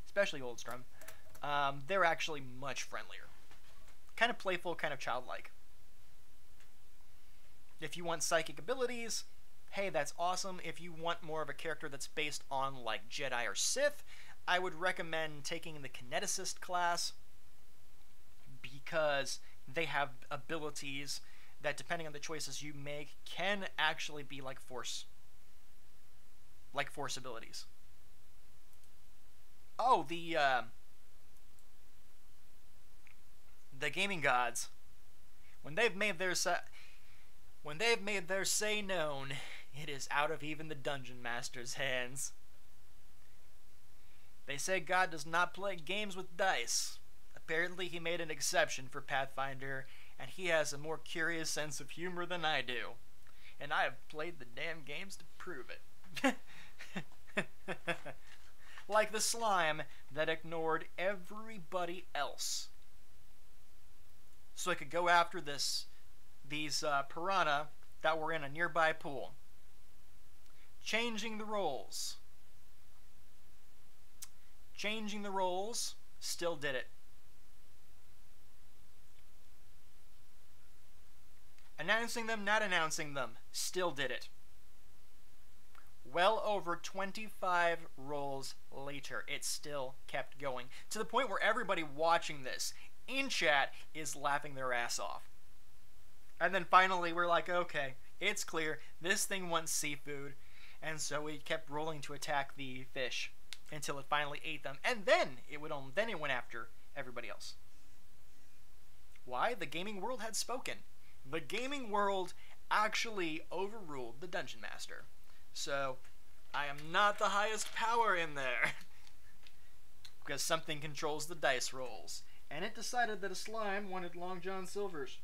especially Oldstrom, they're actually much friendlier. Kind of playful, kind of childlike. If you want psychic abilities, hey, that's awesome. If you want more of a character that's based on like Jedi or Sith, I would recommend taking the Kineticist class because they have abilities that, depending on the choices you make, can actually be like force abilities. Oh, the gaming gods, when they've made their say known, it is out of even the dungeon master's hands. They say God does not play games with dice. Apparently he made an exception for Pathfinder, and he has a more curious sense of humor than I do. And I have played the damn games to prove it. Like the slime that ignored everybody else, so I could go after these piranha that were in a nearby pool. Changing the roles. Changing the roles, still did it. Announcing them, not announcing them, still did it. Well over 25 rolls later, it still kept going. To the point where everybody watching this in chat is laughing their ass off. And then finally we're like, okay, it's clear, this thing wants seafood. And so we kept rolling to attack the fish until it finally ate them. And then it went after everybody else. Why? The gaming world had spoken. The gaming world actually overruled the dungeon master. So I am not the highest power in there. Because something controls the dice rolls. And it decided that a slime wanted Long John Silver's.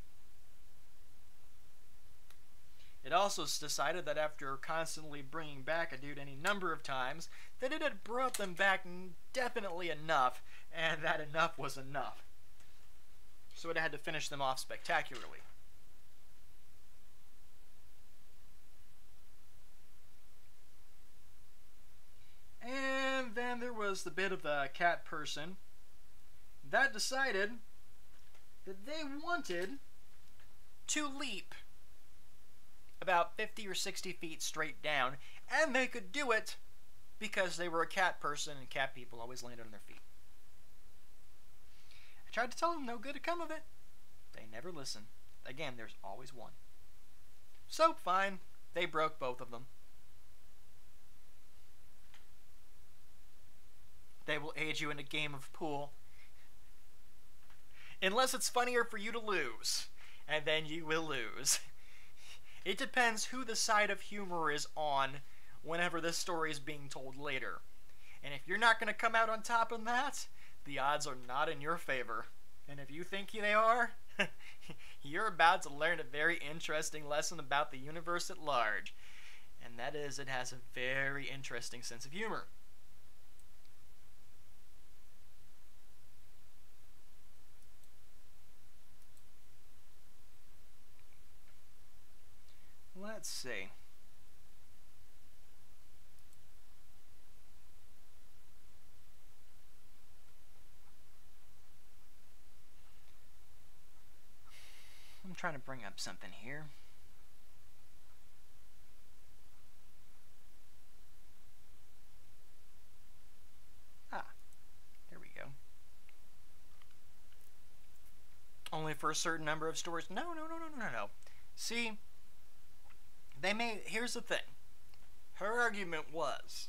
It also decided that after constantly bringing back a dude any number of times, that it had brought them back definitely enough, and that enough was enough. So it had to finish them off spectacularly. And then there was the bit of the cat person that decided that they wanted to leap about 50 or 60 feet straight down, and they could do it because they were a cat person, and cat people always land on their feet. I tried to tell them no good had come of it. They never listen. Again, there's always one. So, fine. They broke both of them. They will aid you in a game of pool. Unless it's funnier for you to lose. And then you will lose. It depends who the side of humor is on whenever this story is being told later. And if you're not going to come out on top on that, the odds are not in your favor. And if you think they are, you're about to learn a very interesting lesson about the universe at large. And that is, it has a very interesting sense of humor. Let's see. I'm trying to bring up something here. Ah, there we go. Only for a certain number of stories. No. See, here's the thing. Her argument was,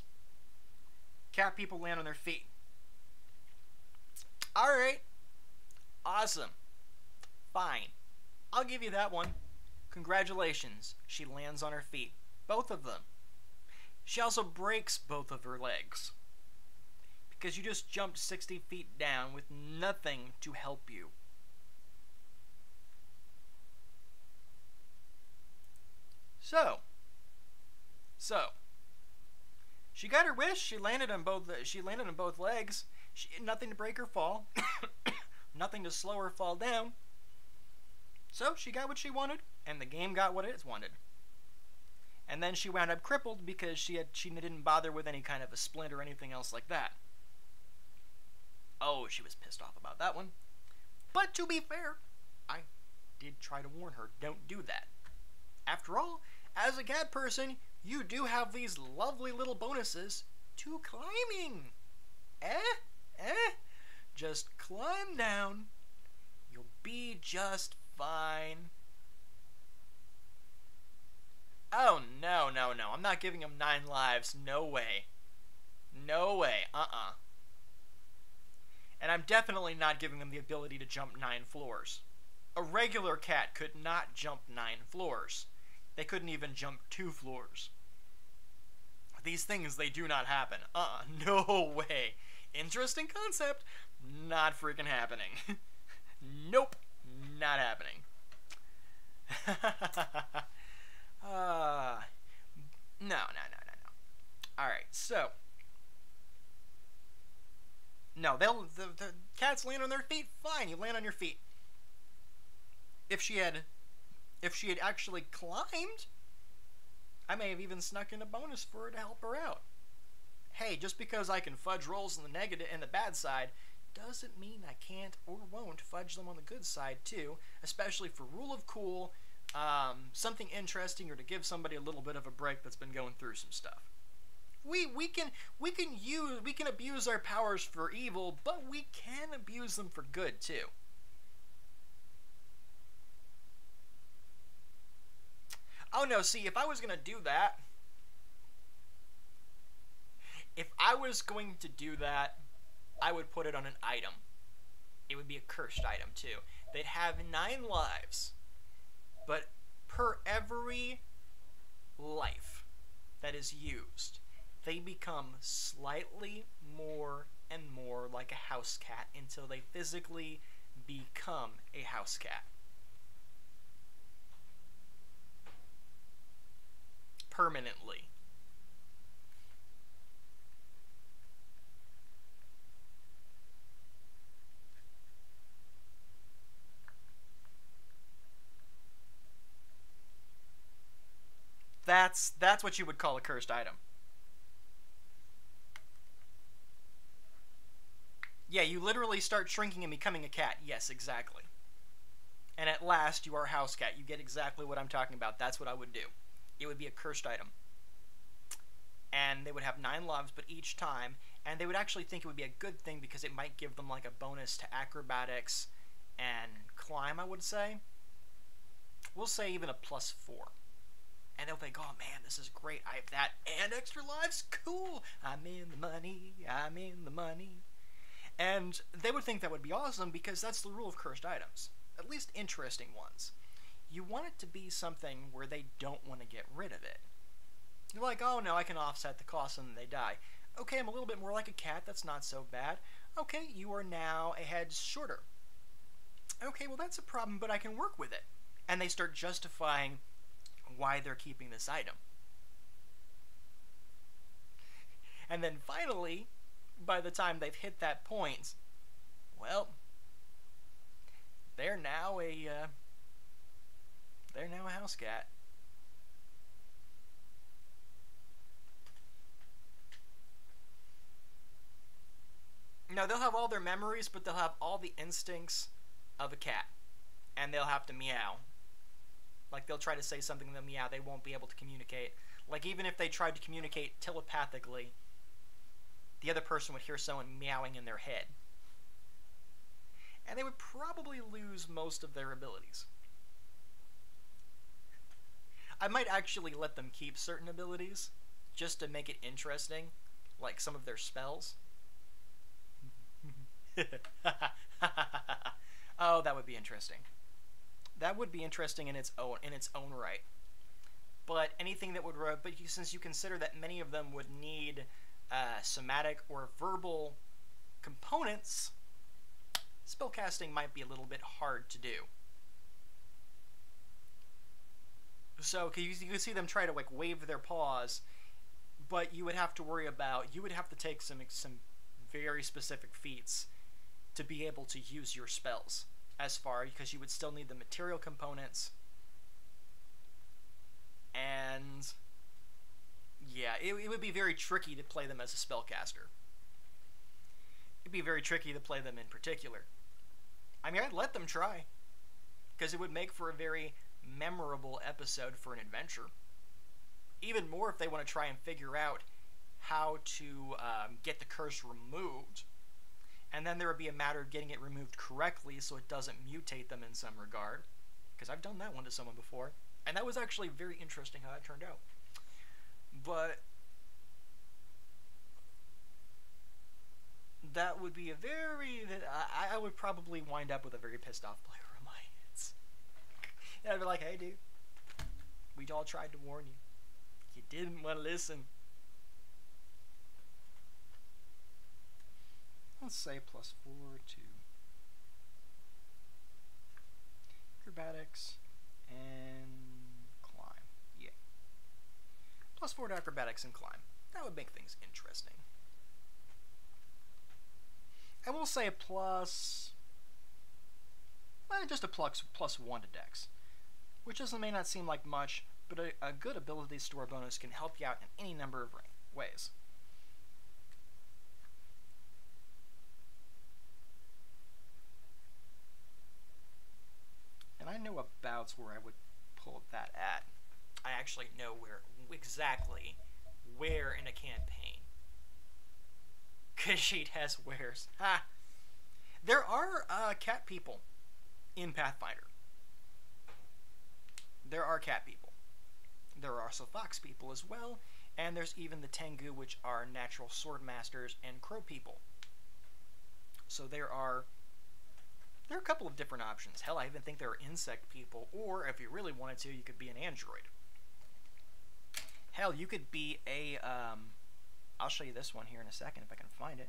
cat people land on their feet. Alright. Awesome. Fine. I'll give you that one. Congratulations. She lands on her feet. Both of them. She also breaks both of her legs. Because you just jumped 60 feet down with nothing to help you. So, she got her wish. She landed on both legs. Nothing to break her fall. Nothing to slow her fall down. So she got what she wanted, and the game got what it wanted. And then she wound up crippled because she didn't bother with any kind of a splint or anything else like that. Oh, she was pissed off about that one. But to be fair, I did try to warn her, don't do that. After all, as a cat person, you do have these lovely little bonuses to climbing. Just climb down. You'll be just fine. Oh, no. I'm not giving him 9 lives. No way. No way. And I'm definitely not giving him the ability to jump 9 floors. A regular cat could not jump 9 floors. They couldn't even jump 2 floors. These things, they do not happen. No way. Interesting concept. Not freaking happening. Nope. Not happening. No. Alright, so. No, the cats land on their feet. Fine, you land on your feet. If she had actually climbed, I may have even snuck in a bonus for her to help her out. Hey, just because I can fudge rolls on the negative and the bad side doesn't mean I can't or won't fudge them on the good side too, especially for rule of cool, something interesting, or to give somebody a little bit of a break that's been going through some stuff. We can abuse our powers for evil, but we can abuse them for good too. Oh no, see, if I was going to do that, I would put it on an item. It would be a cursed item too. They'd have 9 lives, but per every life that is used, they become slightly more and more like a house cat until they physically become a house cat. Permanently. That's what you would call a cursed item. Yeah, you literally start shrinking and becoming a cat. Yes, exactly. And at last, you are a house cat. You get exactly what I'm talking about. That's what I would do. It would be a cursed item. And they would have 9 lives, but each time, and they would actually think it would be a good thing because it might give them like a bonus to acrobatics and climb, I would say. We'll say even a +4. And they'll think, oh man, this is great. I have that and extra lives? Cool. I'm in the money. I'm in the money. And they would think that would be awesome because that's the rule of cursed items. At least interesting ones. You want it to be something where they don't want to get rid of it. You're like, oh no, I can offset the cost and then they die. Okay, I'm a little bit more like a cat. That's not so bad. Okay, you are now a head shorter. Okay, well that's a problem, but I can work with it. And they start justifying why they're keeping this item. And then finally, by the time they've hit that point, well, they're now a house cat. No, they'll have all their memories, but they'll have all the instincts of a cat. And they'll have to meow. Like, they'll try to say something and they'll meow. They won't be able to communicate. Like, even if they tried to communicate telepathically, the other person would hear someone meowing in their head. And they would probably lose most of their abilities. I might actually let them keep certain abilities, just to make it interesting, like some of their spells. Oh, that would be interesting. That would be interesting in its own right. But anything that would, since you consider that many of them would need somatic or verbal components, spellcasting might be a little bit hard to do. So you can see them try to like wave their paws, but you would have to worry about, you would have to take some very specific feats to be able to use your spells as far, because you would still need the material components. And yeah, it would be very tricky to play them as a spellcaster. It'd be very tricky to play them in particular. I mean, I'd let them try, because it would make for a very memorable episode for an adventure. Even more if they want to try and figure out how to get the curse removed. And then there would be a matter of getting it removed correctly so it doesn't mutate them in some regard. Because I've done that one to someone before. And that was actually very interesting how that turned out. But that would be a very... I would probably wind up with a very pissed off player on my hands. And I'd be like, hey dude, we all tried to warn you. You didn't want to listen. Let's say +4 to acrobatics and climb. Yeah. +4 to acrobatics and climb. That would make things interesting. I will say just a +1 to dex, which may not seem like much, but a good ability store bonus can help you out in any number of ways. And I know abouts where I would pull that at. I actually know exactly where in a campaign. Kashyyyk has wares. Ha! There are cat people in Pathfinder. There are cat people. There are also fox people as well, and there's even the Tengu, which are natural sword masters, and crow people. So there are a couple of different options. Hell, I even think there are insect people, or if you really wanted to, you could be an android. Hell, you could be a, I'll show you this one here in a second if I can find it.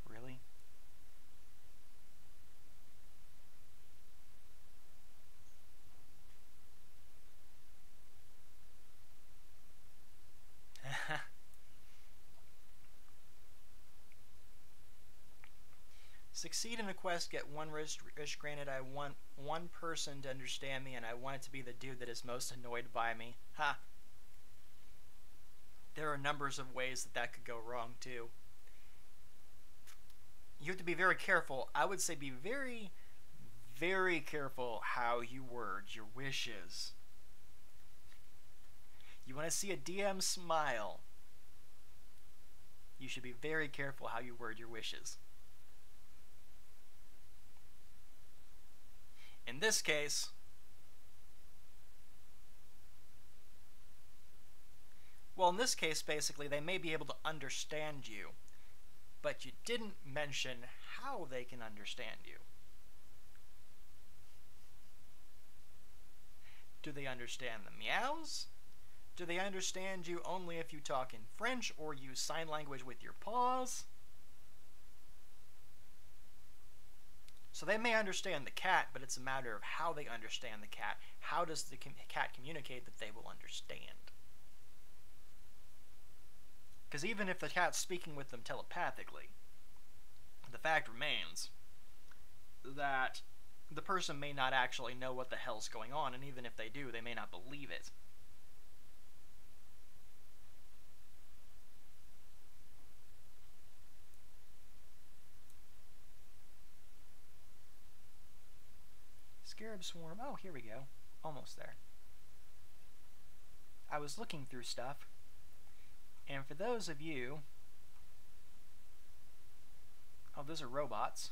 Really? Succeed in a quest, get 1 wish granted. I want one person to understand me, and I want it to be the dude that is most annoyed by me. Ha! There are numbers of ways that could go wrong, too. You have to be very careful. I would say be very, very careful how you word your wishes. You want to see a DM smile, you should be very careful how you word your wishes. In this case, basically, they may be able to understand you, but you didn't mention how they can understand you. Do they understand the meows? Do they understand you only if you talk in French or use sign language with your paws? So they may understand the cat, but it's a matter of how they understand the cat. How does the cat communicate that they will understand? Because even if the cat's speaking with them telepathically, the fact remains that the person may not actually know what the hell's going on, and even if they do, they may not believe it. Scarab Swarm. Oh, here we go. Almost there. I was looking through stuff, and for those of you... Oh, those are robots.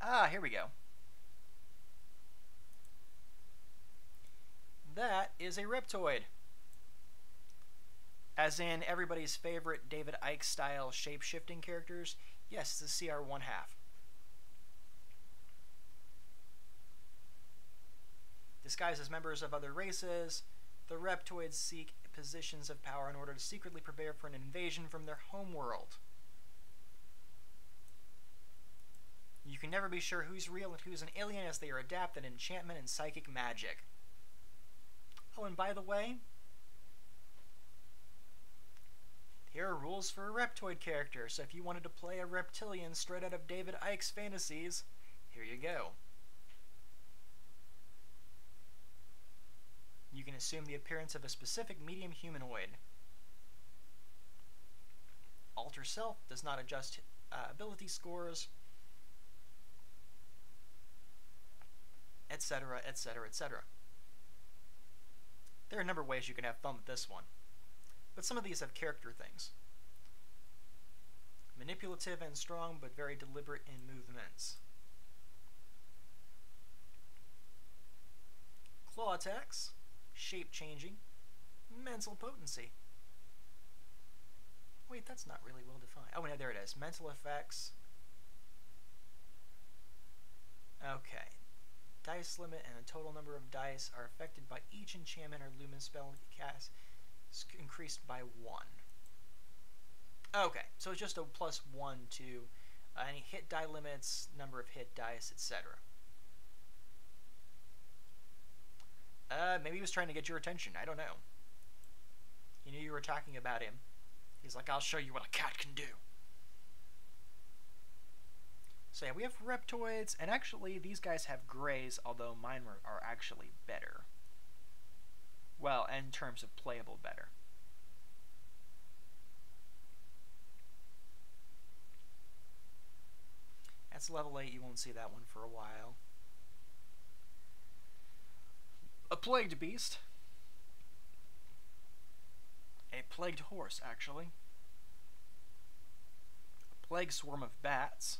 Ah, here we go. That is a Reptoid. As in everybody's favorite David Icke style shape-shifting characters. Yes, it's a CR1 half. Disguised as members of other races, the Reptoids seek positions of power in order to secretly prepare for an invasion from their homeworld. You can never be sure who's real and who's an alien, as they are adept at enchantment and psychic magic. Oh, and by the way, here are rules for a Reptoid character, so if you wanted to play a reptilian straight out of David Icke's fantasies, here you go. You can assume the appearance of a specific medium humanoid. Alter self does not adjust ability scores, etc., etc., etc. There are a number of ways you can have fun with this one, but some of these have character things. Manipulative and strong, but very deliberate in movements. Claw attacks, shape-changing, mental potency. Wait, that's not really well defined. Oh, no, there it is. Mental effects. Okay. Dice limit and the total number of dice are affected by each enchantment or lumen spell cast increased by 1. Okay, so it's just a +1 to any hit die limits, number of hit dice, etc. Maybe he was trying to get your attention. I don't know. He knew you were talking about him. He's like, I'll show you what a cat can do. So yeah, we have Reptoids, and actually these guys have grays, although mine are actually better. Well, in terms of playable better. That's level 8, you won't see that one for a while. A plagued beast. A plagued horse, actually. A plague swarm of bats.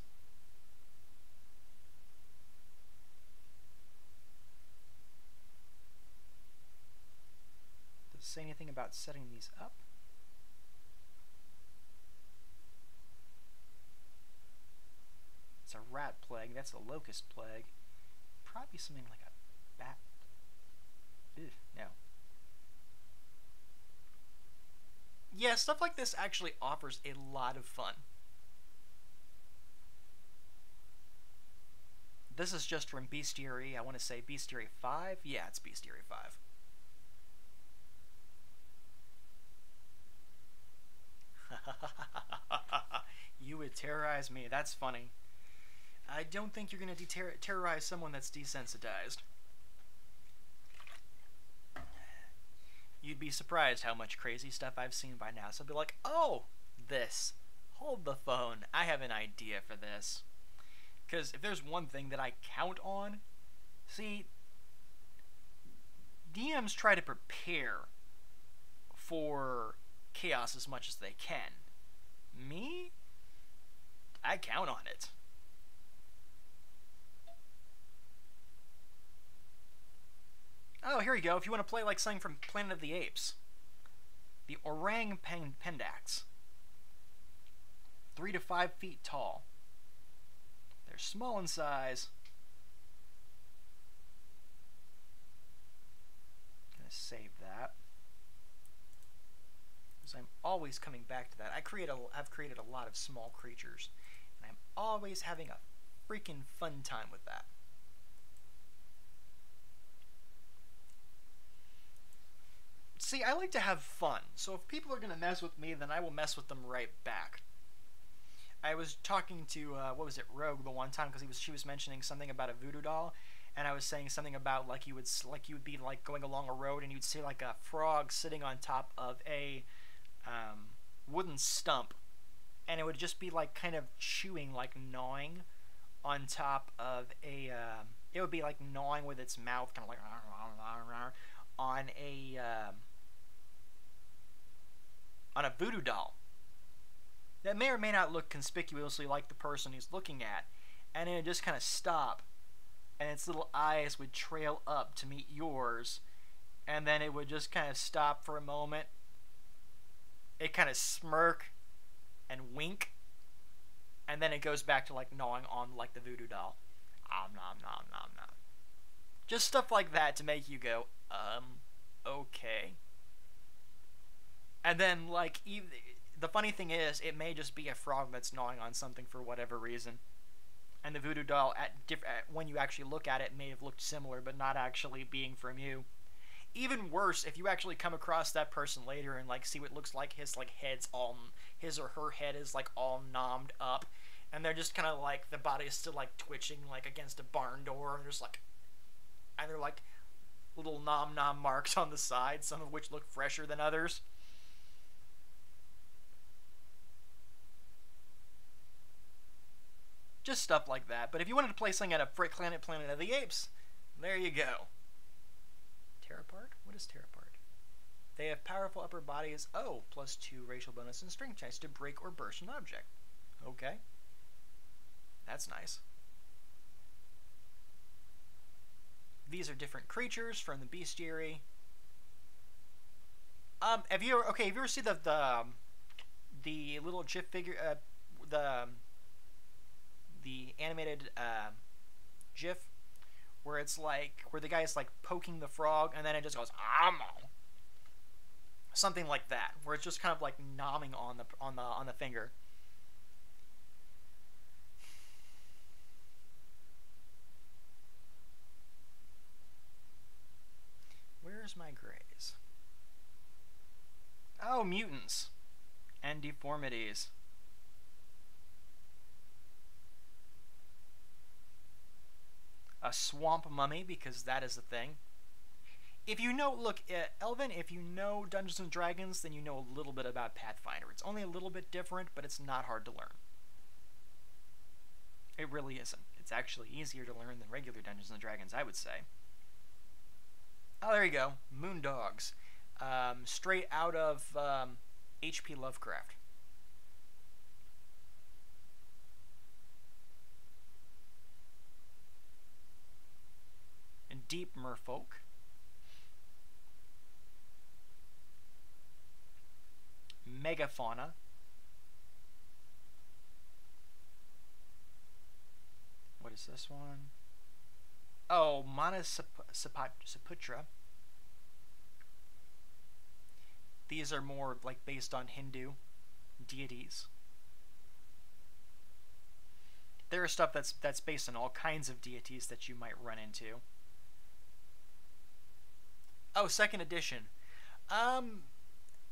Does it say anything about setting these up? It's a rat plague. That's a locust plague. Probably something like a bat. Ew, no. Yeah, stuff like this actually offers a lot of fun. This is just from Bestiary. I want to say Bestiary 5. Yeah, it's Bestiary 5. You would terrorize me. That's funny. I don't think you're going to terrorize someone that's desensitized. You'd be surprised how much crazy stuff I've seen by now. So I'll be like, oh, this. Hold the phone. I have an idea for this. Because if there's one thing that I count on, see, DMs try to prepare for chaos as much as they can. Me? I count on it. Oh, here you go. If you want to play like something from Planet of the Apes. The Orang Pendax. 3 to 5 feet tall. They're small in size. I'm going to save that. Because I'm always coming back to that. I've created a lot of small creatures. And I'm always having a freaking fun time with that. See, I like to have fun, so if people are going to mess with me, then I will mess with them right back. I was talking to, what was it, Rogue the one time, because she was mentioning something about a voodoo doll, and I was saying something about, like, you would be, like, going along a road, and you'd see, like, a frog sitting on top of a wooden stump, and it would just be, like, kind of chewing, like, gnawing on top of a, it would be, like, gnawing with its mouth, kind of like, on a voodoo doll that may or may not look conspicuously like the person he's looking at, and it would just kind of stop, and its little eyes would trail up to meet yours, and then it would just kind of stop for a moment. It kind of smirk and wink, and then it goes back to like gnawing on like the voodoo doll. Nom nom nom nom nom. Just stuff like that to make you go, okay. And then like the funny thing is, it may just be a frog that's gnawing on something for whatever reason. And the voodoo doll, when you actually look at it, may have looked similar, but not actually being from you. Even worse, if you actually come across that person later and like see what looks like his or her head is like all nommed up, and they're just kind of like, the body is still like twitching like against a barn door, and they're like little nom nom marks on the side, some of which look fresher than others. Just stuff like that. But if you wanted to play something at a Planet of the Apes, there you go. Tear apart? What is tear apart? They have powerful upper bodies. Oh, +2 racial bonus and strength chance to break or burst an object. Okay. That's nice. These are different creatures from the bestiary. Have you ever seen the little GIF figure, the animated GIF where it's like, where the guy's like poking the frog and then it just goes amo, something like that, where it's just kind of like nomming on the finger. Where's my grays? Oh, mutants and deformities. A swamp mummy, because that is a thing. If you know, look, Elvin, if you know Dungeons & Dragons, then you know a little bit about Pathfinder. It's only a little bit different, but it's not hard to learn. It really isn't. It's actually easier to learn than regular Dungeons & Dragons, I would say. Oh, there you go. Moondogs. Straight out of H.P. Lovecraft. And deep merfolk. Megafauna. What is this one? Oh, Saputra. These are more like based on Hindu deities. There is stuff that's based on all kinds of deities that you might run into. Oh, 2nd edition.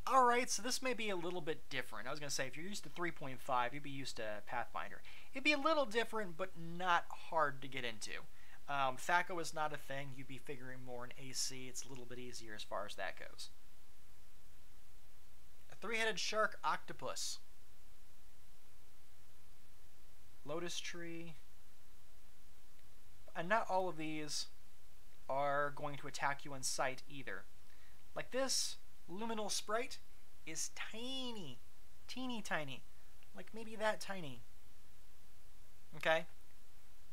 Alright, so this may be a little bit different. I was going to say, if you're used to 3.5, you'd be used to Pathfinder. It'd be a little different, but not hard to get into. THAC0 is not a thing. You'd be figuring more in AC. It's a little bit easier as far as that goes. A 3-headed shark octopus. Lotus tree. And not all of these are going to attack you in sight either. Like this luminal sprite is tiny. Teeny tiny. Like maybe that tiny. Okay?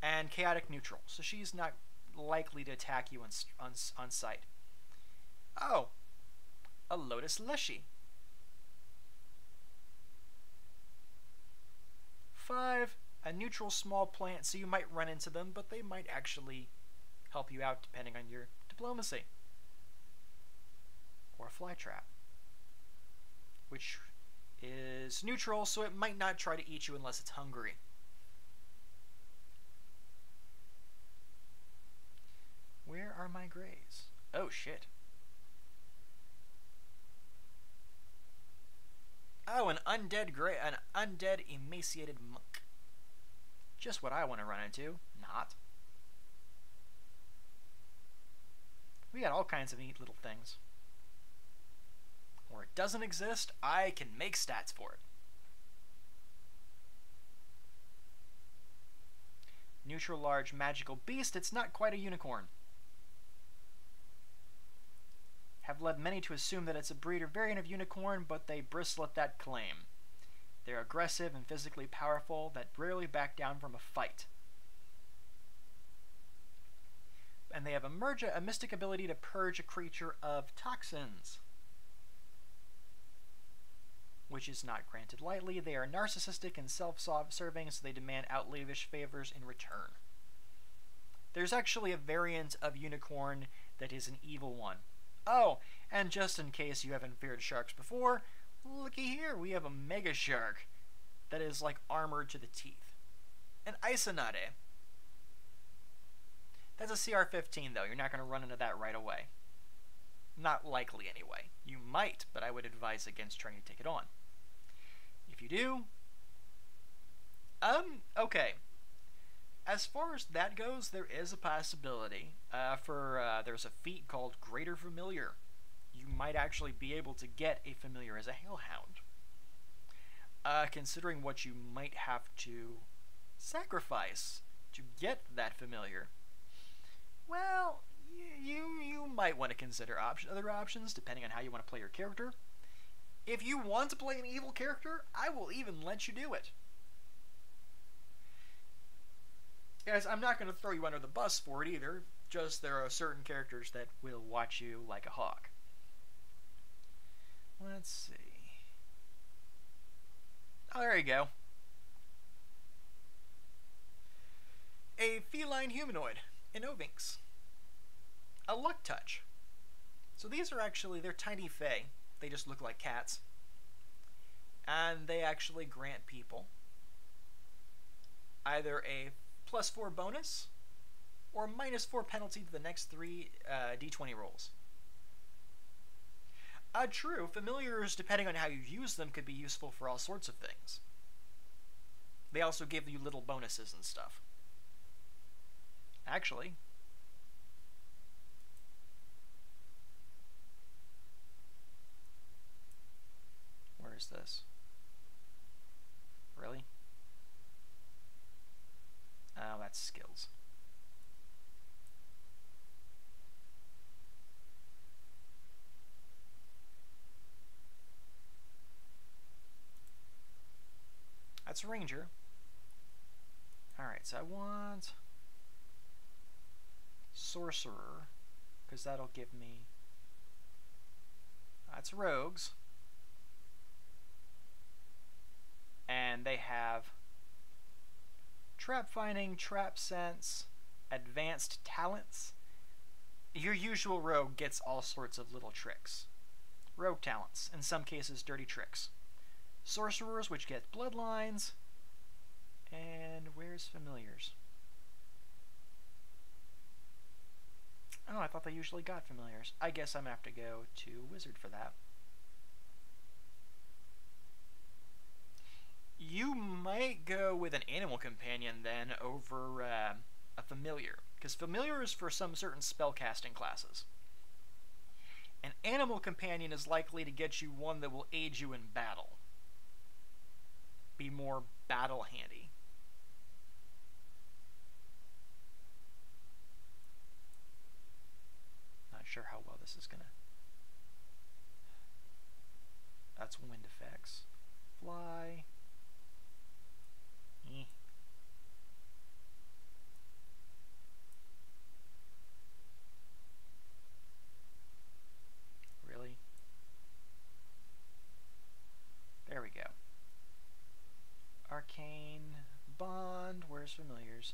And chaotic neutral. So she's not likely to attack you on sight. Oh! A lotus leshy. 5. A neutral small plant, so you might run into them, but they might actually help you out depending on your diplomacy. Or a flytrap, which is neutral, so it might not try to eat you unless it's hungry. Where are my grays? Oh shit. Oh, an undead gray, an undead emaciated monk. Just what I want to run into. Not. We got all kinds of neat little things. Where it doesn't exist, I can make stats for it. Neutral large magical beast. It's not quite a unicorn. Have led many to assume that it's a breed or variant of unicorn, but they bristle at that claim. They're aggressive and physically powerful that rarely back down from a fight. And they have a mystic ability to purge a creature of toxins, which is not granted lightly. They are narcissistic and self-serving, so they demand outlandish favors in return. There's actually a variant of unicorn that is an evil one. Oh, and just in case you haven't feared sharks before, looky here, we have a mega shark that is like armored to the teeth. An Isanade. That's a CR-15 though, you're not going to run into that right away. Not likely anyway. You might, but I would advise against trying to take it on. If you do, okay. As far as that goes, there is a possibility there's a feat called Greater Familiar. You might actually be able to get a familiar as a hellhound. Considering what you might have to sacrifice to get that familiar, well, you might want to consider other options depending on how you want to play your character. If you want to play an evil character, I will even let you do it. Guys, I'm not going to throw you under the bus for it either, just there are certain characters that will watch you like a hawk. Let's see. Oh, there you go. A feline humanoid, an Ovinx. A luck touch. So these are actually, they're tiny fae. They just look like cats. And they actually grant people either a +4 bonus or -4 penalty to the next 3 d20 rolls. True, familiars, depending on how you use them, could be useful for all sorts of things. They also give you little bonuses and stuff. Actually, where is this? Really? Oh, that's skills. That's Ranger. Alright, so I want Sorcerer, because that'll give me... That's Rogues. And they have Trap Finding, Trap Sense, Advanced Talents. Your usual rogue gets all sorts of little tricks. Rogue talents, in some cases dirty tricks. Sorcerers, which get bloodlines. And where's familiars? Oh, I thought they usually got familiars. I guess I'm going to have to go to Wizard for that. You might go with an animal companion then over a familiar, because familiar is for some certain spellcasting classes. An animal companion is likely to get you one that will aid you in battle. Be more battle handy. Not sure how well this is gonna... That's wind effects. Fly. Really? There we go. Arcane, Bond, where's familiars?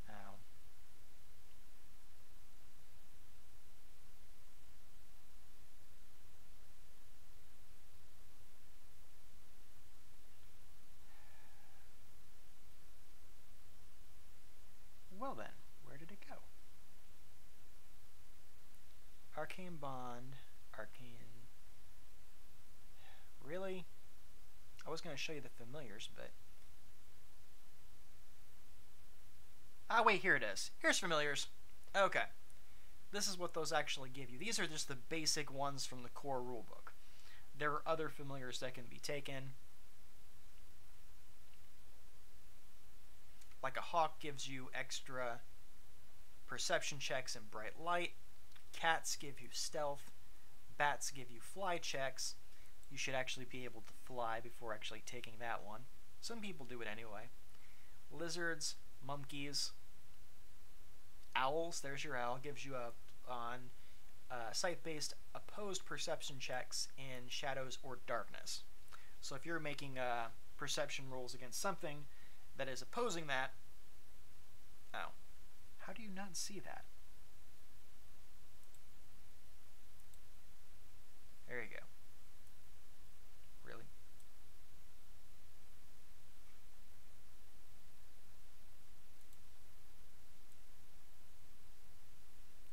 Ow. Well then, where did it go? Arcane Bond, Arcane... Really? I was going to show you the familiars, but... Ah, wait, here it is. Here's familiars. Okay. This is what those actually give you. These are just the basic ones from the core rulebook. There are other familiars that can be taken. Like a hawk gives you extra perception checks and bright light. Cats give you stealth. Bats give you fly checks. You should actually be able to fly before actually taking that one. Some people do it anyway. Lizards, monkeys, owls. There's your owl. Gives you on site-based opposed perception checks in shadows or darkness. So if you're making perception rolls against something that is opposing that, oh, how do you not see that? There you go. Really?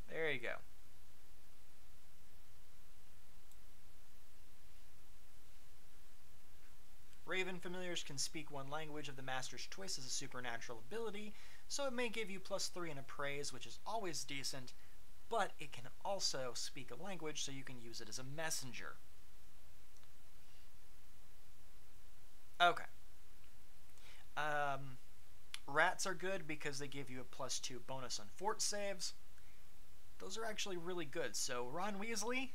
There you go. Raven familiars can speak one language of the master's choice as a supernatural ability, so it may give you +3 in appraise, which is always decent, but it can also speak a language, so you can use it as a messenger. Okay. Rats are good because they give you a +2 bonus on fort saves. Those are actually really good, so Ron Weasley,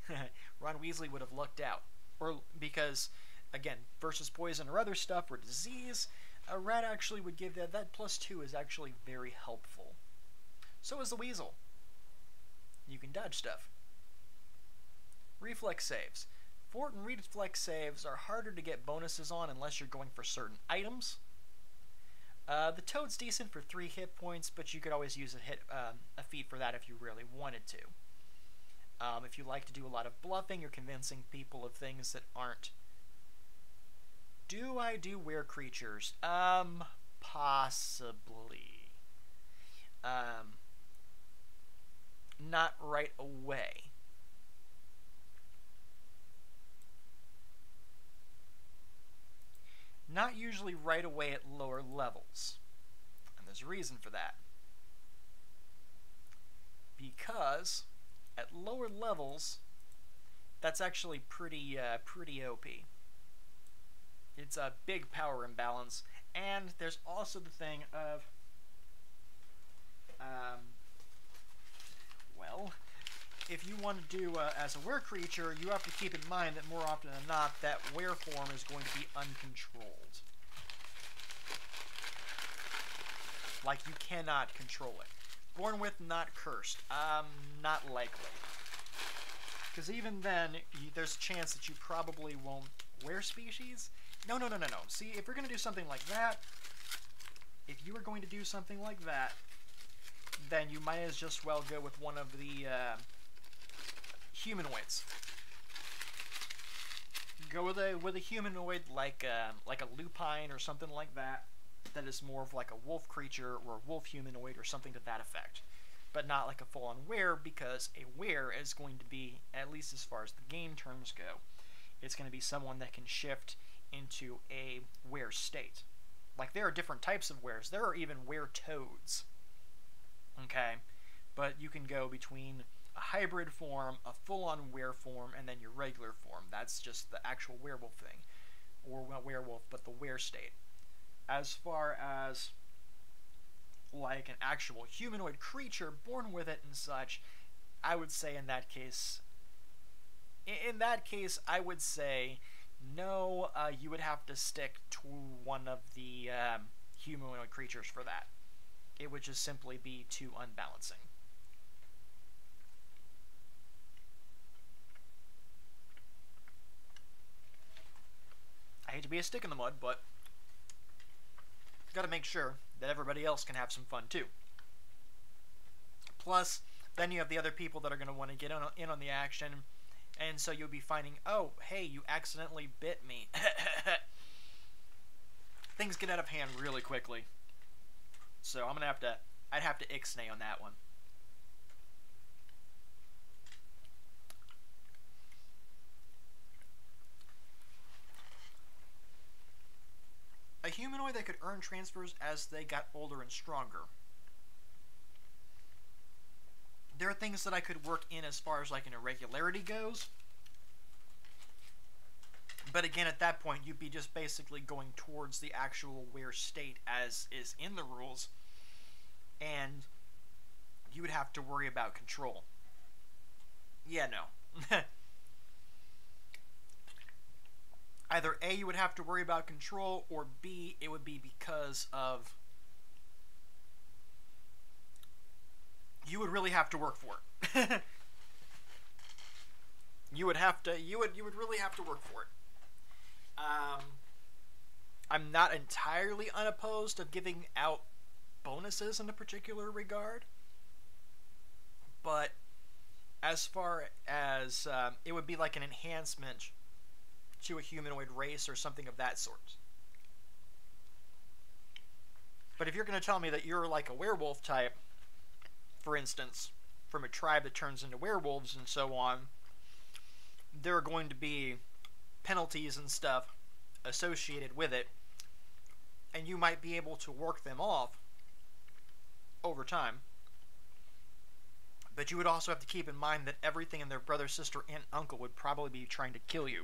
Ron Weasley would have lucked out. Or because, again, versus poison or other stuff or disease, a rat actually would give that. That +2 is actually very helpful. So is the weasel. You can dodge stuff. Reflex saves. Fort and reflex saves are harder to get bonuses on unless you're going for certain items. The toad's decent for 3 hit points, but you could always use a feat for that if you really wanted to. If you like to do a lot of bluffing, you're convincing people of things that aren't. Do I do were creatures? Possibly. Not right away. Not usually right away at lower levels. And there's a reason for that. Because at lower levels, that's actually pretty OP. It's a big power imbalance, and there's also the thing of, well, if you want to do as a were creature, you have to keep in mind that more often than not, that were form is going to be uncontrolled. Like, you cannot control it. Born with, not cursed. Not likely. Because even then, there's a chance that you probably won't were species. No. See, if you're going to do something like that, if you were going to do something like that, then you might as just well go with one of the humanoids. Go with a humanoid like a lupine or something like that. That is more of like a wolf creature or a wolf humanoid or something to that effect. But not like a full-on were, because a were is going to be, at least as far as the game terms go, it's going to be someone that can shift into a were state. Like, there are different types of weres. There are even were toads. Okay? But you can go between a hybrid form, a full-on were form, and then your regular form. That's just the actual werewolf thing. Or not werewolf, but the were state. As far as like an actual humanoid creature born with it and such, I would say in that case, I would say no, you would have to stick to one of the humanoid creatures for that. It would just simply be too unbalancing. I hate to be a stick in the mud, but gotta make sure that everybody else can have some fun too. Plus, then you have the other people that are going to want to get in on the action, and so you'll be finding, oh, hey, you accidentally bit me. Things get out of hand really quickly. So I'd have to ixnay on that one. A humanoid that could earn transfers as they got older and stronger. There are things that I could work in as far as like an irregularity goes. But again, at that point, you'd be just basically going towards the actual were state as is in the rules. And you would have to worry about control. Yeah, no. either A, you would have to worry about control, or B, it would be because of you would really have to work for it. you would really have to work for it. I'm not entirely unopposed of giving out bonuses in a particular regard, but as far as it would be like an enhancement to a humanoid race or something of that sort. But if you're going to tell me that you're like a werewolf type, for instance, from a tribe that turns into werewolves and so on, there are going to be penalties and stuff associated with it, and you might be able to work them off over time. But you would also have to keep in mind that everything in their brother, sister, aunt, uncle would probably be trying to kill you.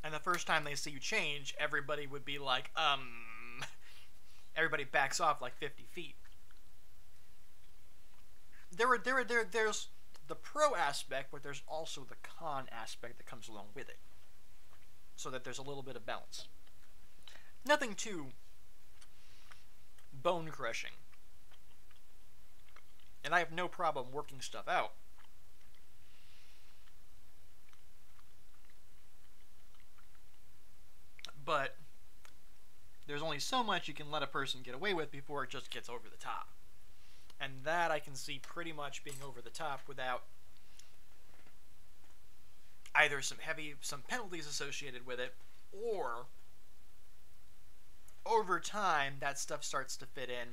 And the first time they see you change, everybody would be like, everybody backs off like 50 feet. There's the pro aspect, but there's also the con aspect that comes along with it. So that there's a little bit of balance. Nothing too bone crushing. And I have no problem working stuff out. But there's only so much you can let a person get away with before it just gets over the top. And that I can see pretty much being over the top without either some penalties associated with it, or over time that stuff starts to fit in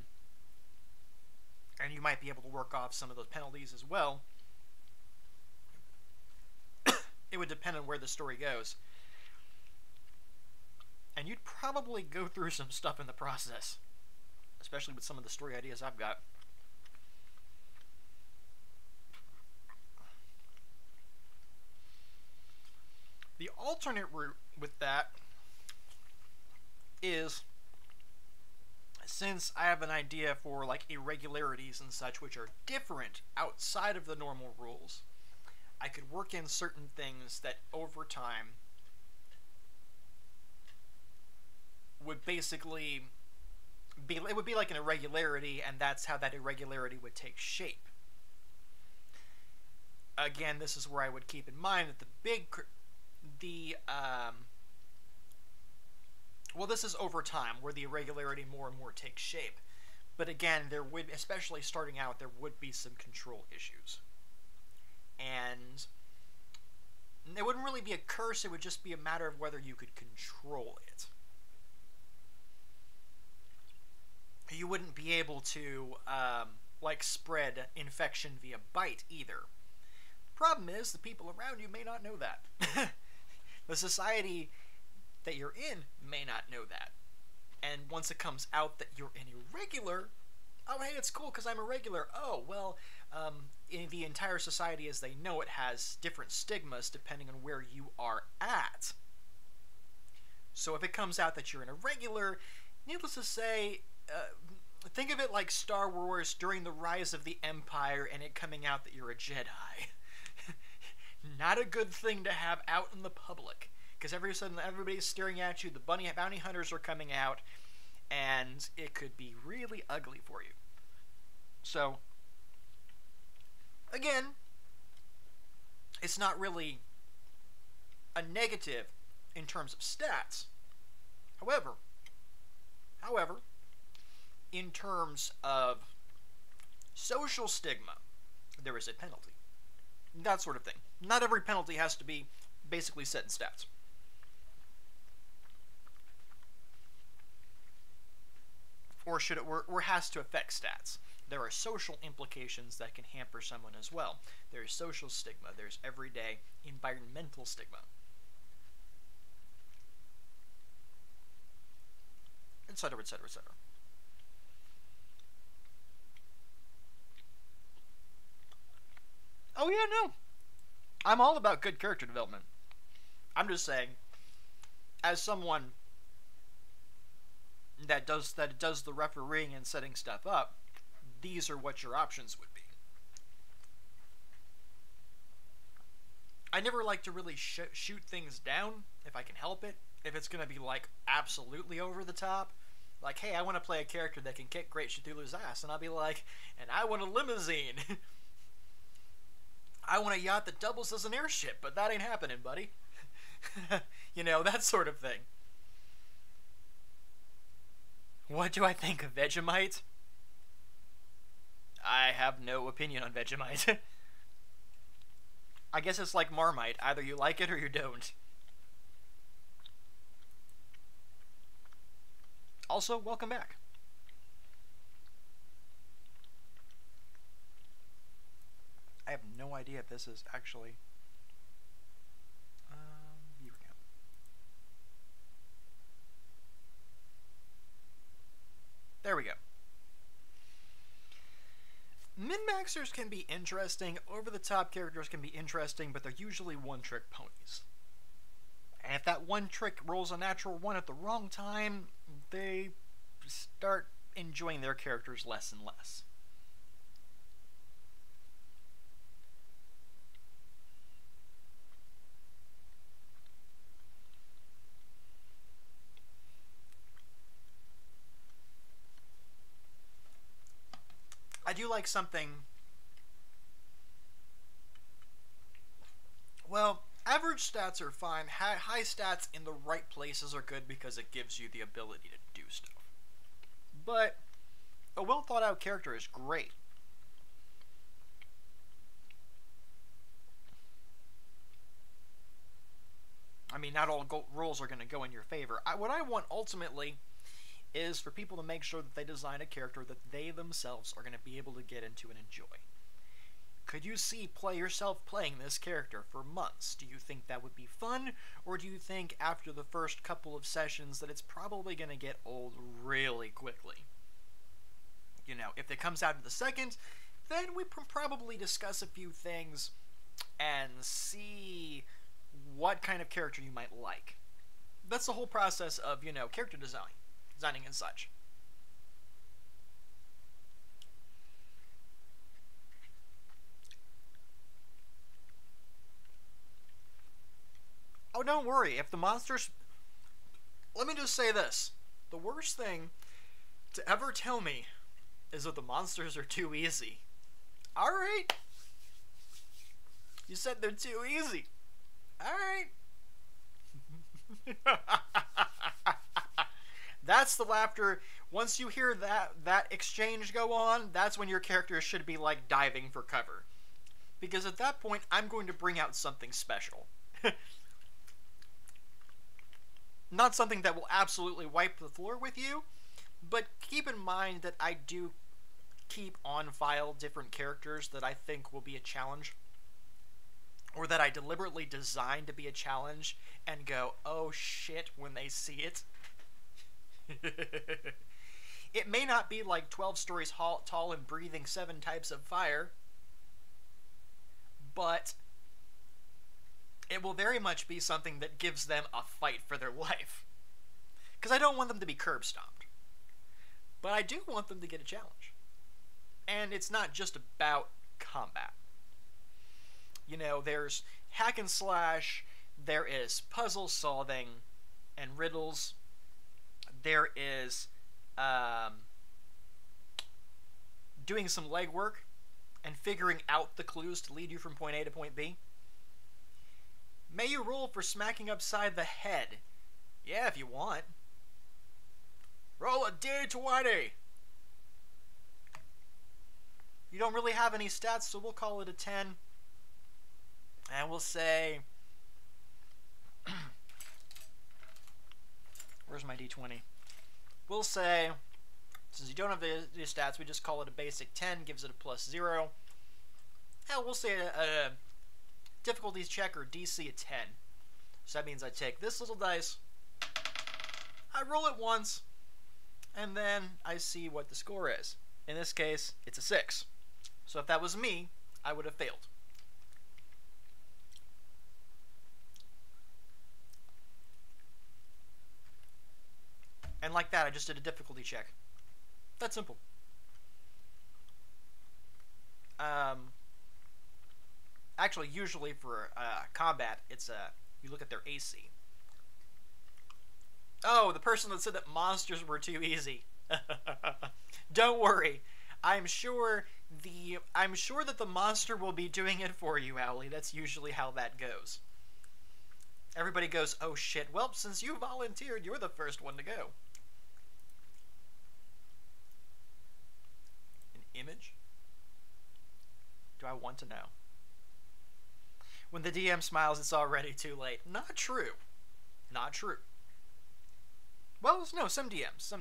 and you might be able to work off some of those penalties as well. It would depend on where the story goes. And you'd probably go through some stuff in the process, especially with some of the story ideas I've got. The alternate route with that is, since I have an idea for like irregularities and such which are different outside of the normal rules, I could work in certain things that over time would basically be, it would be like an irregularity, and that's how that irregularity would take shape. Again, this is where I would keep in mind that well, this is over time, where the irregularity more and more takes shape. But again, there would, especially starting out, there would be some control issues. And it wouldn't really be a curse, it would just be a matter of whether you could control it. You wouldn't be able to, like, spread infection via bite, either. Problem is, the people around you may not know that. The society that you're in may not know that. And once it comes out that you're an irregular, oh, hey, it's cool because I'm irregular. Oh, well, in the entire society as they know it has different stigmas depending on where you are at. So if it comes out that you're an irregular, needless to say, think of it like Star Wars during the rise of the Empire and it coming out that you're a Jedi. Not a good thing to have out in the public, because every sudden everybody's staring at you, the bounty hunters are coming out, and it could be really ugly for you. So, again, it's not really a negative in terms of stats. However, in terms of social stigma, there is a penalty. That sort of thing. Not every penalty has to be basically set in stats. Or has to affect stats. There are social implications that can hamper someone as well. There's social stigma. There's everyday environmental stigma. Etc., etc., etc. Oh yeah, no. I'm all about good character development. I'm just saying, as someone that does the refereeing and setting stuff up, these are what your options would be. I never like to really shoot things down if I can help it. If it's going to be like absolutely over the top, like, hey, I want to play a character that can kick Great Cthulhu's ass, and I'll be like, and I want a limousine. I want a yacht that doubles as an airship, but that ain't happening, buddy. You know, that sort of thing. What do I think of Vegemite? I have no opinion on Vegemite. I guess it's like Marmite. Either you like it or you don't. Also, welcome back. I have no idea if this is actually... viewer count. There we go. Min-maxers can be interesting, over-the-top characters can be interesting, but they're usually one-trick ponies. And if that one trick rolls a natural one at the wrong time, they start enjoying their characters less and less. I do like something... Well, average stats are fine. High stats in the right places are good because it gives you the ability to do stuff. But a well-thought-out character is great. I mean, not all rules are going to go in your favor. What I want ultimately is for people to make sure that they design a character that they themselves are going to be able to get into and enjoy. Could you see yourself playing this character for months? Do you think that would be fun? Or do you think after the first couple of sessions that it's probably going to get old really quickly? You know, if it comes out in the second, then we can probably discuss a few things and see what kind of character you might like. That's the whole process of, you know, character designing and such. Oh, don't worry. If the monsters... Let me just say this. The worst thing to ever tell me is that the monsters are too easy. Alright. You said they're too easy. Alright. That's the laughter. Once you hear that exchange go on, that's when your character should be like diving for cover. Because at that point, I'm going to bring out something special. Not something that will absolutely wipe the floor with you, but keep in mind that I do keep on file different characters that I think will be a challenge, or that I deliberately design to be a challenge and go, oh shit, when they see it. It may not be like 12 stories tall and breathing 7 types of fire, but it will very much be something that gives them a fight for their life. Because I don't want them to be curb stomped. But I do want them to get a challenge. And it's not just about combat. You know, there's hack and slash, there is puzzle solving and riddles, there is doing some legwork and figuring out the clues to lead you from point A to point B. May you roll for smacking upside the head. Yeah, if you want. Roll a D20! You don't really have any stats, so we'll call it a 10. And we'll say... Where's my D20? We'll say, since you don't have the stats, we just call it a basic 10, gives it a +0. Hell, we'll say a difficulties check or DC at 10. So that means I take this little dice, I roll it once, and then I see what the score is. In this case, it's a 6. So if that was me, I would have failed. And like that, I just did a difficulty check. That's simple. Actually, usually for combat, it's you look at their AC. Oh, the person that said that monsters were too easy. Don't worry. I'm sure that the monster will be doing it for you, Owly. That's usually how that goes. Everybody goes, oh shit, well, since you volunteered, you're the first one to go. An image? Do I want to know? When the DM smiles, it's already too late. Not true. Not true. Well, no, some DMs.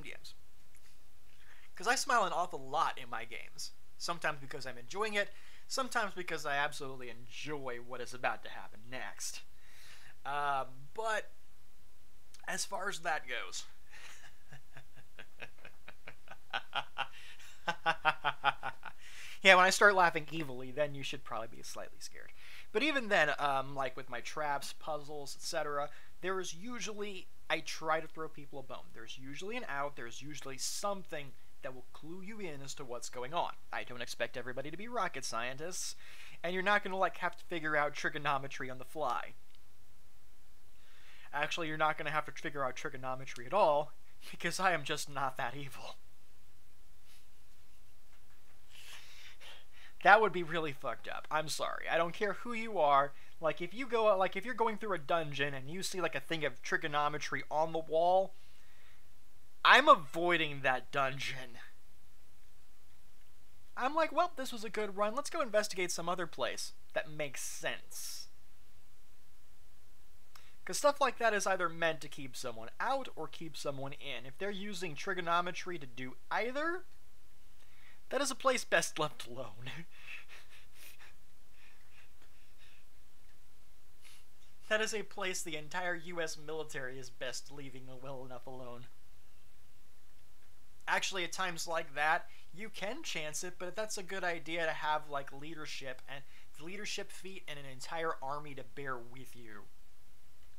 Because I smile an awful lot in my games. Sometimes because I'm enjoying it, sometimes because I absolutely enjoy what is about to happen next. But as far as that goes, yeah, when I start laughing evilly, then you should probably be slightly scared. But even then, like with my traps, puzzles, etc., there is usually, I try to throw people a bone. There's usually an out, there's usually something that will clue you in as to what's going on. I don't expect everybody to be rocket scientists, and you're not going to like have to figure out trigonometry on the fly. Actually, you're not going to have to figure out trigonometry at all, because I am just not that evil. That would be really fucked up. I'm sorry. I don't care who you are. Like if you go, like if you're going through a dungeon and you see like a thing of trigonometry on the wall, I'm avoiding that dungeon. I'm like, well, this was a good run. Let's go investigate some other place that makes sense. Because stuff like that is either meant to keep someone out or keep someone in. If they're using trigonometry to do either, that is a place best left alone. That is a place the entire US military is best leaving well enough alone. Actually, at times like that, you can chance it, but that's a good idea to have like leadership and leadership feat and an entire army to bear with you.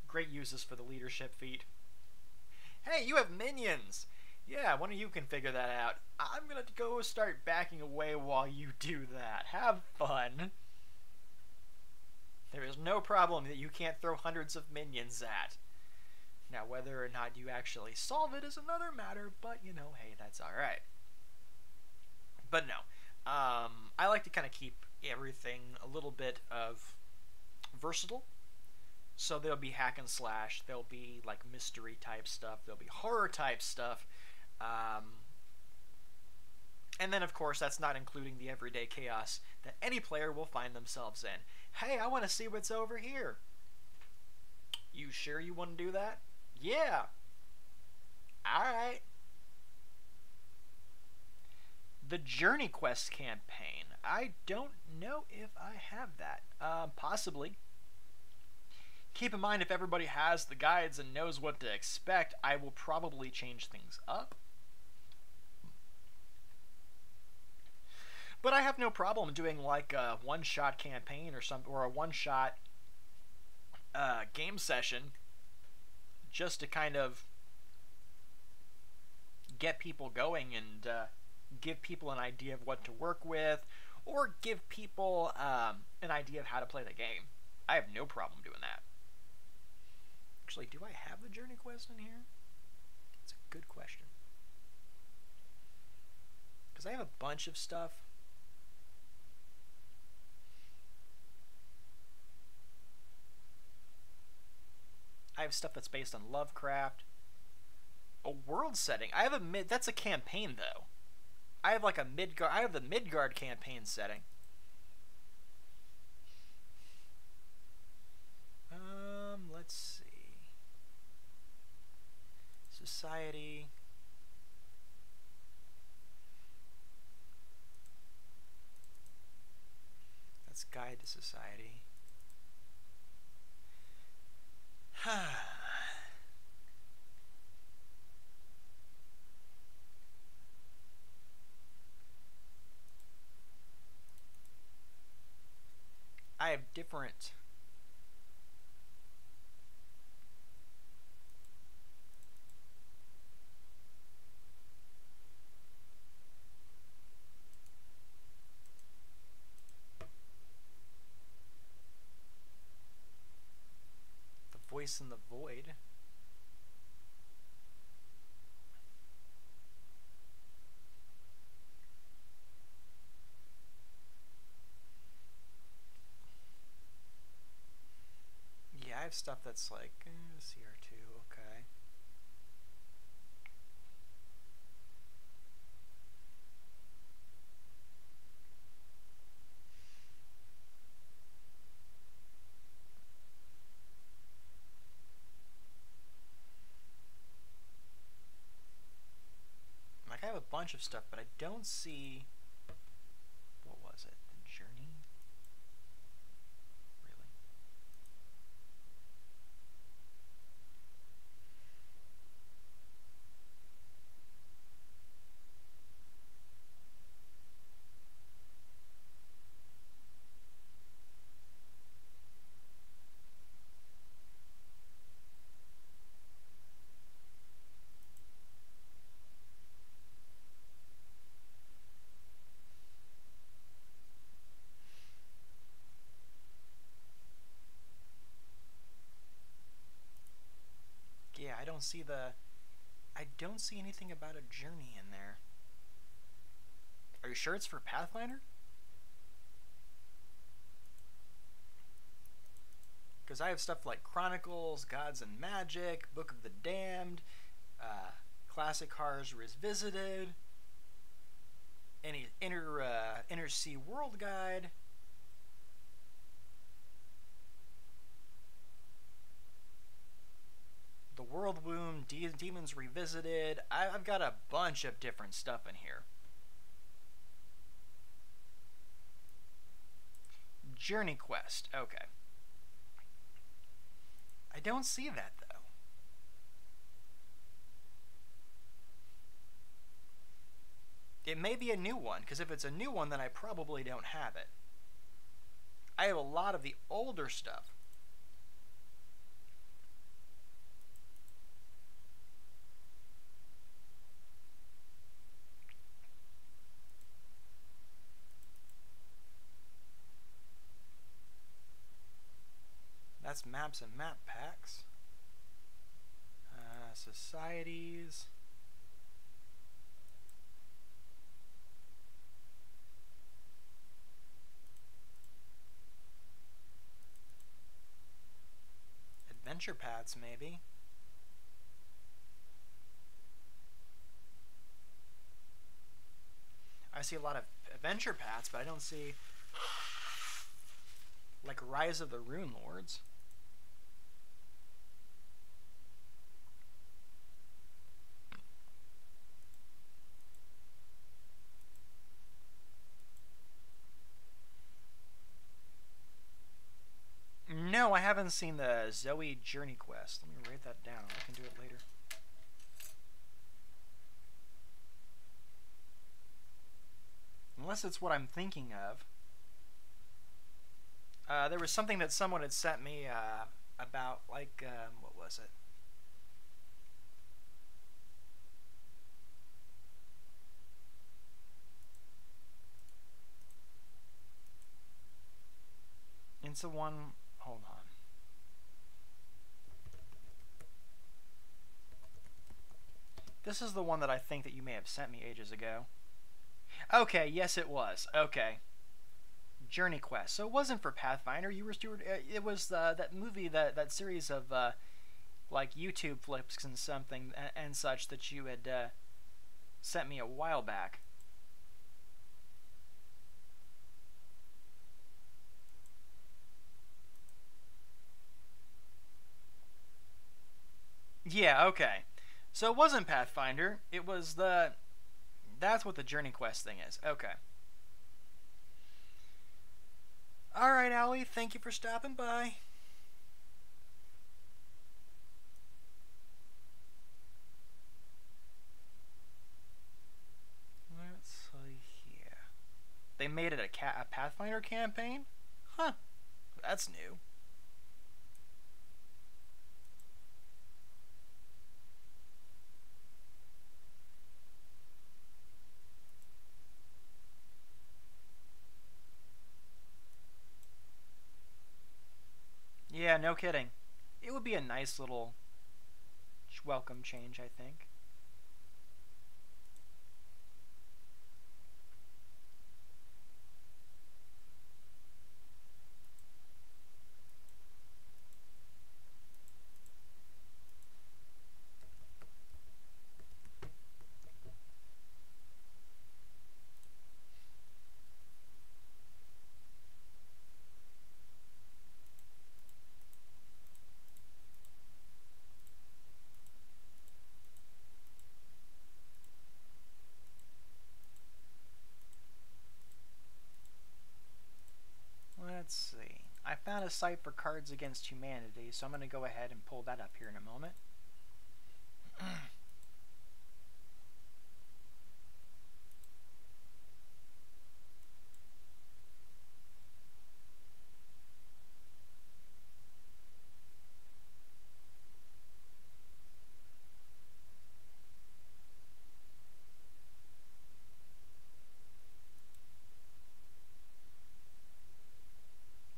Great uses for the leadership feat. Hey, you have minions! Yeah, one of you can figure that out. I'm gonna go start backing away while you do that. Have fun. There is no problem that you can't throw hundreds of minions at. Now, whether or not you actually solve it is another matter, but, you know, hey, that's alright. But no, I like to kind of keep everything a little bit of versatile. So there'll be hack and slash, there'll be, like, mystery type stuff, there'll be horror type stuff, and then, of course, that's not including the everyday chaos that any player will find themselves in. Hey, I want to see what's over here. You sure you want to do that? Yeah. Alright. The Journey Quest campaign. I don't know if I have that. Possibly. Keep in mind, if everybody has the guides and knows what to expect, I will probably change things up. But I have no problem doing like a one-shot campaign or a one-shot game session just to kind of get people going and give people an idea of what to work with, or give people an idea of how to play the game. I have no problem doing that. Actually, do I have the Journey Quest in here? That's a good question. Because I have a bunch of stuff. I have stuff that's based on Lovecraft. A world setting. I have that's a campaign though. I have like a Midgard. I have the Midgard campaign setting. Let's see. Society. That's Guide to Society. I have different voice in the void. Yeah, I have stuff that's like CR2, okay. Like, I have a bunch of stuff, but I don't see... What was it? The Journey? Really? Yeah, I don't see the... I don't see anything about a Journey in there. Are you sure it's for Pathfinder? Because I have stuff like Chronicles, Gods and Magic, Book of the Damned, Classic Horrors Revisited, any Inner Sea World Guide. The World Womb, Demons Revisited. I've got a bunch of different stuff in here. Journey Quest. Okay. I don't see that, though. It may be a new one, because if it's a new one, then I probably don't have it. I have a lot of the older stuff. That's maps and map packs. Societies. Adventure paths, maybe. I see a lot of adventure paths, but I don't see like Rise of the Rune Lords. No, I haven't seen the Zoe Journey Quest. Let me write that down. I can do it later. Unless it's what I'm thinking of. There was something that someone had sent me about, like, what was it? It's the one... Hold on. This is the one that I think that you may have sent me ages ago. Okay, yes it was. Okay. Journey Quest. So it wasn't for Pathfinder. You were it was that movie, that series of like YouTube flips and something and such that you had sent me a while back. Yeah, okay. So it wasn't Pathfinder. It was the... That's what the Journey Quest thing is. Okay. Alright, Allie. Thank you for stopping by. Let's see here. They made it a Pathfinder campaign? Huh. That's new. Yeah, no kidding. it would be a nice little welcome change, I think. Let's see. I found a site for Cards Against Humanity, so I'm going to go ahead and pull that up here in a moment.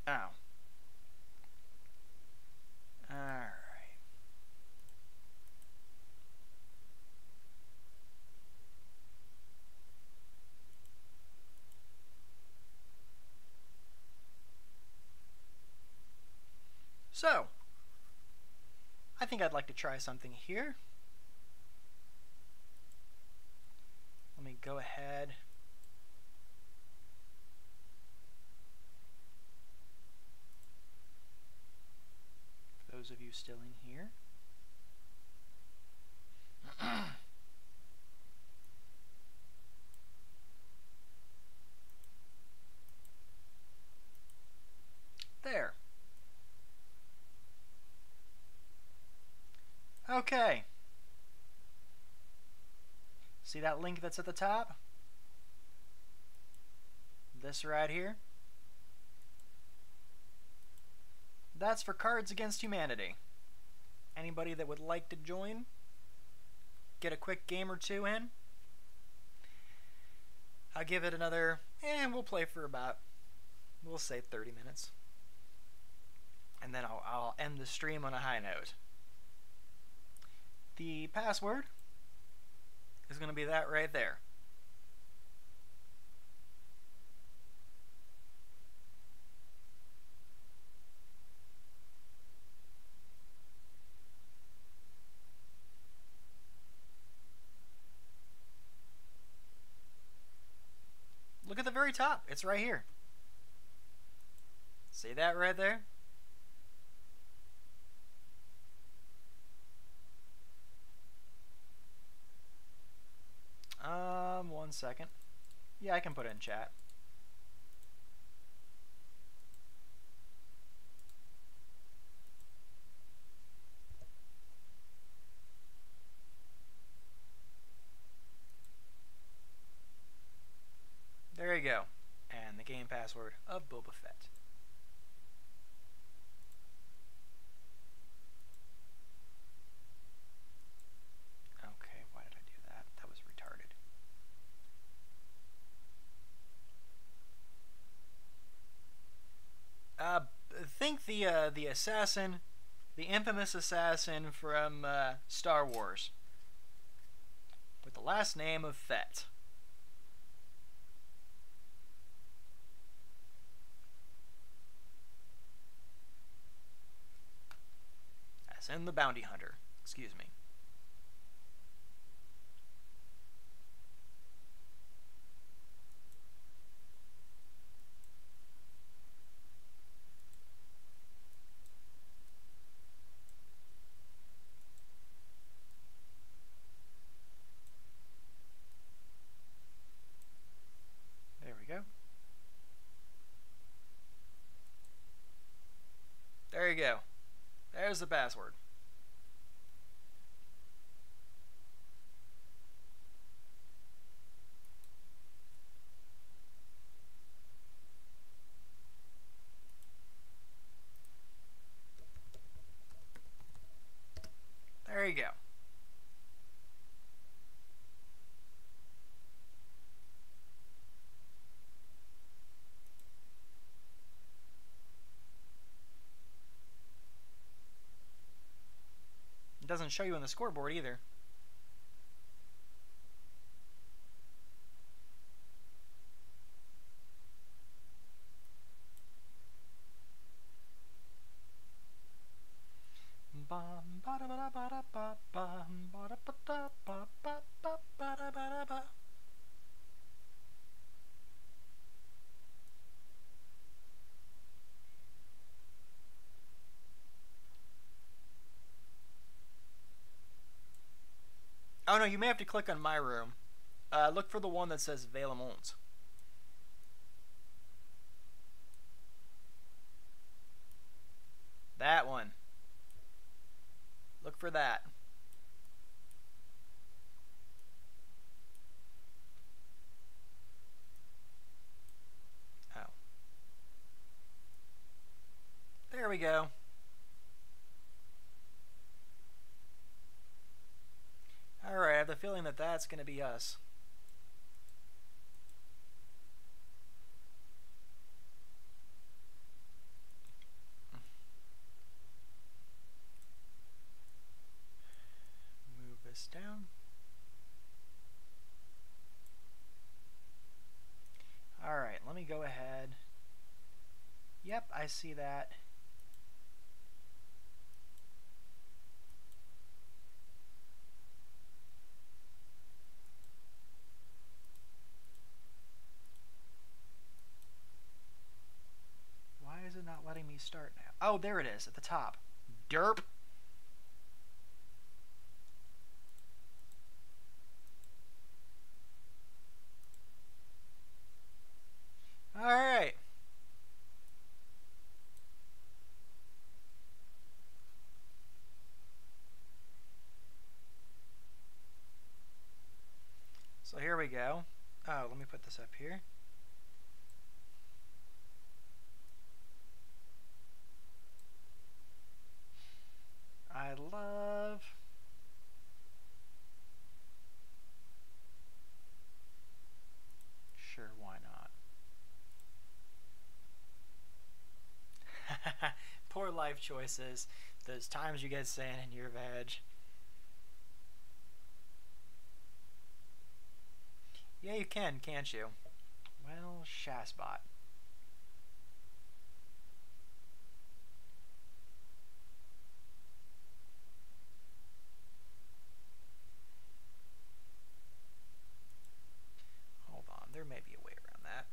Oh. Alright. So, I think I'd like to try something here. Let me go ahead. For those of you still in here. There. Okay. See that link that's at the top? This right here? That's for Cards Against Humanity. Anybody that would like to join? Get a quick game or two in? I'll give it another, we'll play for about, we'll say 30 minutes. And then I'll end the stream on a high note. The password is going to be that right there. Look at the very top. It's right here. See that right there? 1 second. Yeah, I can put it in chat. There you go. And the game password of Boba Fett. Okay, why did I do that? That was retarded. Think the assassin, the infamous assassin from Star Wars, with the last name of Fett. As in the bounty hunter. Excuse me. There we go. There you go. There's the password. There you go. doesn't show you on the scoreboard either. Oh no, you may have to click on my room. Look for the one that says Veillemont. That one. Look for that. Oh. There we go. Alright, I have the feeling that that's going to be us. Move this down. Alright, let me go ahead. Yep, I see that. Why is it not letting me start now? Oh, there it is, at the top. Derp. Alright. So here we go. Oh, let me put this up here. I love... Sure, why not? Poor life choices. Those times you get sand in your veg. Yeah, you can, can't you? Well, Shasbot. Hold on, there may be a way around that.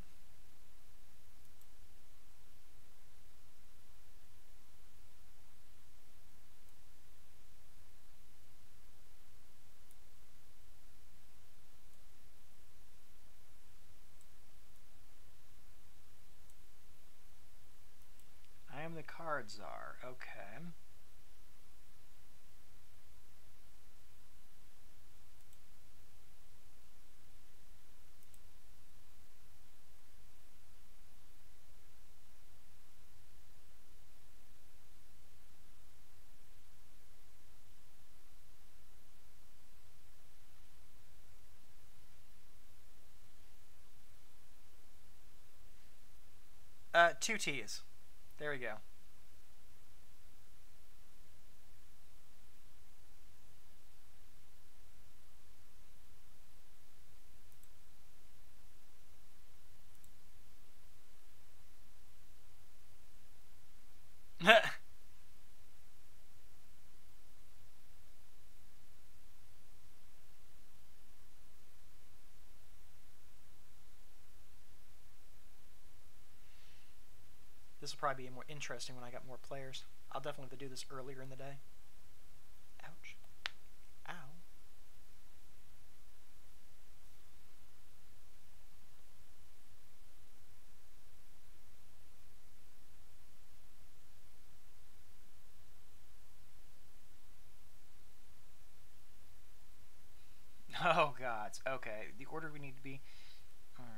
I am the card czar. Okay. Two T's. There we go. This will probably be more interesting when I got more players. I'll definitely have to do this earlier in the day. Ouch. Ow. Oh, gods. Okay, the order we need to be... Alright.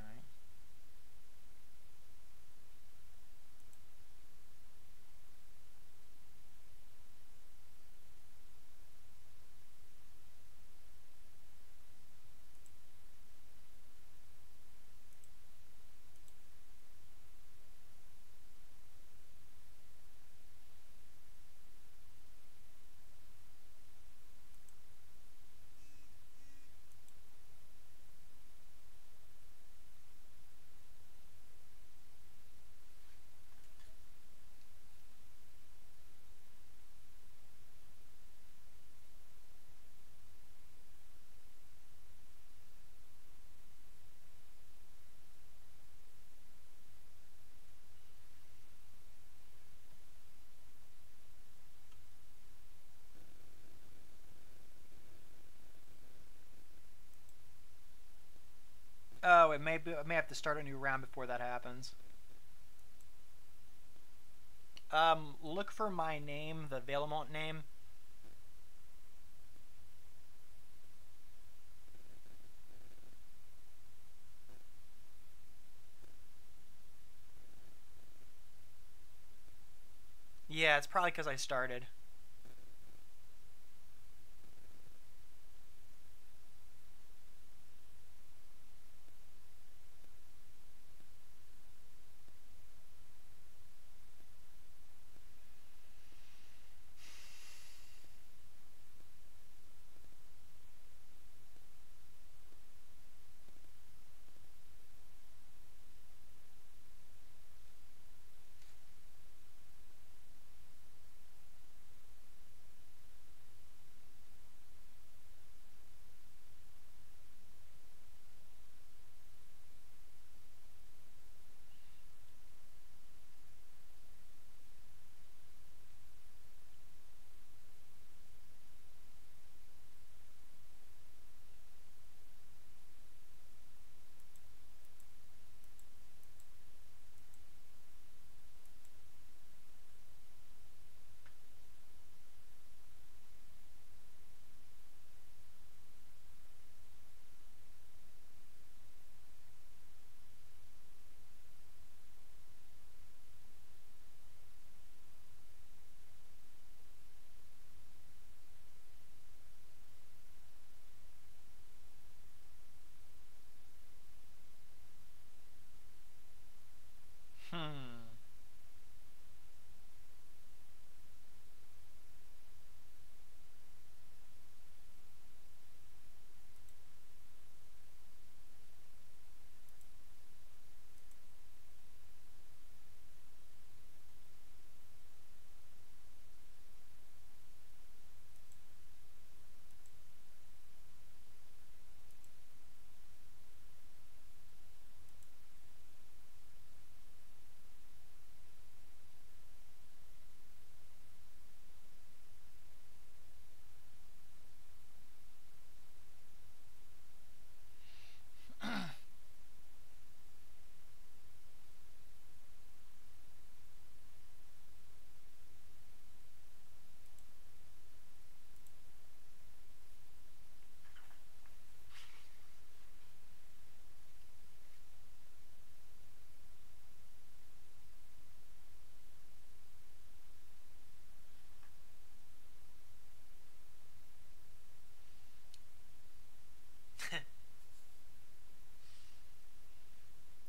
it may be, I may have to start a new round before that happens. Look for my name, the Valemont name. Yeah, it's probably because I started. Hmm.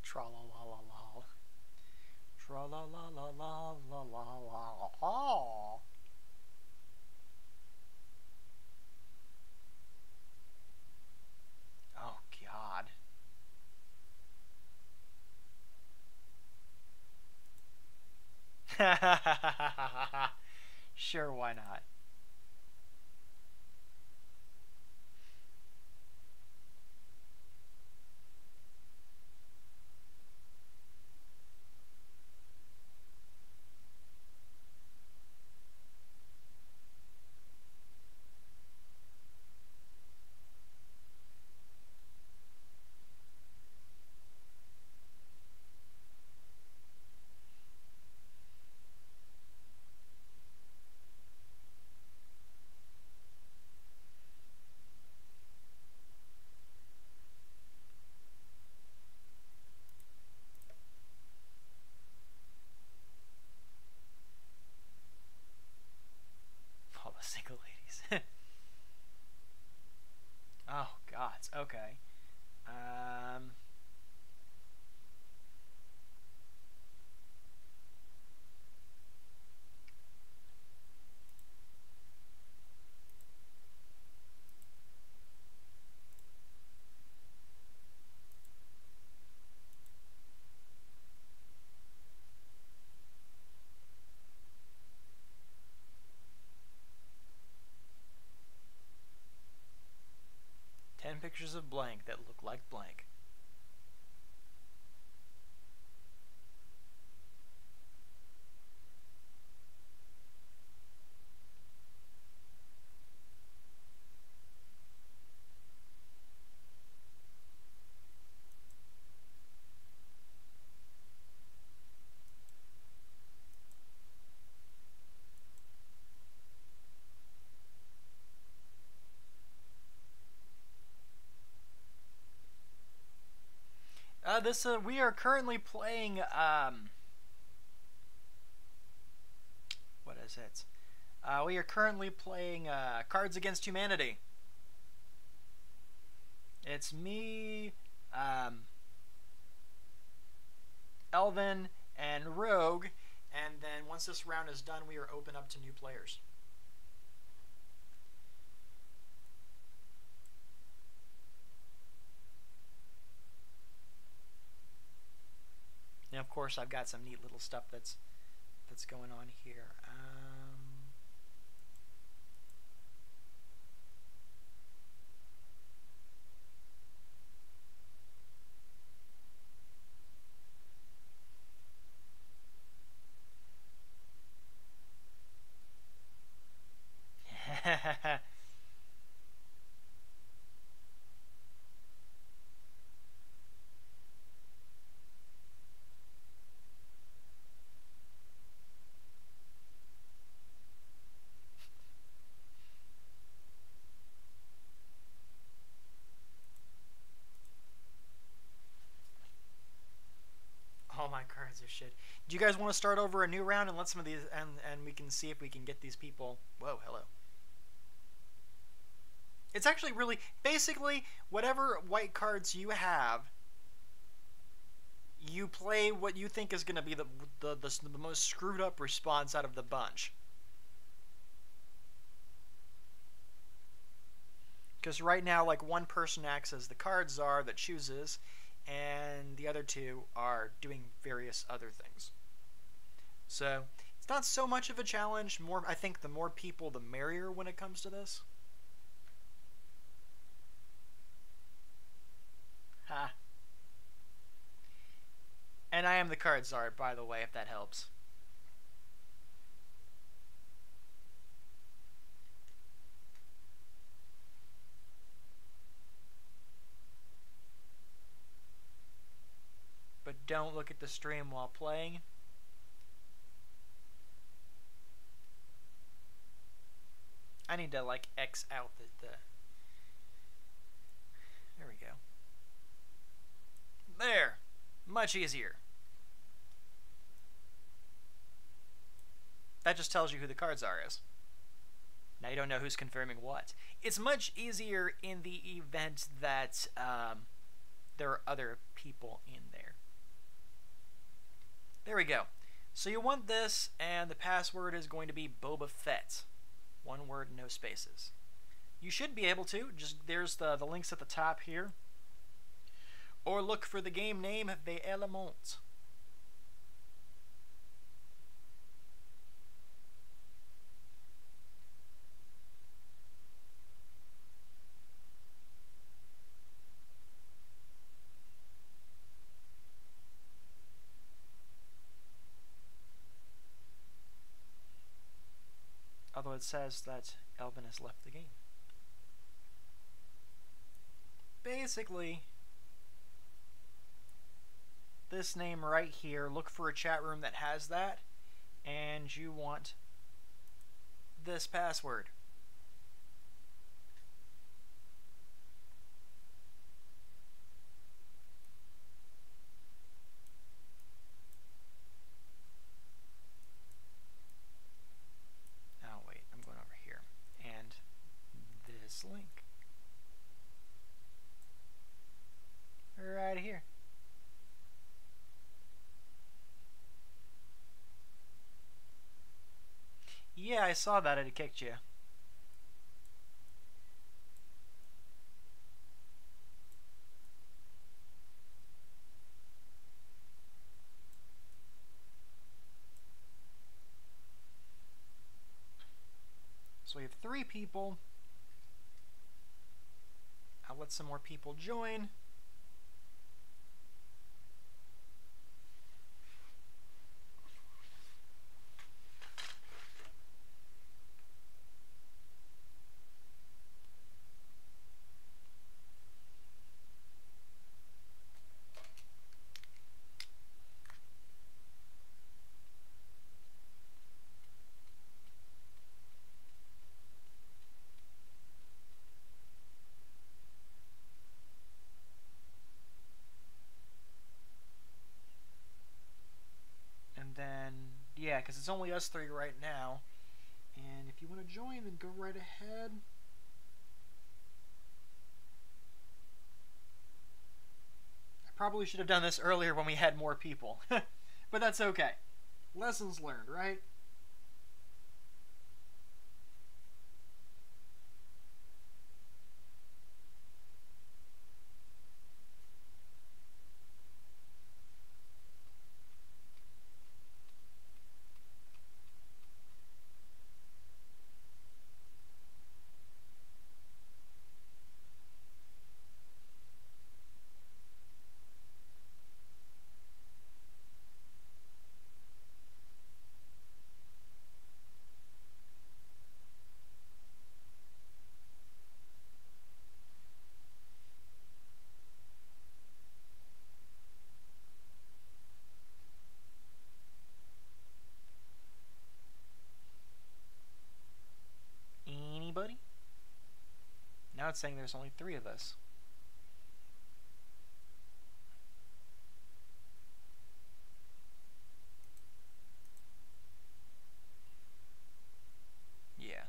Tra la la la la. Tra la la la la la la la. Oh God. Sure, why not? All the single ladies. Oh God. Okay. Um. 10 pictures of blank that look like blank. this we are currently playing what is it? We are currently playing Cards Against Humanity. It's me, Elvin, and Rogue, and then once this round is done, we are open up to new players. And of course, I've got some neat little stuff that's going on here. All my cards are shit. Do you guys want to start over a new round and let some of these and we can see if we can get these people? Whoa, hello. It's actually really basically whatever white cards you have, you play what you think is going to be the most screwed up response out of the bunch. Because right now, like, one person acts as the card czar that chooses, and the other two are doing various other things. So it's not so much of a challenge. More, I think the more people, the merrier when it comes to this. Ha. And I am the card czar, by the way, if that helps. But don't look at the stream while playing. I need to, like, X out the there we go. There! Much easier. That just tells you who the card czar is. Now you don't know who's confirming what. It's much easier in the event that there are other people in there. There we go. So you want this, and the password is going to be Boba Fett. One word, no spaces. You should be able to. Just there's the links at the top here. Or look for the game name, The Element. Although it says that Elvin has left the game. Basically, this name right here, look for a chat room that has that, and you want this password. Oh wait, I'm going over here. And this link. Right here. Yeah, I saw that it kicked you. So we have 3 people. I'll let some more people join. because it's only us three right now. And if you want to join, then go right ahead. I probably should have done this earlier when we had more people. But that's okay. Lessons learned, right? Anybody? Now it's saying there's only 3 of us. Yeah.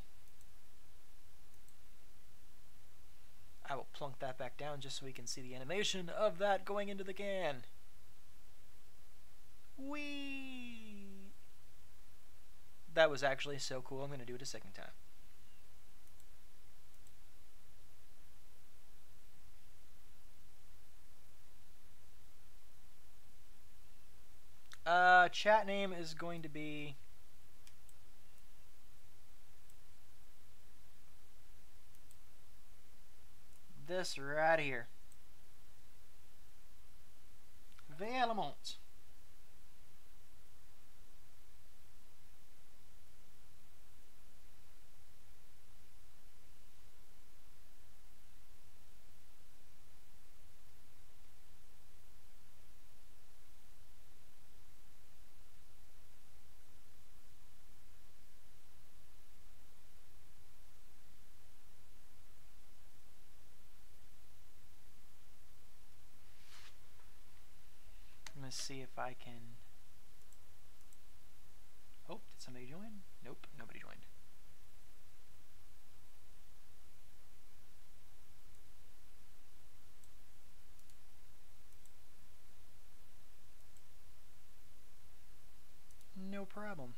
I will plunk that back down just so we can see the animation of that going into the can. Whee! That was actually so cool. I'm going to do it a second time. Chat name is going to be this right here. Valemont. Let's see if I can... Oh, did somebody join? Nope, nobody joined. No problem.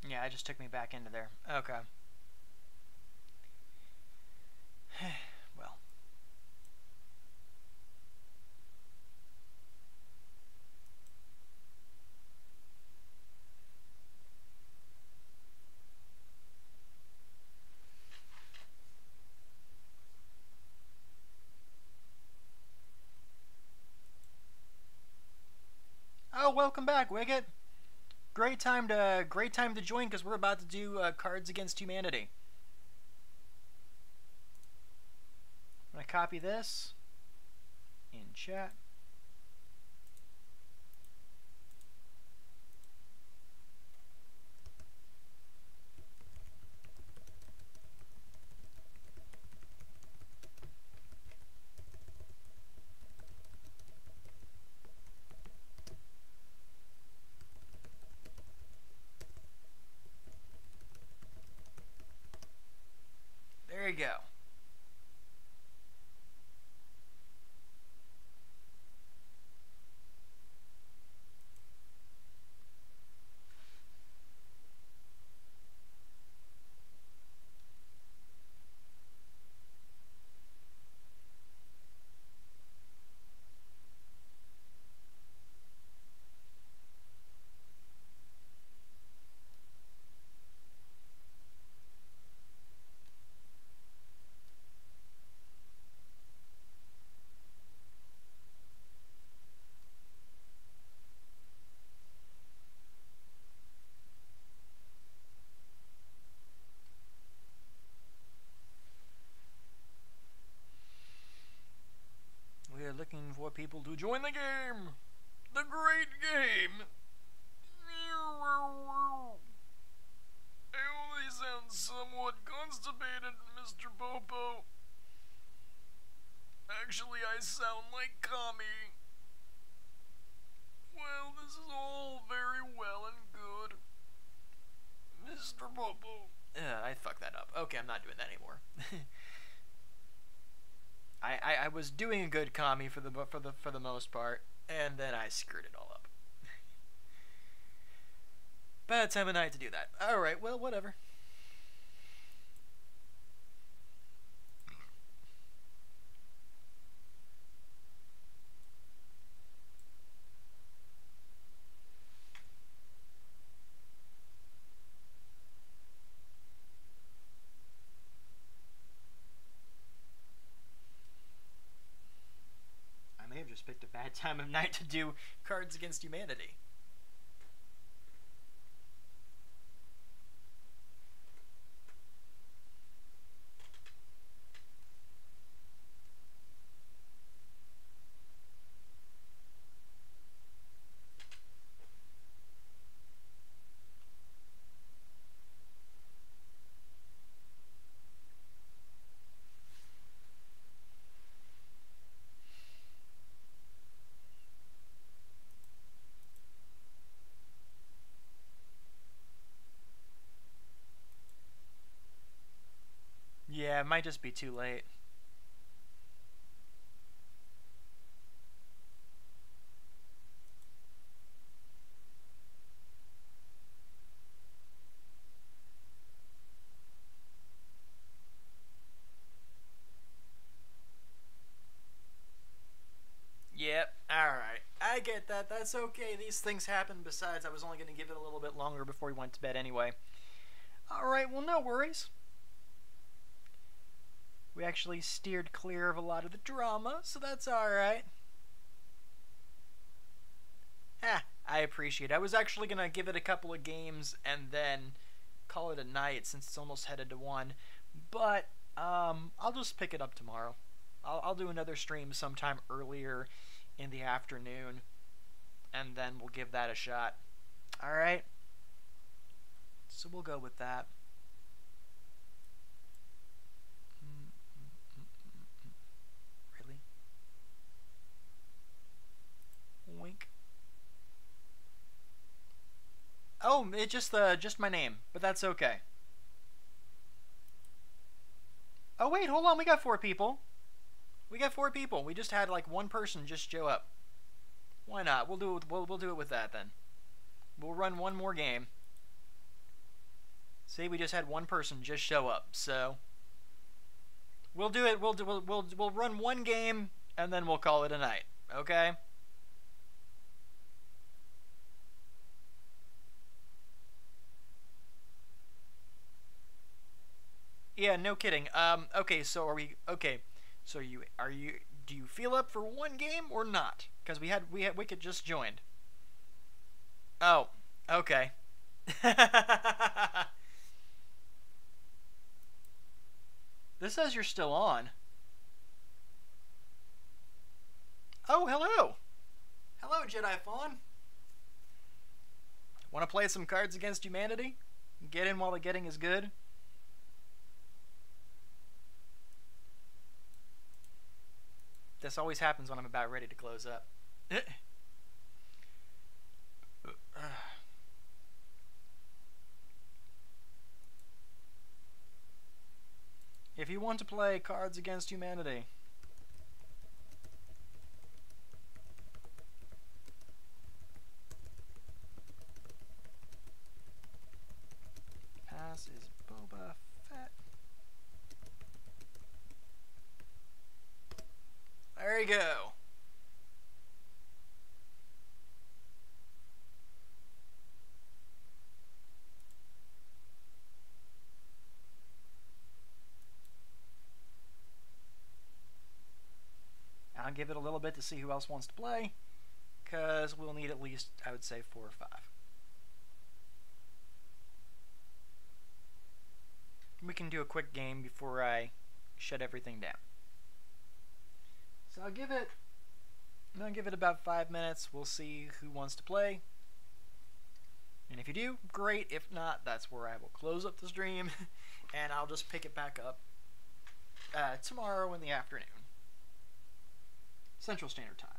Yeah, it just took me back into there. Okay. Well. Oh, welcome back, Wicket. Great time to join because we're about to do Cards Against Humanity. I'm gonna copy this in chat. There you go. We are looking for people to join the game. The great game. I only sound somewhat constipated, Mr. Popo. Actually, I sound like Kami. Well, this is all very well and good, Mr. Popo. I fucked that up. Okay, I'm not doing that anymore. I was doing a good Kami for the most part, and then I screwed it all up. Bad time of night to do that. All right, well, whatever. I may have just picked a bad time of night to do Cards Against Humanity. Yeah, it might just be too late. Yep, alright. I get that. That's okay. These things happen. Besides, I was only going to give it a little bit longer before we went to bed anyway. Alright, well, no worries. We actually steered clear of a lot of the drama, so that's alright. I appreciate it. I was actually going to give it a couple of games and then call it a night since it's almost headed to 1. But, I'll just pick it up tomorrow. I'll do another stream sometime earlier in the afternoon, and then we'll give that a shot. Alright? So we'll go with that. Really? Wink. Oh, it's just my name, but that's okay. Oh wait, hold on, we got 4 people. We got 4 people. We just had like 1 person just show up. Why not? We'll do it with that then. We'll run 1 more game. See, we just had 1 person just show up, so we'll do it. We'll run 1 game and then we'll call it a night. Okay? Yeah, no kidding. Okay, so are we okay? So do you feel up for 1 game or not? Because Wicked just joined. Oh, okay. This says you're still on. Oh, hello. Hello, Jedi Fawn. Want to play some Cards Against Humanity? Get in while the getting is good. This always happens when I'm about ready to close up. If you want to play Cards Against Humanity, pass is Boba Fett. There you go. I'll give it a little bit to see who else wants to play, because we'll need at least, I would say, 4 or 5. We can do a quick game before I shut everything down. So I'll give it, about 5 minutes. We'll see who wants to play. And if you do, great. If not, that's where I will close up the stream, and I'll just pick it back up tomorrow in the afternoon, Central Standard Time.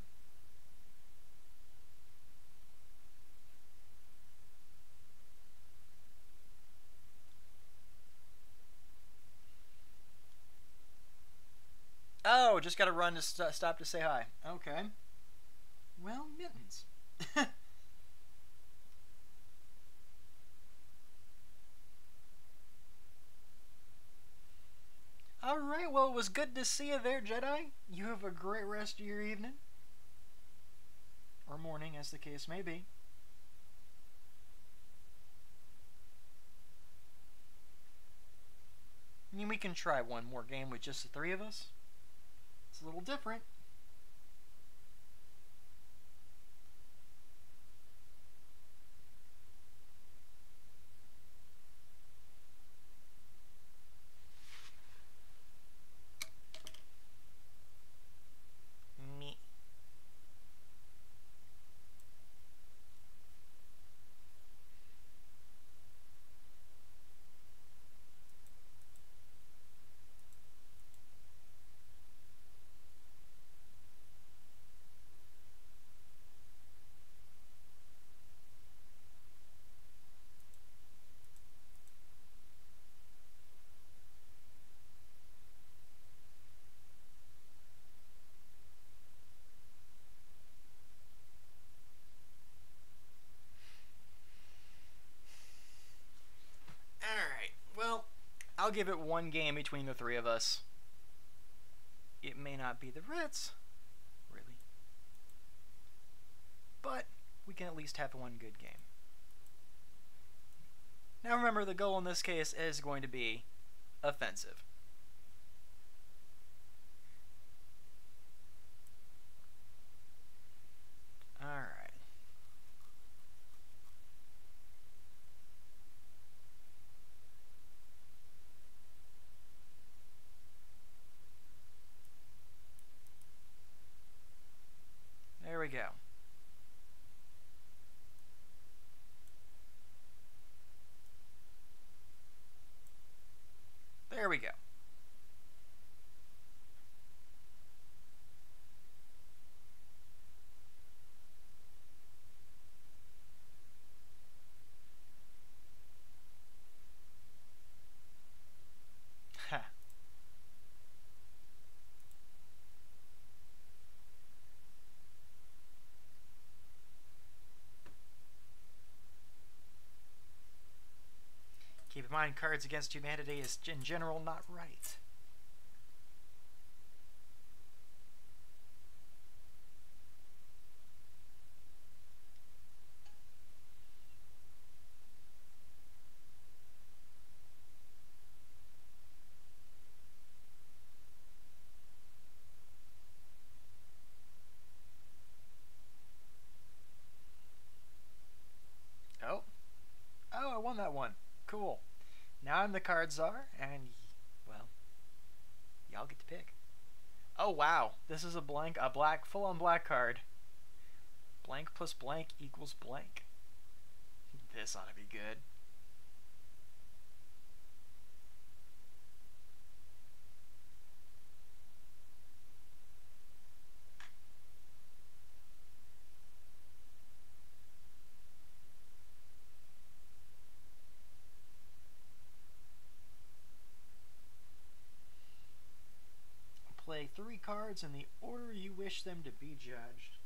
Oh, just gotta run to stop to say hi. Okay. Well, mittens. Alright, well, it was good to see you there, Jedi. You have a great rest of your evening. Or morning, as the case may be. I mean, we can try one more game with just the three of us. It's a little different. Me. Alright, well, I'll give it one game between the three of us. It may not be the Ritz, really, but we can at least have one good game. Now remember, the goal in this case is going to be offensive. Alright. There we go. There we go. Ha. Keep in mind, Cards Against Humanity is in general not right. Oh. Oh, I won that one. Cool. Now I'm the card czar, and, well, y'all get to pick. Oh, wow. This is a black, full-on black card. Blank plus blank equals blank. This ought to be good. Play 3 cards in the order you wish them to be judged.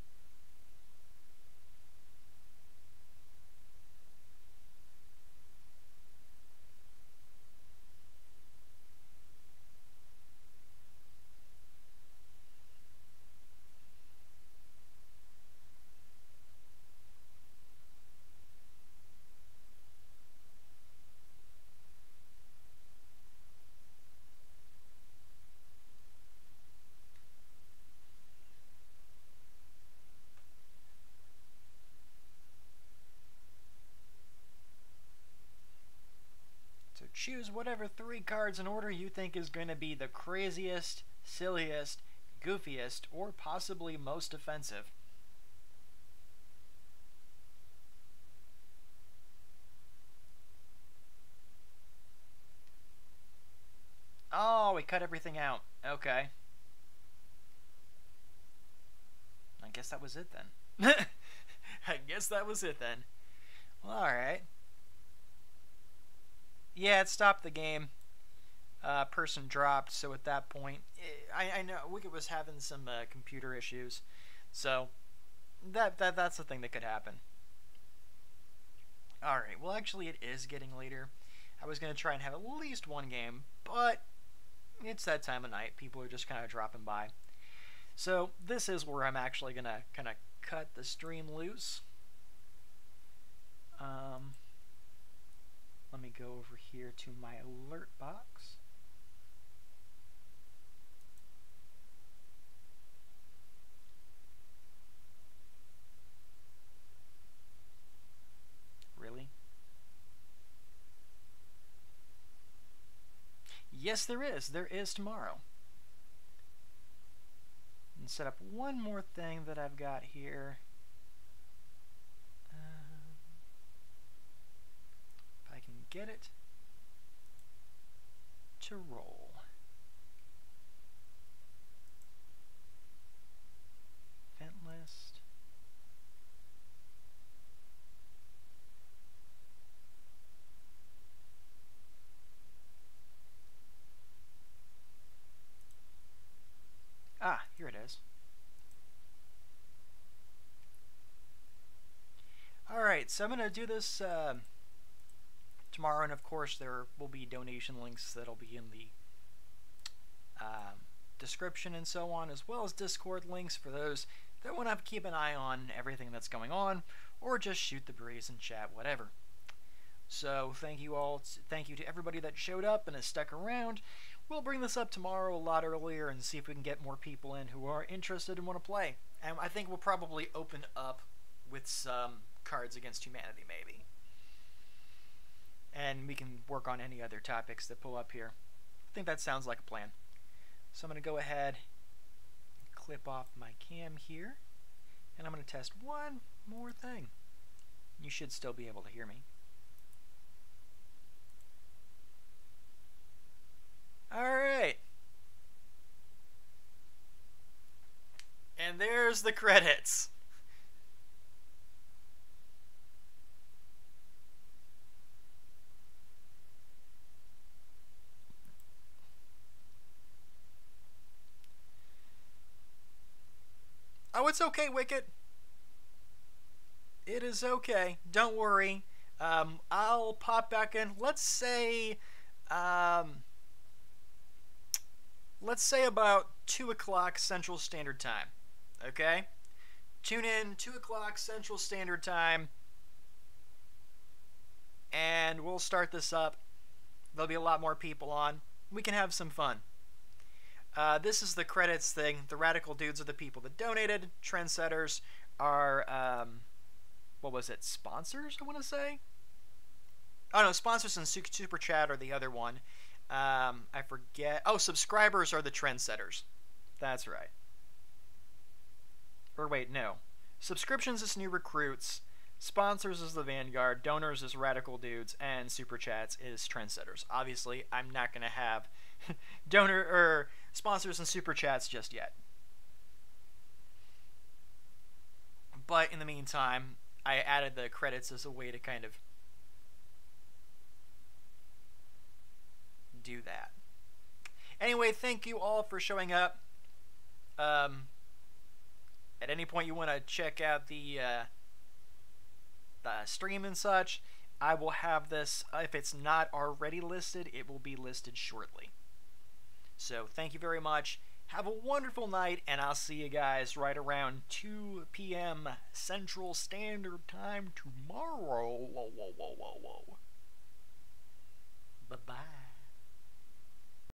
So choose whatever 3 cards in order you think is going to be the craziest, silliest, goofiest, or possibly most offensive. Oh, we cut everything out. Okay. I guess that was it then. I guess that was it then. Well, alright. Yeah, it stopped the game. Person dropped, so at that point, I know Wicket was having some computer issues, so that's the thing that could happen. Alright, well actually it is getting later. I was going to try and have at least one game, but it's that time of night. People are just kind of dropping by. So this is where I'm actually going to kind of cut the stream loose. Let me go over here to my alert box. Really? Yes, there is. There is tomorrow. And set up one more thing that I've got here. If I can get it to roll. Event list. Ah, here it is. Alright, so I'm going to do this tomorrow, and of course there will be donation links that'll be in the description and so on, as well as Discord links for those that want to keep an eye on everything that's going on, or just shoot the breeze and chat, whatever. So thank you all, thank you to everybody that showed up and has stuck around. We'll bring this up tomorrow a lot earlier and see if we can get more people in who are interested and want to play. And I think we'll probably open up with some Cards Against Humanity, maybe. And we can work on any other topics that pull up here. I think that sounds like a plan. So I'm going to go ahead and clip off my cam here. And I'm going to test one more thing. You should still be able to hear me. Alright. And there's the credits. Oh, it's okay, Wicket. It is okay. Don't worry. I'll pop back in. Let's say about 2 o'clock Central Standard Time. Okay? Tune in 2 o'clock Central Standard Time, and we'll start this up. There'll be a lot more people on. We can have some fun. This is the credits thing. The radical dudes are the people that donated. Trendsetters are, what was it? Sponsors, I want to say? Oh, no, sponsors and Super Chat are the other one. I forget. Oh, subscribers are the trendsetters. That's right. Or wait, no. Subscriptions is new recruits. Sponsors is the Vanguard. Donors is radical dudes. And Super Chats is trendsetters. Obviously, I'm not going to have sponsors and Super Chats just yet. But in the meantime, I added the credits as a way to kind of do that. Anyway, thank you all for showing up. At any point you want to check out the stream and such, I will have this. If it's not already listed, it will be listed shortly. So thank you very much. Have a wonderful night, and I'll see you guys right around 2 p.m. Central Standard Time tomorrow. Whoa. Bye-bye.